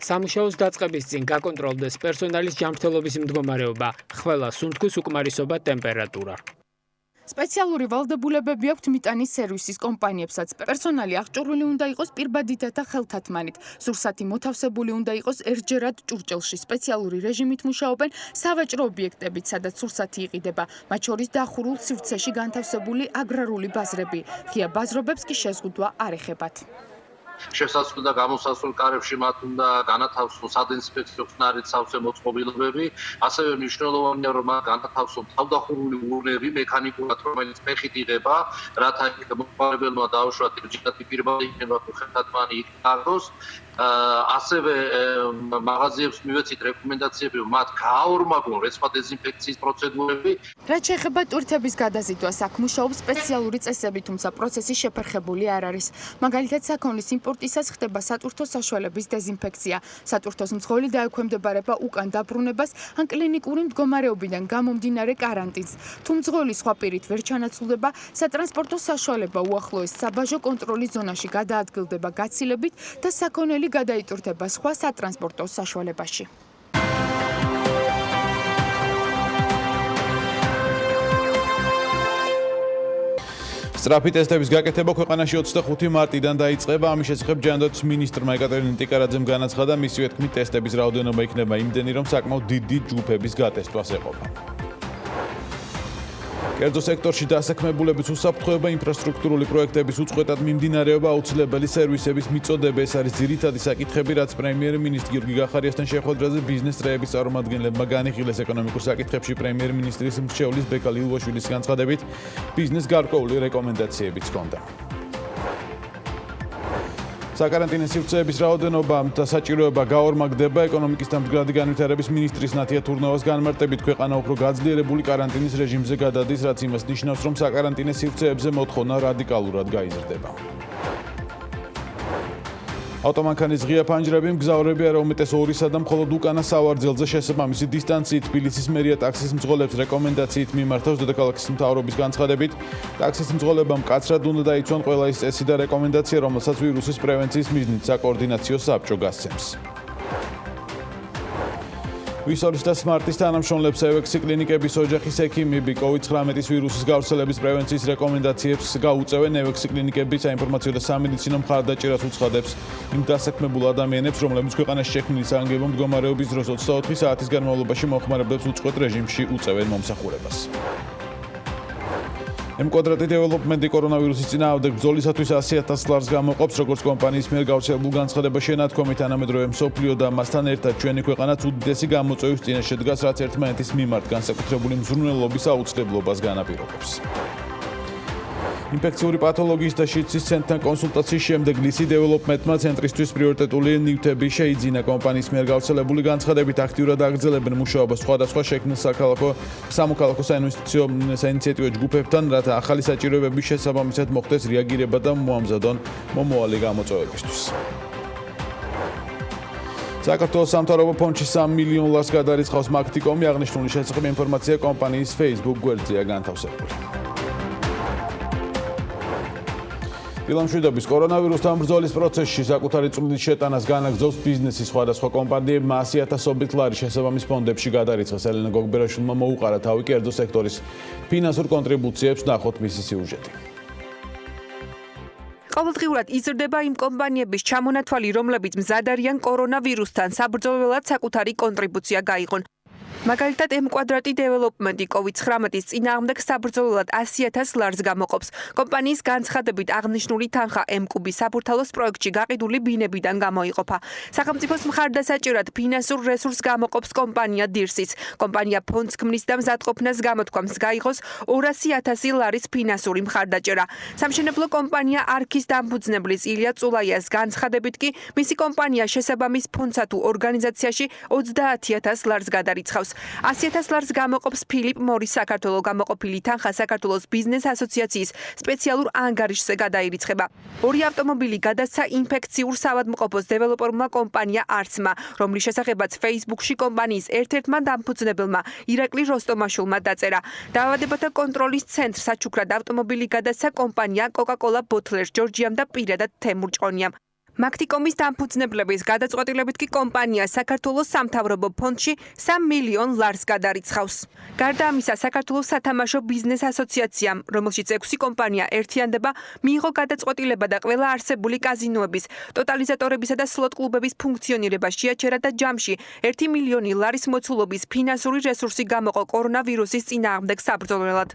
სამუშაოს დაწყების წინ გაკონტროლდეს პერსონალის ჯანმრთელობის მდგომარეობა, ხველა სუნთქვის უკმარისობა, ტემპერატურა. სპეციალური ვალდებულებები აქვთ მიტანის სერვისის კომპანიებსაც. პერსონალი აღჭურვილი უნდა იყოს პირბადითა და ხელთათმანით. სურსათი მოთავსებული უნდა იყოს ერთჯერად ჭურჭელში. სპეციალური რეჟიმით მუშაობენ სავაჭრო ობიექტებით, სადაც სურსათი იყიდება. მათ შორის დახურულ სივრცეში განთავსებული აგრარული ბაზრები. ღია ბაზრობებს კი შეზღუდვა არ ეხებათ. შესაძლო და გამოსასვლელ კარებში მათ უნდა განათავსოს სადეზინფექციო ხსნარით სავსე მოწყობილობები, ასევე მნიშვნელოვანია რომ მათ განათავსონ თავდახურული ურნები მექანიკურად, რომელიც ფეხით იღება, რათა იქ მომხმარებელმა დაუშვათ ერთჯერადი პირბადე იქნება თუ ხელთათმანი იქ დარგოს. ასევე მაღაზიებს მივეცით რეკომენდაციები, მათ გააორმაგონ რეცხვა დეზინფექციის პროცედურები. რაც შეეხება ტვირთების გადაზიდვას, აქ მუშაობს სპეციალური წესები, თუმცა პროცესი შეფერხებული არ არის. მაგალითად, საქონლის იმპორტისას ხდება სატვირთო საშუალების დეზინფექცია. სატვირთოს მძღოლი დაექვემდებარება უკან დაბრუნებას ან კლინიკური მდგომარეობიდან გამომდინარე კარანტინს. თუ მძღოლი სხვა პირით ვერ ჩანაცვლდება, სატრანსპორტო საშუალება უახლოეს საბაჟო კონტროლის ზონაში გადაადგილდება გაცილებით და საქონელი გადაიტვირთება სხვა სატრანსპორტო საშუალებაში. სწრაფი ტესტების გაკეთება ქვეყანაში 25 მარტიდან დაიწყება. ამის შესახებ ჯანდაცვის მინისტრმა ეკატერინე ტიკარაძემ განაცხადა, მისივე თქმით, ტესტების რაოდენობა იქნება იმდენი, რომ საკმაოდ დიდი ჯგუფების გატესტვას ეყოფა. კერძო სექტორში დასაქმებულების უსაფრთხოება, ინფრასტრუქტურული პროექტების უწყვეტად მიმდინარეობა, აუცილებელი სერვისების მიწოდება, ეს არის ძირითადი საკითხები, რაც პრემიერ-მინისტრ გიორგი გახარიასთან შეხვედრაზე ბიზნეს წრეების წარმომადგენლებმა განიხილეს. ეკონომიკურ საკითხებში პრემიერ-მინისტრის მრჩევლის ბექა ლილვაშვილის განცხადებით, ბიზნეს გარკვეული რეკომენდაციებიც ჰქონდა. საკარანტინო სივრცეების რაოდენობა და საჭიროება გაორმაგდება. ეკონომიკის და მდგრადი განვითარების მინისტრის ნათია თურნოვას განმარტებით, ქვეყანა უფრო გაძლიერებული კარანტინის რეჟიმზე გადადის, რაც იმას ნიშნავს, რომ საკარანტინო სივრცეებზე მოთხოვნა რადიკალურად გაიზრდება. ავტომანქანის ღია ფანჯრები, მგზავრები არა უმეტეს 2-სა და მხოლოდ უკანა სავარძელზე შესაბამისი დისტანციით თბილისის მერია ტაქსის მძღოლებს რეკომენდაციით მიმართავს. დედაქალაქის მთავრობის განცხადებით, ტაქსის მძღოლებამ მკაცრად უნდა დაიცვან ყველა ის წესი და რეკომენდაცია, რომელსაც ვირუსის პრევენციის მიზნით საკოორდინაციო საბჭო გასცემს. ვისოლის და სმარტის თანამშრომლებს ევექსი კლინიკების ოჯახის ექიმები COVID-19 ვირუსის გავრცელების პრევენციის რეკომენდაციებს გაუწევენ. ევექსი კლინიკები საინფორმაციო და სამედიცინო მხარდაჭერას უცხადებს იმ დასაქმებულ ადამიანებს, რომლებიც ქვეყანაში შექმნილი საგანგებო მდგომარეობის დროს 24 საათის განმავლობაში მოხმარებლებს უწყვეტ რეჟიმში უწევენ მომსახურებას. ემკვადრატი დეველოპმენტი კორონავირუსის წინააღმდეგ ბრძოლისათვის 100,000 ლარს გამოყოფს, როგორც კომპანიის მიერ გავრცელებულ განცხადებაში ენათქვამით, თანამედროვე მსოფლიო და მასთან ერთად ჩვენი ქვეყანაც უდიდესი გამოწვევის წინაშე დგას, რაც ერთმანეთის მიმართ განსაკუთრებული მზრუნველობის აუცილებლობას განაპირობებს. ინფექციური პათოლოგიის და შიდსის ცენტრთან კონსულტაციის შემდეგ ლისი დეველოპმენტმა ცენტრისთვის პრიორიტეტული ნივთები შეიძინა. კომპანიის მიერ გავრცელებული განცხადებით აქტიურად აგრძელებენ მუშაობას სხვადასხვა შექმნილ სამოქალაქო საინიციატივო ჯგუფებთან, რათა ახალი საჭიროებების შესაბამისად მოხდეს რეაგირება და მოამზადონ მომავალი გამოწვევებისთვის. საქართველოს სამთავრობო ფონდში 3 მილიონ ლარს გადარიცხავს მაგთიკომი, აღნიშნული შესახებ ინფორმაცია კომპანიის Facebook გვერდზეა განთავსებული. დილამშვიდობის კორონავირუსთან ბრძოლის პროცესში საკუთარი წვლილი შეტანას განაგრძობს ბიზნესის სხვადასხვა კომპანიებმა 100,000 ლარი შესაბამის ფონდებში გადარიცხეს. ელენა გოგბერაშვილმა მოუყარა თავი კერძო სექტორის ფინანსურ კონტრიბუციებს, ნახოთ მისი სიუჟეტი. ყოველდღიურად იზრდება იმ კომპანიების ჩამონათვალი, რომლებიც მზად არიან კორონავირუსთან საბრძოლველად საკუთარი კონტრიბუცია გაიღონ. მაგალითად, ემკვადრატი დეველოპმენტი COVID-19-ის წინააღმდეგ საბრძოლველად 100,000 ლარს გამოყოფს. კომპანიის განცხადებით აღნიშნული თანხა ემკუბის საფურთალოს პროექტში გაყიდული ბინებიდან გამოიყოფა. სახელმწიფოს მხარდასაჭერად ფინანსურ რესურსს გამოყოფს კომპანია დირსიც. კომპანია ფონდს ქმნის და მზადყოფნას გამოთქვამს გაიღოს 200,000 ლარის ფინანსური მხარდაჭერა. სამშენებლო კომპანია არქის დამფუძნებლის ილია წულაიას განცხადებით კი მისი კომპანია შესაბამის ფონდსა თუ ორგანიზაციაში 30,000 ლარს გადარიცხავს. 100,000 ლარს გამოყოფს ფილიპ მორის საქართველოს გამოყოფილი თანხა საქართველოს ბიზნეს ასოციაციის სპეციალურ ანგარიშზე გადაირიცხება. 2 ავტომობილი გადასცა ინფექციურ საავადმყოფოს დეველოპერმა კომპანია არსმა, რომლის შესახებაც Facebook-ში კომპანიის ერთ-ერთმა დამფუძნებელმა ირაკლი როსტომაშვილმა დაწერა. დაავადებათა კონტროლის ცენტრს საჩუქრად ავტომობილი გადასცა კომპანია Coca-Cola Bottlers ჯორჯიამ და პირადად თემურ ჭყონიამ. მაგთიკომის დამფუძნებლების გადაწყვეტილებით კი კომპანია საქართველოს სამთავრობო ფონდში 3 მილიონ ლარს გადარიცხავს. გარდა ამისა, საქართველოს სათამაშო ბიზნეს ასოციაციამ, რომელშიც 6 კომპანია ერთიანდება, მიიღო გადაწყვეტილება და ყველა არსებული კაზინოების, ტოტალიზატორებისა და სლოტ კლუბების ფუნქციონირება შეაჩერა და ჯამში 1 მილიონი ლარის მოცულობის ფინანსური რესურსი გამოყო კორონავირუსის წინააღმდეგ საბრძოლველად.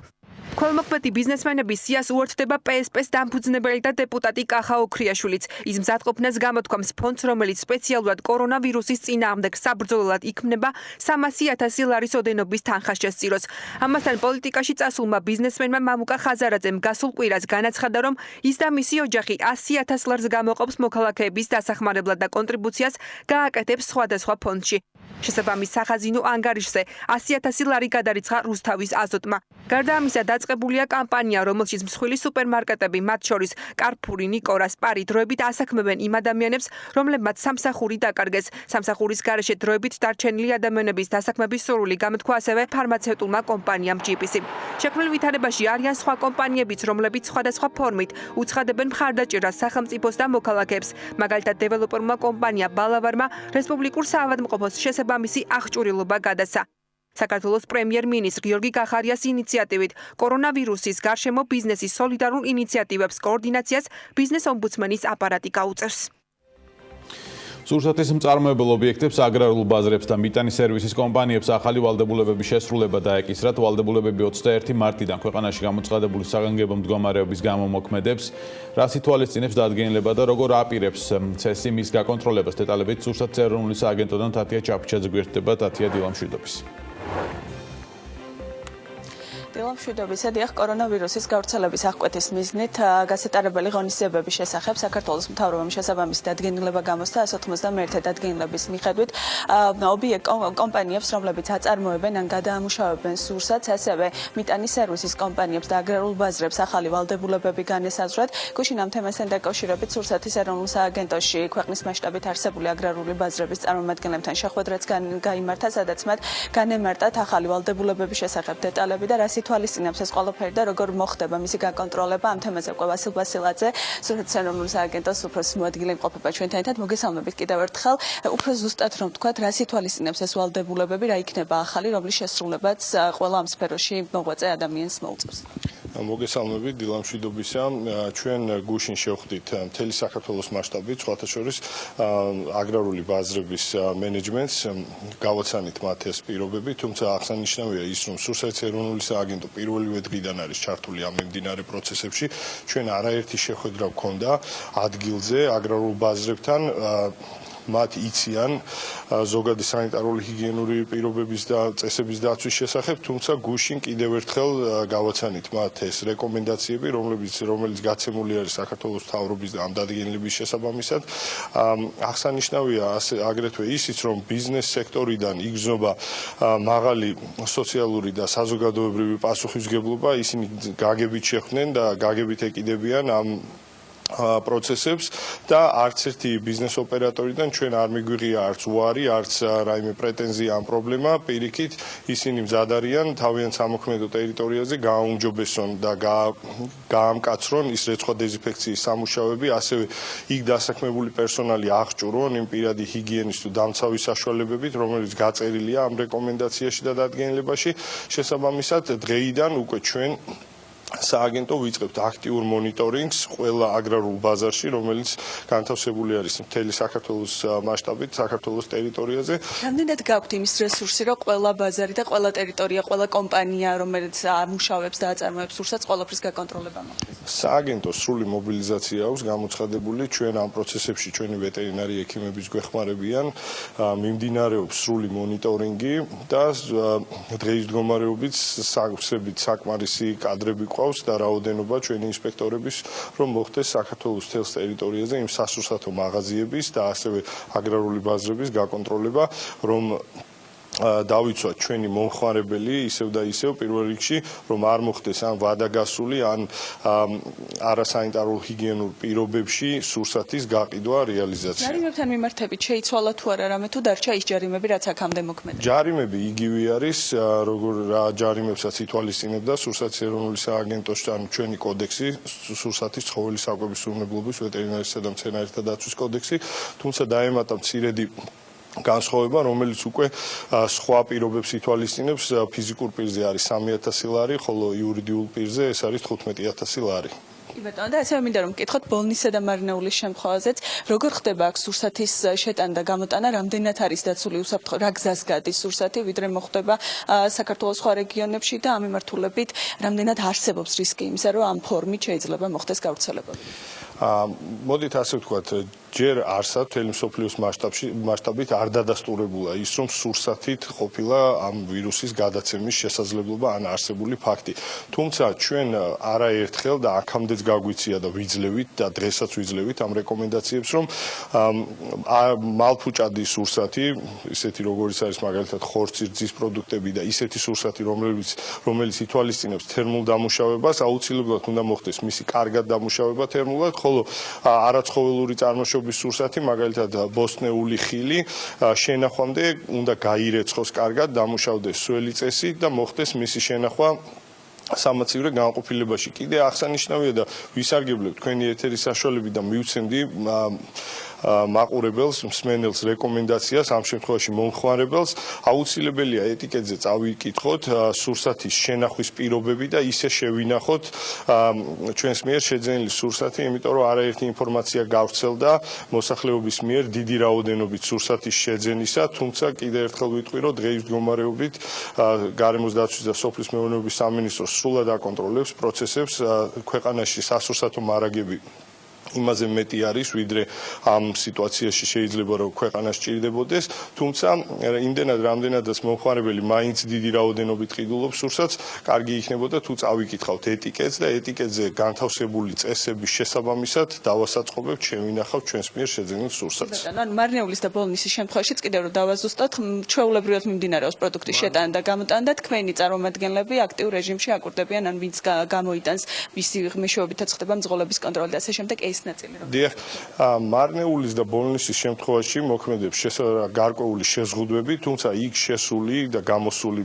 ქველმოქმედი ბიზნესმენების სიას უერთდება PSP-ს დამფუძნებელი და დეპუტატი კახა ოქრიაშვილიც. ის მზადყოფნას გამოთქვამს ფონდს, რომელიც სპეციალურად კორონავირუსის წინააღმდეგ საბრძოლველად იქმნება 300,000 ლარის ოდენობის თანხას შესწიროს. ამასთან პოლიტიკაში წასულმა ბიზნესმენმა მამუკა ხაზარაძემ გასულ კვირას განაცხადა, რომ ის და მისი ოჯახი 100,000 ლარს გამოყოფს მოქალაქეების დასახმარებლად და კონტრიბუციას გააკეთებს სხვადასხვა ფონდში. შესაბამის სახაზინო ანგარიშზე 100,000 ლარი გადარიცხა რუსთავის აზოტმა. გარდა ამისა, დაწყებულია კამპანია, რომელშიც მსხვილი სუპერმარკეტები, მათ შორის კარფური, ნიკორა, სპარი დროებით ასაქმებენ იმ ადამიანებს, რომლებმაც სამსახური დაკარგეს. სამსახურის გარეშე დროებით დარჩენილი ადამიანების დასაქმების სურვილი გამოთქვა ასევე ფარმაცევტულმა კომპანიამ ჯიპისი. შექმნილ ვითარებაში არიან სხვა კომპანიებიც, რომლებიც სხვადასხვა ფორმით უცხადებენ მხარდაჭერას სახელმწიფოს და მოქალაქეებს. მაგალითად, დეველოპერმა კომპანია ბალავარმა რესპუბლიკურ საავადმყოფოს შესაბამისი აღჭურვილობა გადასცა. საქართველოს პრემიერ-მინისტრ გიორგი გახარიას ინიციატივით კორონავირუსის გარშემო ბიზნესის სოლიდარულ ინიციატივებს კოორდინაციას ბიზნეს ომბუდსმენის აპარატი გაუწევს. სურსათის მწარმოებელ ობიექტებს, აგრარულ ბაზრებს და მიტანის სერვისის კომპანიებს ახალი ვალდებულებების შესრულება დაეკისრათ. ვალდებულებები 21 მარტიდან ქვეყანაში გამოცხადებული საგანგებო მდგომარეობის გამო მოქმედებს, რას ითვალისწინებს დადგენილება და როგორ აპირებს ცესი მის გაკონტროლებას. დეტალებით სურსათის ეროვნული სააგენტოდან თათია ჩაფიჩაძე გვერდდება. თათია, დილამშვიდობის. დილამშვიდობის. დიახ, კორონავირუსის გავრცელების აღკვეთის მიზნით გასატარებელი ღონისძიებების შესახებ საქართველოს მთავრობამ შესაბამისი დადგენილება გამოსცა 191 დადგენილების მიხედვით კომპანიებს, რომლებიც აწარმოებენ ან გადაამუშავებენ სურსათს, ასევე მიტანის სერვისის კომპანიებს და აგრარულ ბაზრებს ახალი ვალდებულებები განესაზღვრათ. გუშინ ამ თემასთან დაკავშირებით სურსათის ეროვნულ სააგენტოში ქვეყნის მასშტაბით არსებული აგრარული ბაზრების წარმომადგენლებთან შეხვედრაც გაიმართა, სადაც მათ განემარტათ ახალი ვალდებულებების შესახებ დეტალები და რას ითვალისწინებს ეს ყველაფერი და როგორ მოხდება მისი გაკონტროლება. ამ თემაზე უკვე ვასილ ბასილაძე, სურსათის ეროვნული სააგენტოს უფროსის მოადგილე იმყოფება ჩვენთან ერთად. მოგესალმებით კიდევ ერთხელ. უფრო ზუსტად რომ ვთქვათ, რას ითვალისწინებს ეს ვალდებულებები, რა იქნება ახალი, რომლის შესრულებაც ყველა ამ სფეროში მოღვაწე ადამიანს მოუწევს. მოგესალმებით დილა მშვიდობისა. ჩვენ გუშინ შევხვდით მთელი საქართველოს მასშტაბით, სხვათა შორის აგრარული ბაზრების მენეჯმენტს, გავაცანით მათ ეს პირობები, თუმცა აღსანიშნავია ის, რომ სურსათის ეროვნული სააგენტო პირველივე დღიდან არის ჩართული ამ მიმდინარე პროცესებში. ჩვენ არაერთი შეხვედრა გვქონდა ადგილზე აგრარულ ბაზრებთან. მათ იციან ზოგადი სანიტარული ჰიგიენური პირობების და წესების დაცვის შესახებ, თუმცა გუშინ კიდევ ერთხელ გავაცანით მათ ეს რეკომენდაციები, რომელიც გაცემული არის საქართველოს მთავრობის და ამ დადგენილების შესაბამისად. აღსანიშნავია აგრეთვე ისიც, რომ ბიზნეს სექტორიდან იგრძნობა მაღალი სოციალური და საზოგადოებრივი პასუხისმგებლობა, ისინი გაგებით შეხვდნენ და გაგებით ეკიდებიან ამ პროცესებს და არც ერთი ბიზნეს ოპერატორიდან ჩვენ არ მიგვიღია არც უარი, არც რაიმე პრეტენზია ამ პრობლემა. პირიქით, ისინი მზად არიან თავიანთ სამოქმედო ტერიტორიაზე გააუმჯობესონ და გაამკაცრონ ის რეცხვა დეზინფექციის სამუშაოები, ასევე იქ დასაქმებული პერსონალი აღჭურვონ იმ პირადი ჰიგიენის თუ დამცავის საშუალებებით, რომელიც გაწერილია ამ რეკომენდაციაში და დადგენილებაში. შესაბამისად, დღეიდან უკვე ჩვენ სააგენტო ვიწყებთ აქტიურ მონიტორინგს ყველა აგრარულ ბაზარში, რომელიც განთავსებული არის მთელი საქართველოს მასშტაბით, საქართველოს ტერიტორიაზე. რამდენად გაქვთ იმის რესურსი, რომ ყველა ბაზარი და ყველა ტერიტორია, ყველა კომპანია, რომელიც ამუშავებს და აწარმოებს სურსათს, ყველაფრის გაკონტროლება მოხდეს? სააგენტო სრული მობილიზაცია აქვს გამოცხადებული, ჩვენ ამ პროცესებში ჩვენი ვეტერინარი ექიმებიც გვეხმარებიან, მიმდინარეობს სრული მონიტორინგი და დღეის მდგომარეობით სავსებით საკმარისი კადრები და რაოდენობა ჩვენი ინსპექტორების, რომ მოხდეს საქართველოს მთელს ტერიტორიაზე იმ სასურსათო მაღაზიების და ასევე აგრარული ბაზრების გაკონტროლება, რომ დავიცვათ ჩვენი მომხმარებელი ისევ და ისევ პირველ რიგში, რომ არ მოხდეს ან ვადაგასული, ან არასანიტარულ ჰიგიენურ პირობებში სურსათის გაყიდვა, რეალიზაცია. ჯარიმებთან მიმართებით შეიცვალა თუ არა რამე თუ დარჩა ის ჯარიმები, რაც აქამდე მოქმედა? ჯარიმები იგივე არის, როგორ რა ჯარიმებსაც ითვალისწინებდა სურსათის ეროვნული სააგენტოში, ანუ ჩვენი კოდექსი, სურსათის ცხოველის საკვების სრულნებლობის, ვეტერინარისა და მცენარეთა დაცვის კოდექსი, თუმცა დაემატა მცირედი განსხვავება, რომელიც უკვე სხვა პირობებს ითვალისწინებს, ფიზიკურ პირზე არის 3000 ლარი, ხოლო იურიდიულ პირზე ეს არის 15000 ლარი. კი ბატონო, და ასევე მინდა რომ მკითხოთ ბოლნისა და მარნეულის შემთხვევაზეც, როგორ ხდება აქ სურსათის შეტანა და გამოტანა, რამდენად არის დაცული უსაფრთხო, რა გზას გადის სურსათი, ვიდრე მოხდება საქართველოს სხვა რეგიონებში და ამ მიმართულებით რამდენად არსებობს რისკი იმისა, რომ ამ ფორმით შეიძლება მოხდეს გავრცელება? მოდით ასე ვთქვათ, ჯერ არსად მთელი მსოფლიოს მასშტაბით არ დადასტურებულა ის, რომ სურსათით ყოფილა ამ ვირუსის გადაცემის შესაძლებლობა ან არსებული ფაქტი. თუმცა ჩვენ არაერთხელ და აქამდეც გაგვიცია და ვიძლევით და დღესაც ვიძლევით ამ რეკომენდაციებს, რომ მალფუჭადი სურსათი, ისეთი როგორიც არის მაგალითად ხორცი პროდუქტები და ისეთი სურსათი, რომელიც ითვალისწინებს თერმულ დამუშავებას, აუცილებლად უნდა მოხდეს მისი კარგად დამუშავება თერმულად, ხოლო არაცხოველური წარმოშობის სურსათი, მაგალითად ბოსტნეული ხილი, შენახვამდე უნდა გაირეცხოს კარგად, დამუშავდეს სველი წესი და მოხდეს მისი შენახვა სამაცივრე განყოფილებაში. კიდე აღსანიშნავია და ვისარგებლებ თქვენი ეთერის საშუალებით და მივცემდი მაყურებელს, მსმენელს რეკომენდაციას, ამ შემთხვევაში მომხმარებელს, აუცილებელია ეტიკეტზე წავიკითხოთ სურსათის შენახვის პირობები და ისე შევინახოთ ჩვენს მიერ შეძენილი სურსათი, იმიტომ რომ არაერთი ინფორმაცია გავრცელდა მოსახლეობის მიერ დიდი რაოდენობით სურსათის შეძენისა, თუმცა კიდევ ერთხელ ვიტყვი, რომ დღეის მდგომარეობით გარემოს დაცვის და სოფლის მეურნეობის სამინისტრო სრულად აკონტროლებს პროცესებს, ქვეყანაში სასურსათო მარაგები იმაზე მეტი არის, ვიდრე ამ სიტუაციაში შეიძლება რომ ქვეყანა სჭირდებოდეს, თუმცა იმდენად რამდენადაც მომხმარებელი მაინც დიდი რაოდენობით ყიდულობს სურსათს, კარგი იქნებოდა თუ წავიკითხავთ ეტიკეტს და ეტიკეტზე განთავსებული წესების შესაბამისად დავასაწყობებთ, შევინახავთ ჩვენს მიერ შეძენილ სურსათს. ანუ მარნეულის და ბოლნისის შემთხვევაშიც კიდევ რომ დავაზუსტოთ, ჩვეულებრივად მიმდინარეობს პროდუქტის შეტანა და გამოტანა და თქვენი წარმომადგენლები აქტიურ რეჟიმში აკურდებიან, ან ვინც გამოიტანს, მისი მეშვეობითაც ხდება მძღოლების კონტროლი და ასე შემდეგ, ეს ნაწილი რა. დიახ, მარნეულის და ბოლნისის შემთხვევაში მოქმედებს გარკვეული შეზღუდვები, თუმცა იქ შესული და გამოსული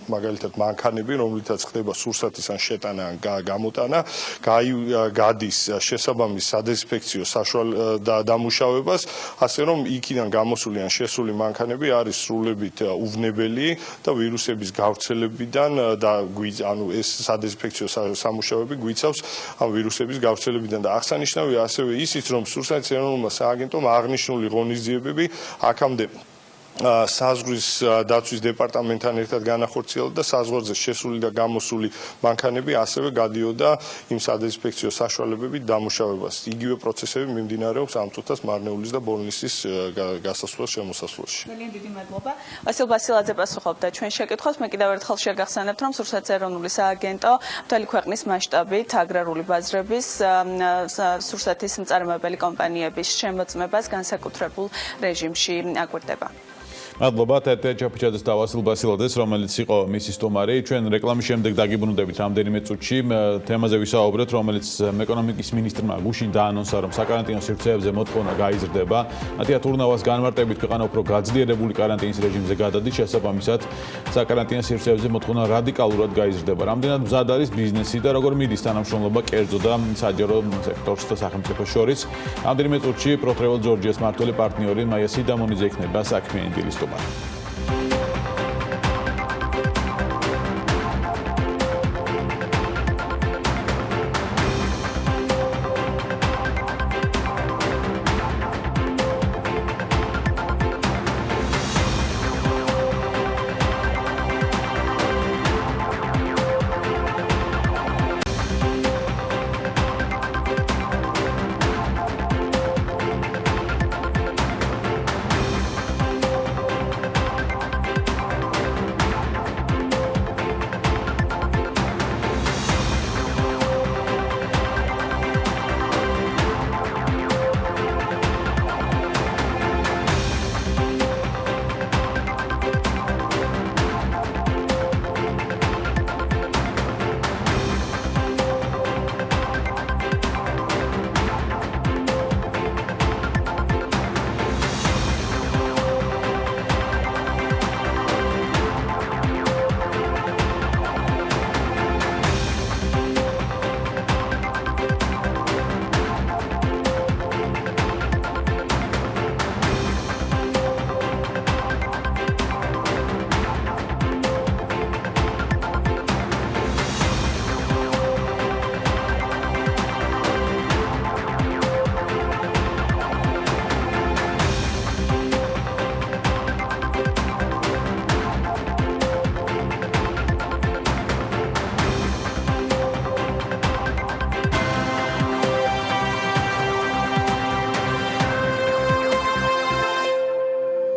მაგალითად მანქანები, რომლითაც ხდება სურსათის ან შეტანა ან გამოტანა, გადის შესაბამის სადეზინფექციო დამუშავებას, ასე რომ იქიდან გამოსული ან შესული მანქანები არის სრულებით უვნებელი და ვირუსების გავრცელებიდან და ანუ ეს სადეზინფექციო სამუშაოები გვიცავს ამ ვირუსების გავრცელებიდან და აღსანიშნავია ასევე ისიც, რომ სურსათის ეროვნულმა სააგენტომ აღნიშნული ღონისძიებები აქამდე საზღვრის დაცვის დეპარტამენტთან ერთად განახორციელა და საზღვარზე შესული და გამოსული მანქანები ასევე გადიოდა იმ სადეზინფექციო საშუალებებით დამუშავებას. იგივე პროცესები მიმდინარეობს ამ წუთას მარნეულის და ბოლნისის გასასვლელ-შემოსასვლელში. ძალიან დიდი მადლობა. ვასილ ბასილაძე პასუხობდა ჩვენ შეკითხვას. მე კიდევ ერთხელ შეგახსენებთ, რომ სურსათის ეროვნული სააგენტო მთელი ქვეყნის მასშტაბით აგრარული ბაზრების სურსათის მწარმოებელი კომპანიების შემოწმებას განსაკუთრებულ რეჟიმში აკვირდება. მადლობა თეთრ-ჭაფიჩაძეს და ვასილ ბასილაძეს, რომელიც იყო მისი სტუმარი. ჩვენ რეკლამის შემდეგ დაგიბრუნდებით რამდენიმე წუთში თემაზე ვისაუბრეთ, რომელიც ეკონომიკის მინისტრმა გუშინ დაანონსა, რომ საკარანტინო სივრცეებზე მოთხოვნა გაიზრდება. 10 თურნავას განმარტებით ქვეყანა უფრო გაძლიერებული კარანტინის რეჟიმზე გადადის, შესაბამისად საკარანტინო სივრცეებზე მოთხოვნა რადიკალურად გაიზრდება. რამდენად მზად არის ბიზნესი და როგორ მიდის თანამშრომლობა კერძო და საჯარო სექტორს და სახელმწიფოს შორის. რამდენიმე წუთში ProTravel Georgia's მმართველი პარტნიორი მაია სიდამონიძე იქნება საქმიანი დილის სტუმარი.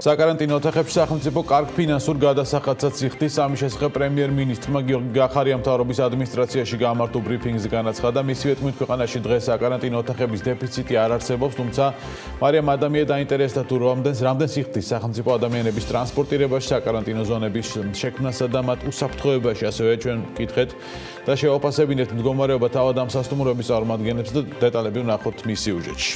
საკარანტინო ოთახებში სახელმწიფო კარგ ფინანსურ გადასახადსაც იხდის. ამის შესახებ პრემიერ-მინისტრმა გიორგი გახარია მთავრობის ადმინისტრაციაში გამართულ ბრიფინგზე განაცხადა. მისივე თქმით, ქვეყანაში დღეს საკარანტინო ოთახების დეფიციტი არ არსებობს, თუმცა მარიამ ადამია დაინტერესდა თუ რამდენს იხდის სახელმწიფო ადამიანების ტრანსპორტირებაში, საკარანტინო ზონების შექმნასა და მათ უსაფრთხოებაში, ასევე ჩვენ ვკითხეთ და შევაფასებინეთ მდგომარეობა თავად ამ სასტუმროების წარმომადგენლებს და დეტალები ვნახოთ მის სიუჟეტში.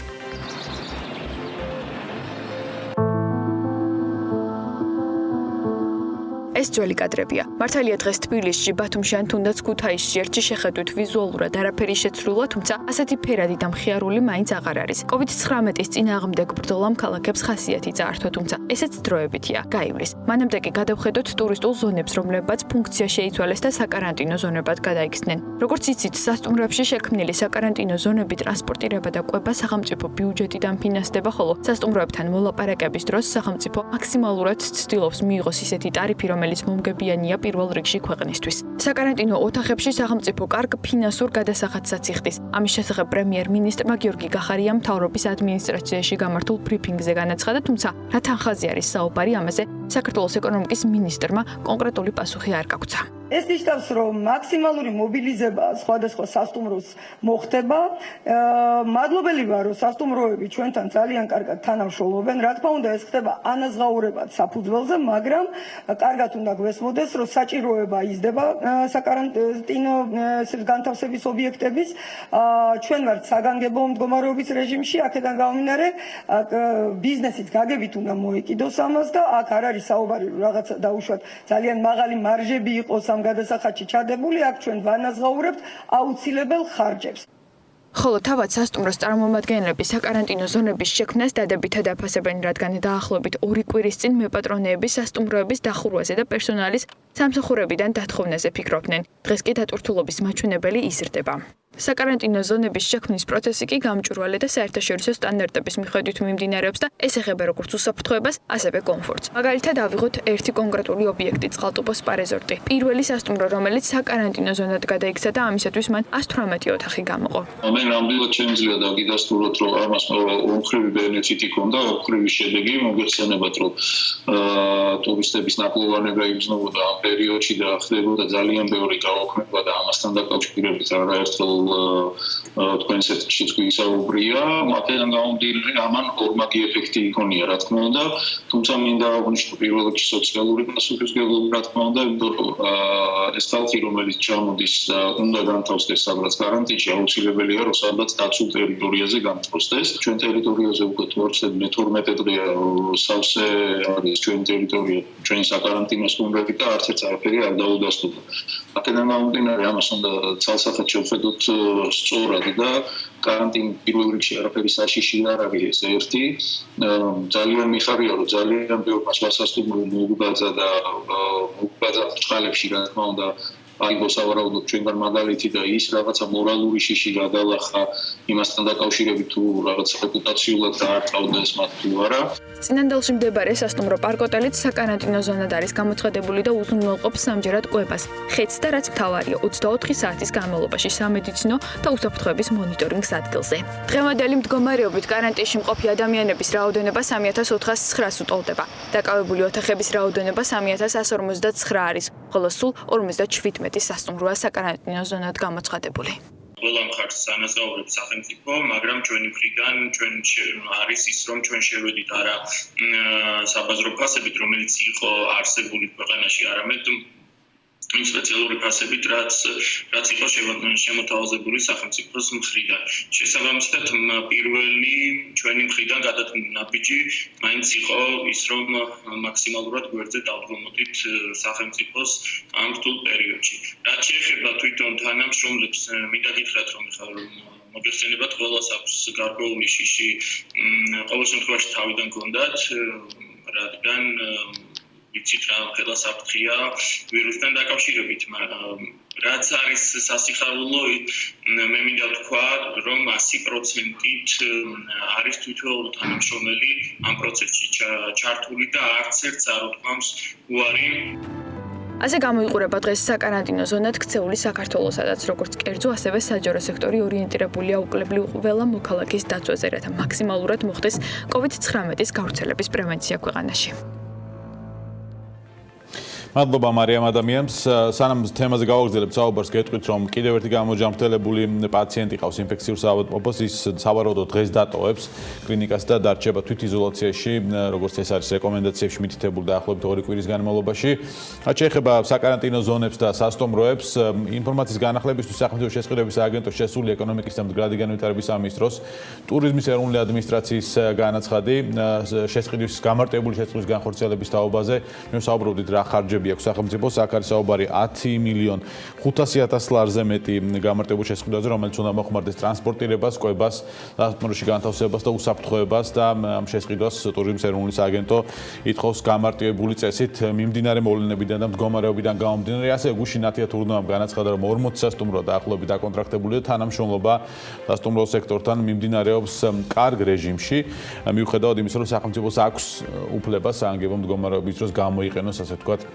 ეს ძველი კადრებია. მართალია დღეს თბილისში, ბათუმში ან თუნდაც ქუთაისში ერთში შეხედვით ვიზუალურად არაფერი შეცვლილა, თუმცა ასეთი ფერადი და მხიარული მაინც აღარ არის. COVID-19-ის წინააღმდეგ ბრძოლამ ქალაქებს ხასიათი წაართვა, თუმცა ესეც დროებითია, გაივლის. მანამდე კი გადავხედოთ ტურისტულ ზონებს, რომლებაც ფუნქცია შეიცვალეს და საკარანტინო ზონებად გადაიქცნენ. როგორც იცით, სასტუმროებში შექმნილი საკარანტინო ზონები ტრანსპორტირება და კვება სახელმწიფო ბიუჯეტიდან ფინანსდება, ხოლო სასტუმროებთან მოლაპარაკების დროს სახელმწიფო მაქსიმალურად ცდილობს მიიღოს ისეთი ტარიფი, რომელიც მომგებიანია პირველ რიგში ქვეყნისთვის. საკარანტინო ოთახებში სახელმწიფო კარგ ფინანსურ გადასახადსაც იხდის. ამის შესახებ პრემიერ-მინისტრმა გიორგი გახარიამ მთავრობის ადმინისტრაციაში გამართულ ბრიფინგზე განაცხადა, თუმცა რა თანხაზე არის საუბარი ამაზე საქართველოს ეკონომიკის მინისტრმა კონკრეტული პასუხი არ გაგვცა. ეს ნიშნავს, რომ მაქსიმალური მობილიზება სხვადასხვა სასტუმროს მოხდება. მადლობელი ვარ, რომ სასტუმროები ჩვენთან ძალიან კარგად თანამშრომლობენ. რა თქმა უნდა, ეს ხდება ანაზღაურებად საფუძველზე, მაგრამ კარგად უნდა გვესმოდეს, რომ საჭიროება იზრდება საკარანტინო განთავსების ობიექტების. ჩვენ ვართ საგანგებო მდგომარეობის რეჟიმში, აქედან გამომდინარე, ბიზნესის გაგებით უნდა მოეკიდოს ამას და აქ არ არის საუბარი რაღაცა დაუშვათ ძალიან მაღალი მარჟები იყოს ამ გადასახადში ჩადებული, აქ ჩვენ ვანაზღაურებთ აუცილებელ ხარჯებს. ხოლო თავად სასტუმროს წარმომადგენლები საკარანტინო ზონების შექმნას დადებითად აფასებენ, რადგან დაახლოებით 2 კვირის წინ მეპატრონეები სასტუმროების დახურვაზე და პერსონალის სამსახურებიდან დათხოვნაზე ფიქრობდნენ. დღეს კი დატვირთულობის მაჩვენებელი იზრდება. საკარანტინო ზონების შექმნის პროცესი კი გამჭვირვალე და საერთაშორისო სტანდარტების მიხედვით მიმდინარეობს და ეს ეხება როგორც უსაფრთხოებას, ასევე კომფორტს. მაგალითად, ავიღოთ ერთი კონკრეტული ობიექტი წყალტუბოს პარეზორტი. პირველი სასტუმრო, რომელიც საკარანტინო ზონად გადაიქცა და ამისათვის მან 118 ოთახი გამოყო. მე ნამდვილად შემიძლია დაგიდასტუროთ, რომ ამას ორმხრივი ბენეფიტი ჰქონდა, ორმხრივი შედეგი მოგეხსენებათ, რომ ტურისტების ნაკლოვანება იგრძნობოდა ამ პერიოდში და ხდებოდა ძალიან ბევრი გაუქმება და ამასთან დაკავშირებით არაერთხელ თქვენს ეთერშიც გვისაუბრია, აქედან გამომდინარე ამან ორმაგი ეფექტი იქონია, რა თქმა უნდა, თუმცა მინდა აღვნიშნო პირველ რიგში სოციალური პასუხისმგებლობა, რა თქმა უნდა, იმიტომ რომ ეს ხალხი, რომელიც ჩამოდის და უნდა განთავსდეს სადღაც კარანტინში, აუცილებელია, რომ სადღაც დაცულ ტერიტორიაზე განთავსდეს. ჩვენ ტერიტორიაზე უკვე 12 დღეა სავსე არის ჩვენი ტერიტორია, ჩვენი საკარანტინო სტუმრები და არც ერთ არაფერი არ დაუდასტურდა. აქედან გამომდინარე, ამას უნდა ცალსახად შევხედოთ სწორად და карантин პირველ რიგში არაფერი საშიში არ არის ეს ერთი. ძალიან მიხარია, რომ ძალიან ბევრმა სასტუმრო მოგვიბაძა და მოგვიბაძა წყალებში, რა თქმა უნდა, აიგო სავარაუდოდ ჩვენგან მაგალითი და ის რაღაცა მორალური შიში გადალახა იმასთან დაკავშირებით თუ რაღაც რეპუტაციულად დაარტყავდეს მათ თუ არა. წინანდალში მდებარე სასტუმრო პარკოტელიც საკარანტინო ზონად არის გამოცხადებული და უზრუნველყოფს სამჯერად კვებას, ხეთს და რაც მთავარია 24 საათის განმავლობაში სამედიცინო და უსაფრთხოების მონიტორინგს ადგილზე. დღევანდელი მდგომარეობით კარანტინში მყოფი ადამიანების რაოდენობა 3409-ს უტოლდება. დაკავებული ოთახების რაოდენობა 3159 არის, ხოლო სულ 57 სასტუმროა საკარანტინო ზონად გამოცხადებული. ყველა მხარეს ანაზღაურებს სახელმწიფო, მაგრამ ჩვენი მხრიდან ჩვენ არის ის, რომ ჩვენ შევედით არა საბაზრო ფასებით, რომელიც იყო არსებული ქვეყანაში, არამედ იმ სპეციალური ფასებით, რაც იყო შემოთავაზებული სახელმწიფოს მხრიდან. შესაბამისად, პირველი ჩვენი მხრიდან გადადგმული ნაბიჯი მაინც იყო ის, რომ მაქსიმალურად გვერდზე დავდგომოდით სახელმწიფოს ამ რთულ პერიოდში. რაც შეეხება თვითონ თანამშრომლებს, მინდა გითხრათ, რომ მოგეხსენებათ, ყველას აქვს გარკვეული შიში ყოველ შემთხვევაში თავიდან გქონდათ, რადგან ვიცით რა ხელა საფრთხეა ვირუსთან დაკავშირებით, რაც არის სასიხარულო, მე მინდა ვთქვა, რომ 100%-ით არის თითოეული თანამშრომელი ამ პროცესში ჩართული და არც ერთს არ უთქვამს უარი. ასე გამოიყურება დღეს საკარანტინო ზონად ქცეული საქართველო, სადაც როგორც კერძო, ასევე საჯარო სექტორი ორიენტირებულია უკლებლივ ყველა მოქალაქის დაცვაზე, რათა მაქსიმალურად მოხდეს COVID-19-ის გავრცელების პრევენცია ქვეყანაში. მადლობა მარიამ ადამიანს. სანამ თემაზე გავაგრძელებთ საუბარს, გეტყვით, რომ კიდევ ერთი გამოჯანმრთელებული პაციენტი ყავს ინფექციურ საავადმყოფოს, ის სავარაუდოდ დღეს დატოვებს კლინიკას და დარჩება თვითიზოლაციაში, როგორც ეს არის რეკომენდაციებში მითითებული დაახლოებით 2 კვირის განმავლობაში. რაც შეეხება საკარანტინო ზონებს და სასტუმროებს, ინფორმაციის განახლებისთვის სახელმწიფო შესყიდვების აგენტოს შესული ეკონომიკის და მდგრადი განვითარების სამინისტროს ტურიზმის ეროვნული ადმინისტრაციის განაცხადი შესყიდვის გამარტივებული შესყიდვის განხორციელების თაობაზე. მე ვსაუბრობდით რა ხარჯები აქვს სახელმწიფოს, აქ არის საუბარი 10,500,000 ლარზე მეტი გამარტივებულ შესყიდვაზე, რომელიც უნდა მოხმარდეს ტრანსპორტირებას, კვებას, სასტუმროში განთავსებას და უსაფრთხოებას და ამ შესყიდვას ტურიზმის ეროვნული სააგენტო ითხოვს გამარტივებული წესით მიმდინარე მოვლენებიდან და მდგომარეობიდან გამომდინარე. ასევე გუშინ ნათია თურნოვამ განაცხადა, რომ 40 სასტუმრო დაახლოებით დაკონტრაქტებული და თანამშრომლობა სასტუმრო სექტორთან მიმდინარეობს კარგ რეჟიმში, მიუხედავად იმისა, რომ სახელმწიფოს აქვს უფლება საანგებო მდგომარეობის დროს გამოიყენოს, ასე ვთქვათ,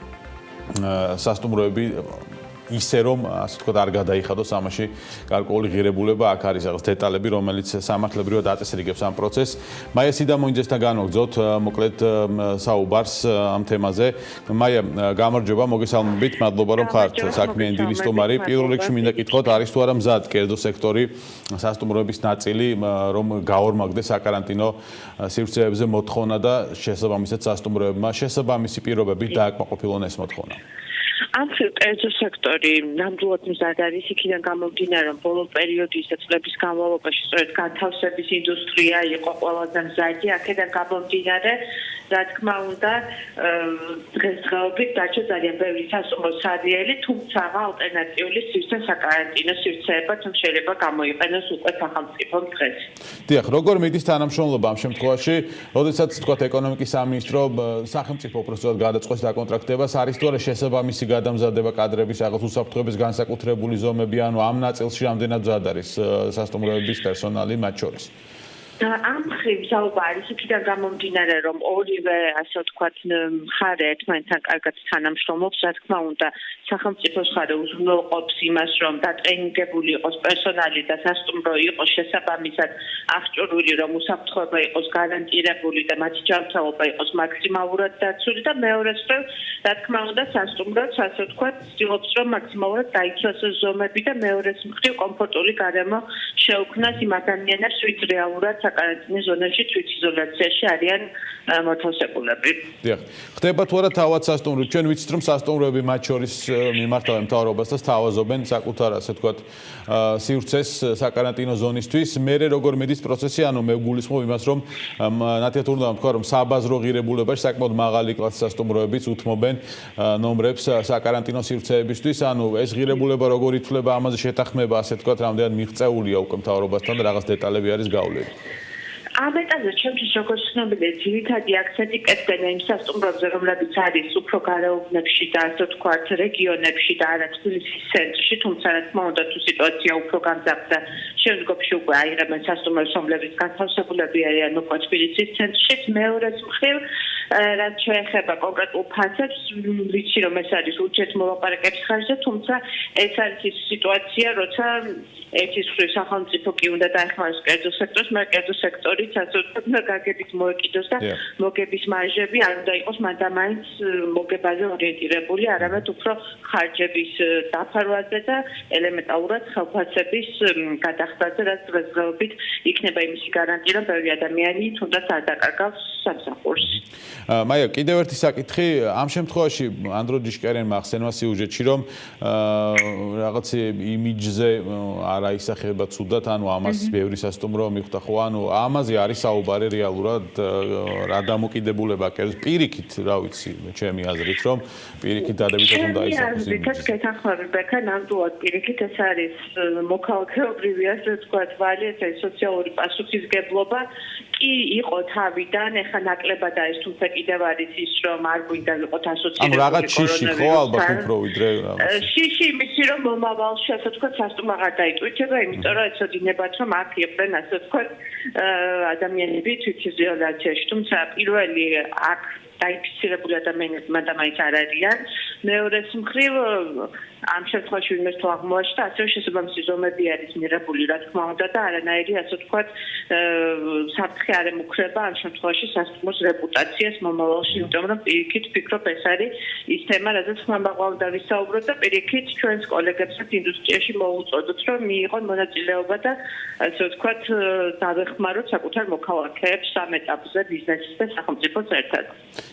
სასტუმროები ისე რომ ასე ვთქვათ არ გადაიხადოს ამაში გარკვეული ღირებულება აქ არის რაღაც დეტალები რომელიც სამართლებრივად აწესრიგებს ამ პროცესს. მაია სიდამონიძესთან განვაგრძოთ მოკლედ საუბარს ამ თემაზე. მაია გამარჯობა, მოგესალმებით, მადლობა რომ ხართ საქმიანი დილის სტუმარი. პირველ რიგში მინდა კითხოთ, არის თუ არა მზად კერძო სექტორი სასტუმროების ნაწილი რომ გაორმაგდეს საკარანტინო სივრცეებზე მოთხოვნა და შესაბამისად სასტუმროებმა შესაბამისი პირობებით დააკმაყოფილონ ეს მოთხოვნა. ამ კერძო სექტორი ნამდვილად მზად არის იქიდან გამომდინარე რომ ბოლო პერიოდის და წლების განმავლობაში სწორედ განთავსების ინდუსტრია იყო ყველაზე მზადი აქედან გამომდინარე რა თქმა უნდა დღესდღეობით დაჩა ძალიან ბევრი სასტუმრო სარიელი თუმცა ალტერნატიული სივრცე საკარანტინო სივრცეება თუმცა შეიძლება გამოიყენოს უკვე სახელმწიფომ დღეს. დიახ, როგორ მიდის თანამშრომლობა ამ შემთხვევაში, როდესაც თქვათ ეკონომიკის სამინისტრო სახელმწიფო უბრალოდ გადაწყვეტს დაკონტრაქტებას, არის თუ არა შესაბამისი გადამზადება კადრების რაღაც უსაფრთხოების განსაკუთრებული ზომები, ანუ ამ ნაწილში რამდენად მზად არის სასტუმროების პერსონალი მათ შორის? ამ ხრივ საუბარი არის იქიდან გამომდინარე რომ ორივე ასე ვთქვათ მხარე ერთმანეთთან კარგად თანამშრომლობს რა თქმა უნდა სახელმწიფოს მხარე უზრუნველყოფს იმას რომ დატრენინგებული იყოს პერსონალი და სასტუმრო იყოს შესაბამისად აღჭურვილი რომ უსაფრთხოება იყოს გარანტირებული და მათი ჯანმრთელობა იყოს მაქსიმალურად დაცული და მეორე მხრივ რა თქმა უნდა სასტუმროც ასე ვთქვათ ცდილობს რომ მაქსიმალურად დაიცვას ზომები და მეორე მხრივ კომფორტული გარემო შეუქმნას იმ ადამიანებს ვინც რეალურად საკარანტინო ზონაში თვითიზოლაციაში არიან მოთავსებულები. დიახ. ხდება თუ არა თავად სასტუმრო? ჩვენ ვიცით რომ სასტუმროები მათ შორის მიმართავენ მთავრობას და სთავაზობენ საკუთარ ასე ვთქვათ სივრცეს საკარანტინო ზონისთვის. მერე როგორ მიდის პროცესი? ანუ მე გულისხმობ იმას რომ ნათია თუ უნდა ვთქვა რომ საბაზრო ღირებულებაში საკმაოდ მაღალი კლასის სასტუმროებიც უთმობენ ნომრებს საკარანტინო სივრცეებისთვის. ანუ ეს ღირებულება როგორ ითვლება ამაზე შეთანხმება ასე ვთქვათ რამდენად მიღწეულია უკვე მთავრობასთან და რაღაც დეტალები არის გავლილი. ამ ეტაპზე ჩემთვის როგორც ცნობილია ძირითადი აქცენტი კეთდება იმ სასტუმროებზე რომლებიც არის უფრო გარეუბნებში და ასე ვთქვათ რეგიონებში და არა თბილისის ცენტრში თუმცა რა თქმა უნდა თუ სიტუაცია უფრო გამძაფრდა შემდგომში უკვე აიღებენ სასტუმროს რომლებიც განთავსებულები არიან უკვე თბილისის ცენტრში მეორეს მხრივ რაც შეეხება კონკრეტულ ფასებს ვიცი რომ ეს არის ურთიერთმოლაპარაკების ხარჯზე თუმცა ეს არის ის სიტუაცია როცა ერთის მხრივ სახელმწიფო კი უნდა დაეხმაროს კერძო სექტორს მაგრამ კერძო სექტორიც ასე ვთქვათ უნდა გაგებით მოეკიდოს და მოგების მარჟები არ უნდა იყოს მანდამაინც მოგებაზე ორიენტირებული არამედ უფრო ხარჯების დაფარვაზე და ელემენტარულად ხელფასების გადახდაზე რაც დღესდღეობით იქნება იმისი გარანტია რომ ბევრი ადამიანი თუნდაც არ დაკარგავს სამსახურს. მაია, კიდევ ერთი საკითხი, ამ შემთხვევაში ანდროჯიშკერენმა ახსენა სიუჟეტში, რომ რაღაც იმიჯზე არ აისახება ცუდად, ანუ ამას ბევრი სასტუმრო მიხვდა ხო, ანუ ამაზე არის საუბარი რეალურად რა დამოკიდებულება კერძო პირიქით, რა ვიცი, ჩემი აზრით, რომ პირიქით დადებითად უნდა აისახოს. ეს გეთანხმები ბექა ნამდვილად პირიქით ეს არის მოქალაქეობრივი ასე ვთქვათ ვალი, ეს არის სოციალური პასუხისგებლობა. კი იყო თავიდან, ეხლა ნაკლებად არის, თუმცა კიდევ არის ის, რომ არ გვინდა ვიყოთ ასოცირებული. ანუ რაღაც შიში ხო ალბათ უფრო ვიდრე რაღაც. შიში იმისი რომ მომავალში ასე ვთქვათ სასტუმრო აღარ დაიტვირთება, იმიტომ რომ ეცოდინებათ რომ აქ იყვნენ ასე ვთქვათ ადამიანები თვითიზოლაციაში, თუმცა პირველი აქ დაიფიცირებული ადამიანები მანდამაინც არ არიან. მეორეს მხრივ ამ შემთხვევაში ვინმეს თუ აღმოაჩნდა, ასევე შესაბამისი ზომები არის მიღებული, რა თქმა უნდა და არანაირი ასე ვთქვათ საფრთხე არ ემუქრება ამ შემთხვევაში სასტუმროს რეპუტაციას მომავალში, იმიტომ რომ პირიქით ვფიქრობ ეს არის ის თემა, რაზეც ხმამაღლა უნდა ვისაუბროთ და პირიქით ჩვენს კოლეგებსაც ინდუსტრიაში მოუწოდოთ, რომ მიიღონ მონაწილეობა და ასე ვთქვათ დავეხმაროთ საკუთარ მოქალაქეებს ამ ეტაპზე ბიზნესის და სახელმწიფოს ერთად.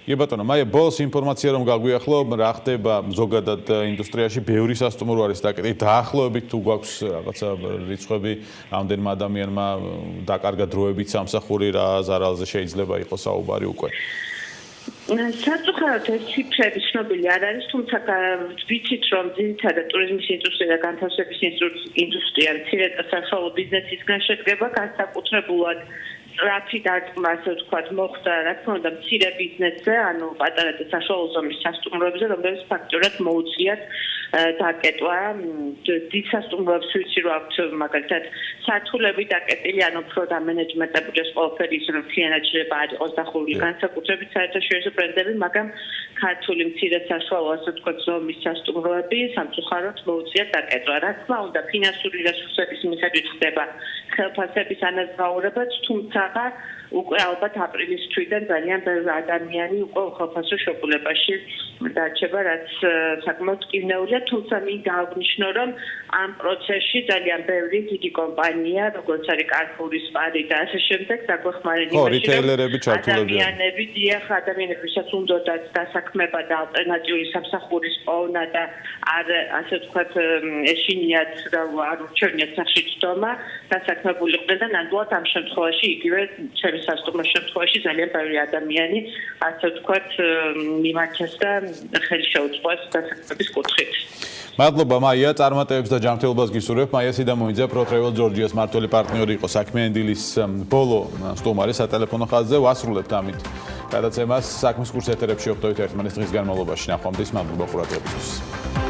კი ბატონო, მაია, ბოლოს ინფორმაცია რომ გაგვიახლო, რა ხდება ზოგადად ინდუსტრიაში ბევრი სასტუმრო არის დაკეტილი, დაახლოებით თუ გვაქვს რაღაცა რიცხვები, რამდენმა ადამიანმა დაკარგა დროებით სამსახური, რა ზარალზე შეიძლება იყოს საუბარი უკვე. საწუხაროდ ეს ციფრები ცნობილი არ არის, თუმცა ვიცით რომ ძირითადად ტურიზმის ინდუსტრია და განთავსების ინდუსტრია მცირე და საშუალო ბიზნესისგან შედგება, განსაკუთრებულად სწრაფი დარტყმა, ასე ვთქვათ, მოხდა, რა თქმა უნდა, მცირე ბიზნესზე, ანუ პატარა და საშუალო ზომის სასტუმროებზე, რომლებიც ფაქტურად მოუწიათ დაკეტვა. დიდ სასტუმროებს ვიცი, რომ აქვთ მაგალითად სართულები დაკეტილი, ანუ უფრო დამენეჯმენტებული ეს ყველაფერი ის რომ მთლიანად შეიძლება არ იყოს დახურული განსაკუთრებით საერთაშორისო ბრენდები, მაგრამ ქართული მცირე საშუალო, ასე ვთქვათ, ზომის სასტუმროები სამწუხაროდ მოუწიათ დაკეტვა. რა თქმა უნდა, ფინანსური რესურსების მიხედვით ხდება ხელფასების ანაზღაურებაც, თუმცა უკვე ალბათ აპრილის თვიდან ძალიან ბევრი ადამიანი უკვე ხელფასო შეგულებაში დარჩება, რაც საკმაოდ კინეულია, თუმცა მინდა აღნიშნო, რომ ამ პროცესში ძალიან ბევრი დიდი კომპანია, როგორც არის Carrefour-ის პარი და ასე შემდეგ, დაგვეხმარენ იმაში, რომ ადამიანები, ადამიანებისაც უნდათ დასაქმება და ალტერნატიული სამსახურის პოვნა და ასე ვთქვათ, ეშინიათ და არ ურჩევნიათ სახში წვდომა, დასაქმებულიყვნენ და ნამდვილად ამ შემთხვევაში იგივე სასტუმროს შემთხვევაში ძალიან ბევრი ადამიანი, ასე ვთქვათ, მიმარჩეს და ხელი შეუწყოს დასაქმების კუთხით. მადლობა მაია, წარმატებებს და ჯანმრთელობას გისურვებ. მაია სიდამოიძე, Pro Travel Georgia's მმართველი პარტნიორი იყო საქმიანი დილის ბოლო სტუმარი სატელეფონო ხაზზე. ვასრულებთ ამით გადაცემას საქმის კურს ეთერებში 8-1 დღის განმავლობაში. ნახვამდის, მადლობა ყურადღებისთვის.